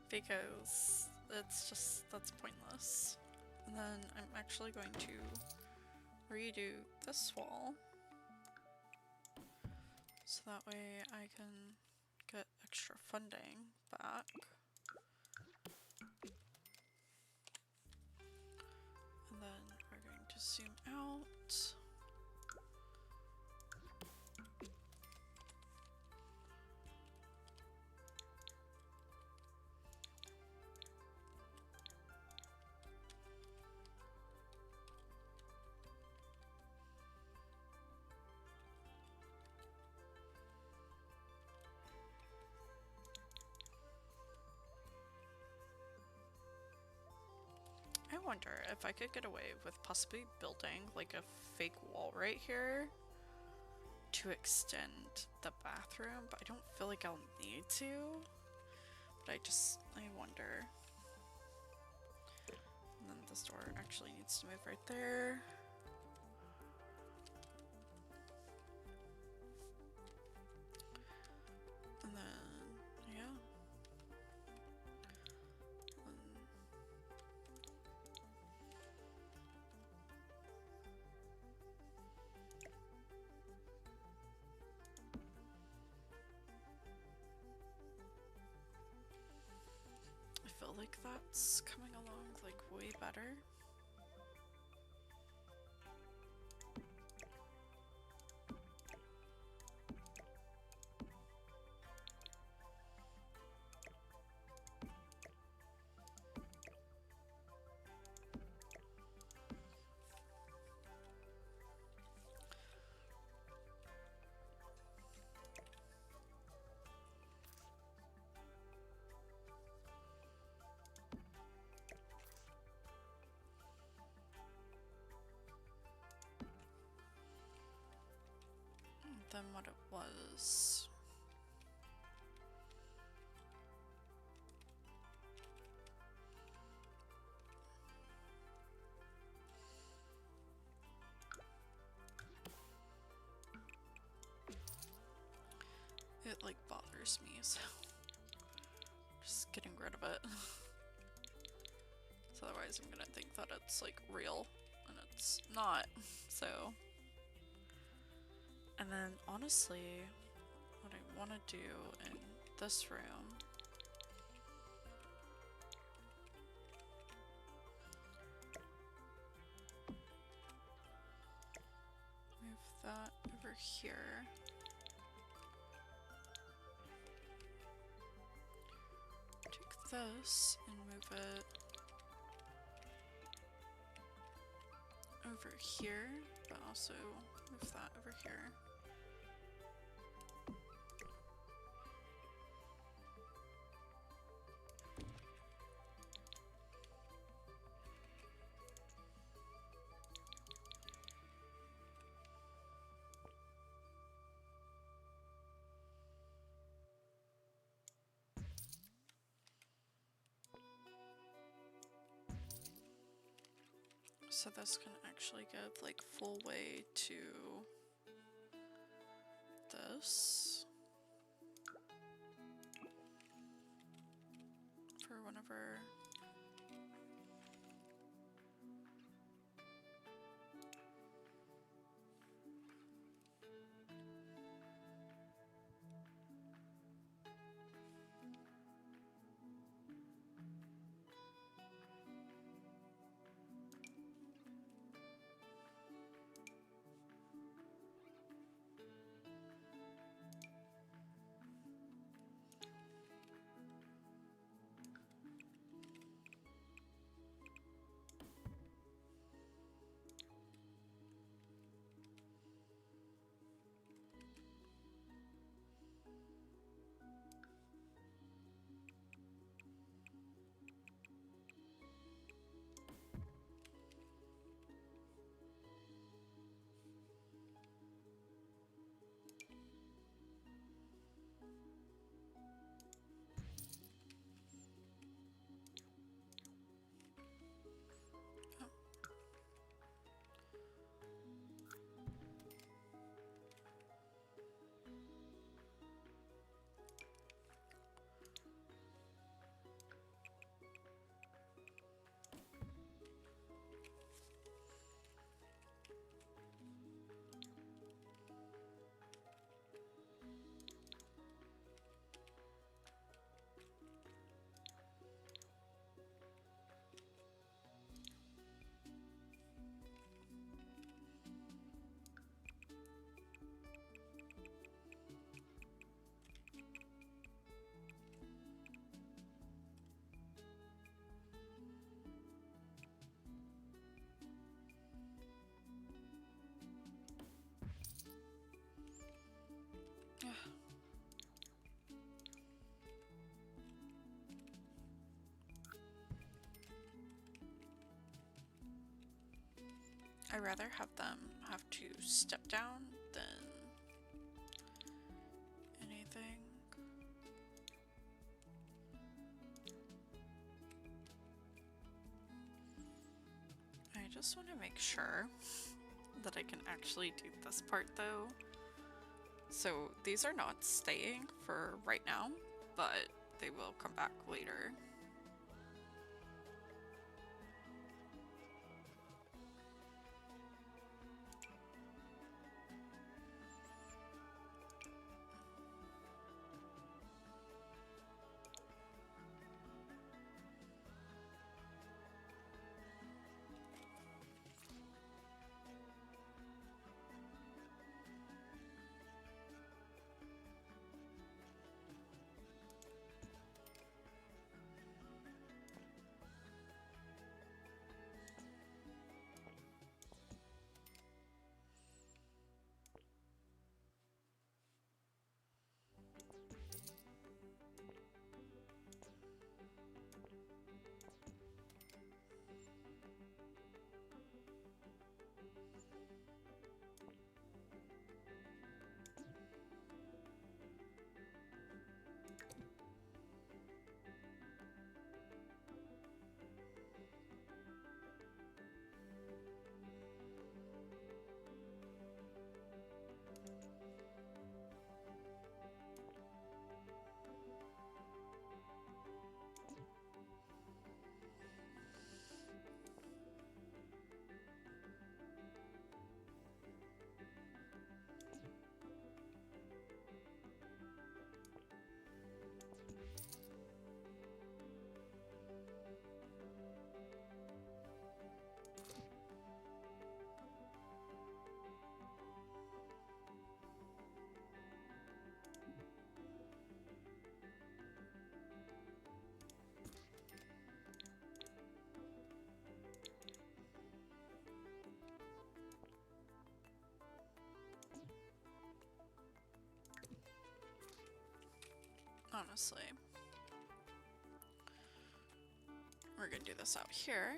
because that's pointless. And then I'm actually going to redo this wall so that way I can get extra funding back. And then we're going to zoom out. I wonder if I could get away with possibly building like a fake wall right here to extend the bathroom, but I don't feel like I'll need to. But I wonder. And then this door actually needs to move right there. And then, yeah. I feel like that's coming along like way better. Than what it was. It like bothers me, so just getting rid of it. So otherwise I'm gonna think that it's like real and it's not, so. And then honestly, what I want to do in this room move that over here. Take this and move it over here, but also move that over here. So this can actually give like full way to this for whenever. I'd rather have them have to step down than anything. I just want to make sure that I can actually do this part though. So these are not staying for right now, but they will come back later. Honestly, we're gonna do this out here.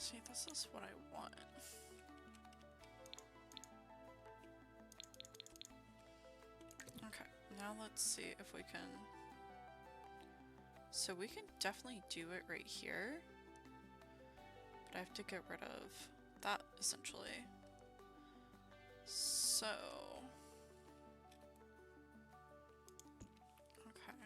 See, this is what I want. Okay, now let's see if we can... So we can definitely do it right here, but I have to get rid of that, essentially. So... Okay.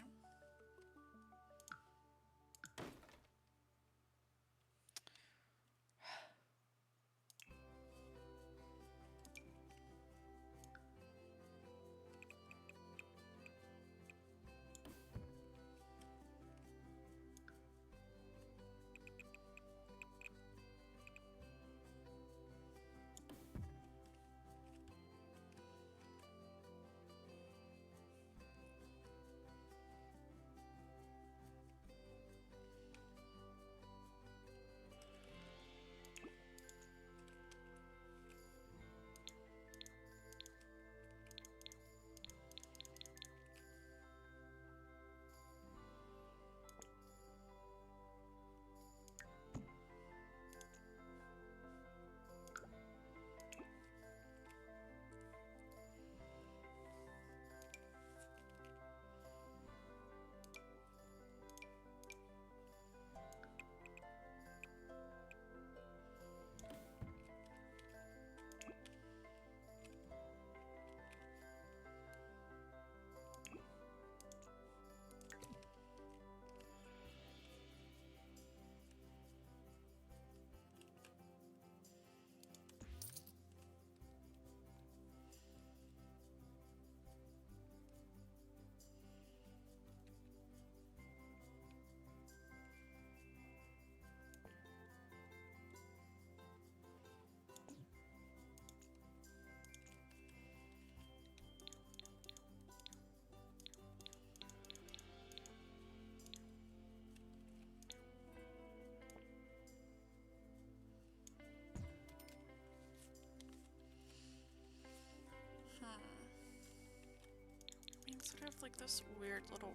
have like this weird little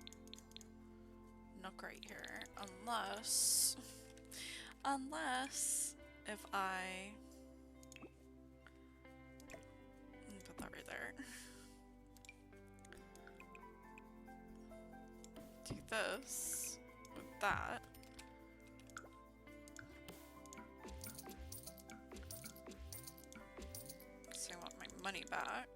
nook right here, unless if I put that right there. Do this with that. So I want my money back.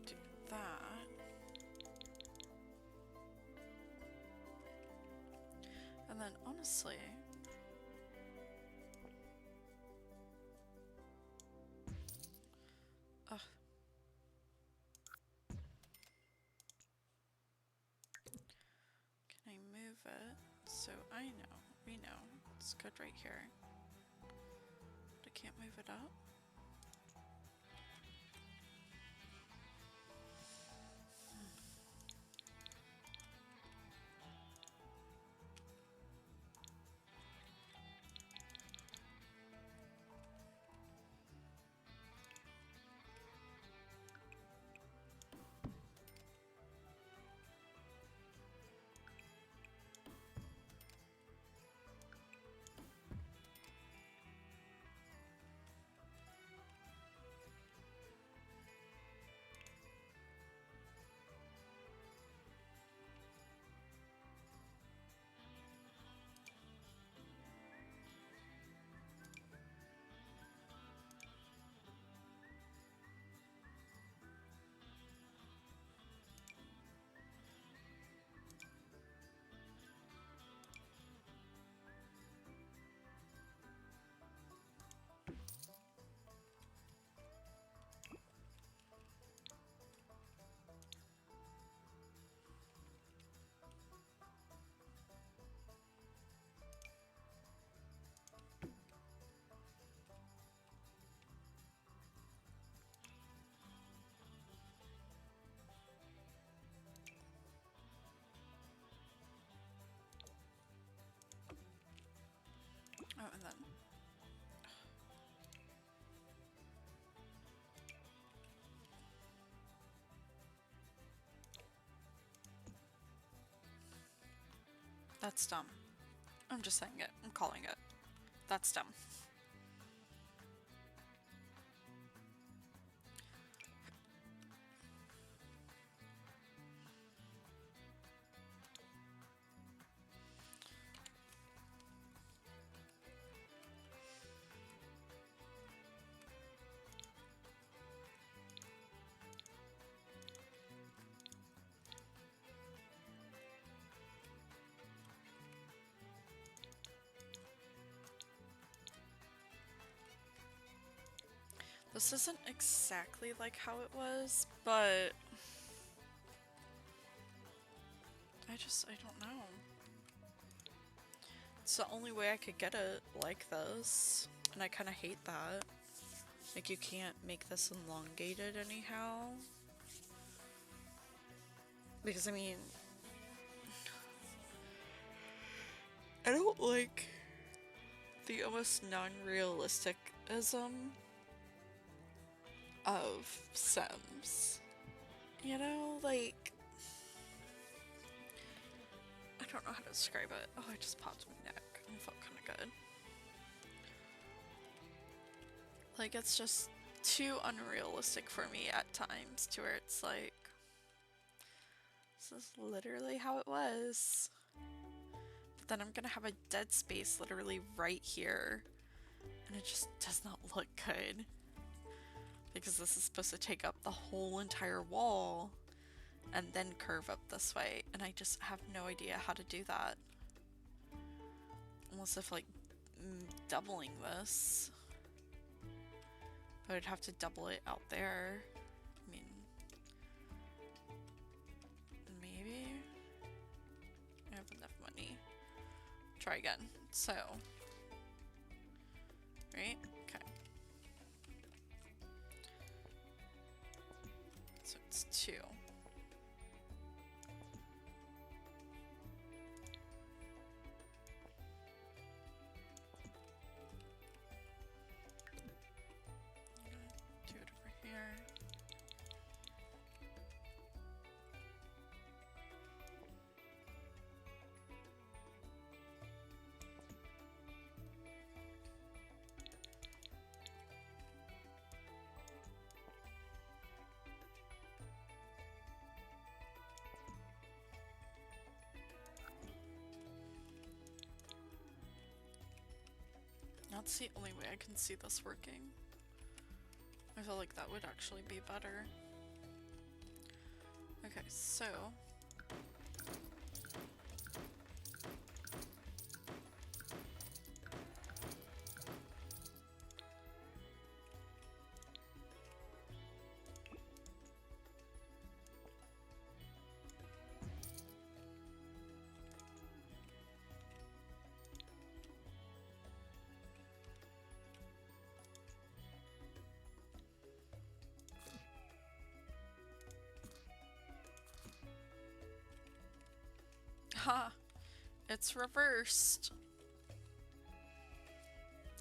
Do that. And then honestly, ugh. Can I move it? So we know, it's good right here. But I can't move it up. Oh, and then that's dumb. I'm just saying it. I'm calling it. That's dumb. This isn't exactly like how it was, but I don't know. It's the only way I could get it like this, and I kind of hate that. Like, you can't make this elongated anyhow. Because, I mean, I don't like the almost non-realistic-ism of Sims. You know, like, I don't know how to describe it. Oh, I just popped my neck. It felt kind of good. Like, it's just too unrealistic for me at times, to where it's like, this is literally how it was. But then I'm gonna have a dead space literally right here, and it just does not look good. Because this is supposed to take up the whole entire wall and then curve up this way, and I just have no idea how to do that. Unless if, like, doubling this. But I'd have to double it out there. I mean, maybe? I have enough money. Try again. So, right? Okay. So That's 2. Do it over here. That's the only way I can see this working. I feel like that would actually be better. Okay, so ha! It's reversed.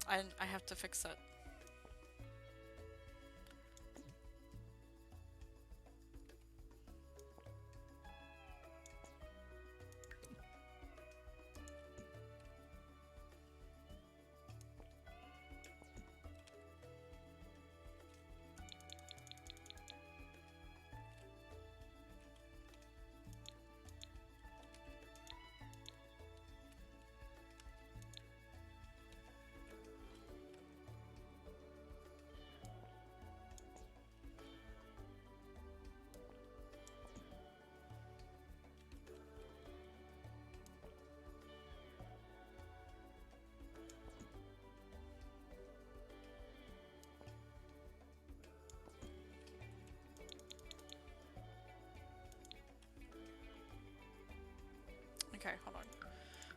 I have to fix it. Okay, hold on.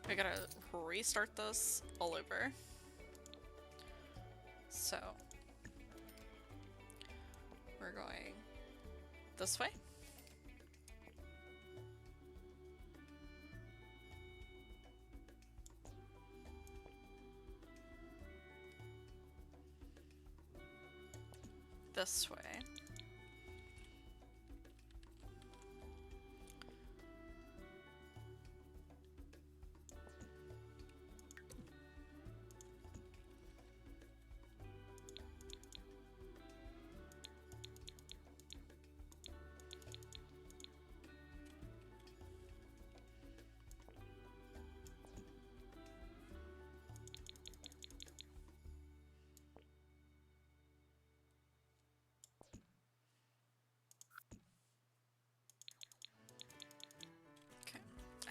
We gotta restart this all over. So, we're going this way. This way.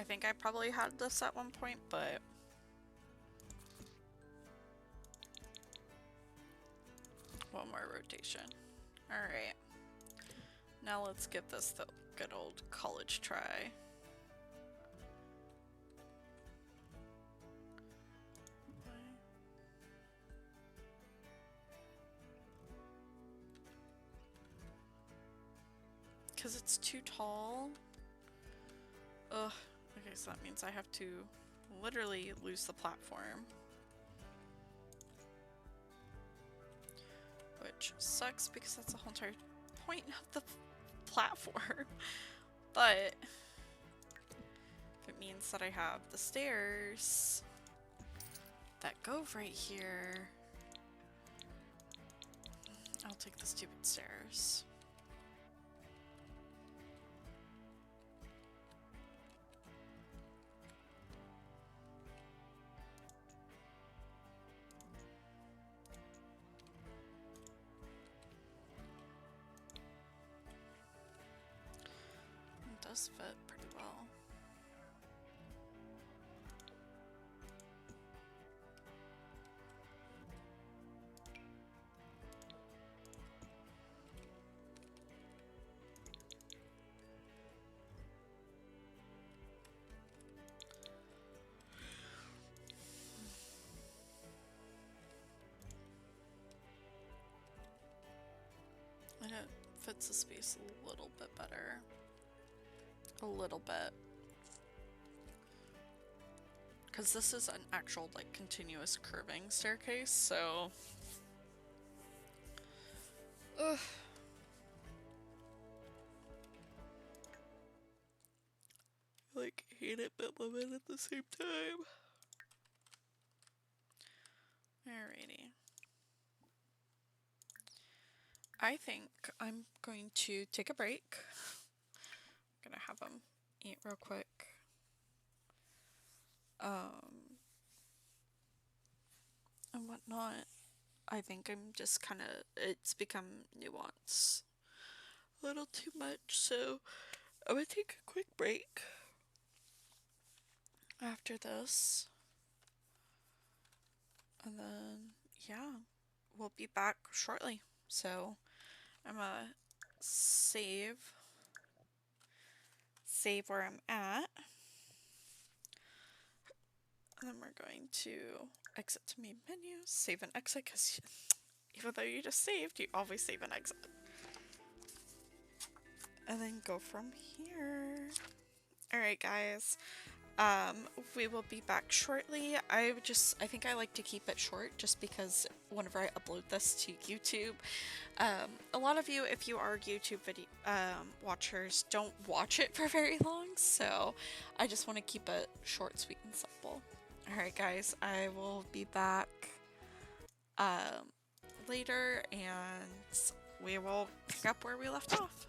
I think I probably had this at one point, but one more rotation. Alright. Now let's give this the good old college try. Because it's too tall. Ugh. Okay, so that means I have to literally lose the platform. Which sucks because that's the whole entire point of the platform. But if it means that I have the stairs that go right here, I'll take the stupid stairs. Does fit pretty well. fits the space a little bit better. A little bit. Because this is an actual, like, continuous curving staircase, so... Ugh. Like, hate it but love it at the same time. Alrighty. I think I'm going to take a break. I'm gonna have them eat real quick. And whatnot. I think I'm just kind of, it's become nuance a little too much, so I'm gonna take a quick break after this. And then, yeah, we'll be back shortly. So I'm gonna save where I'm at. And then we're going to exit to main menu, save and exit, because even though you just saved, you always save and exit. And then go from here. Alright guys, we will be back shortly. I think I like to keep it short just because whenever I upload this to YouTube, a lot of you, if you are YouTube video watchers, don't watch it for very long, so I just want to keep it short, sweet, and simple. Alright guys, I will be back later and we will pick up where we left off.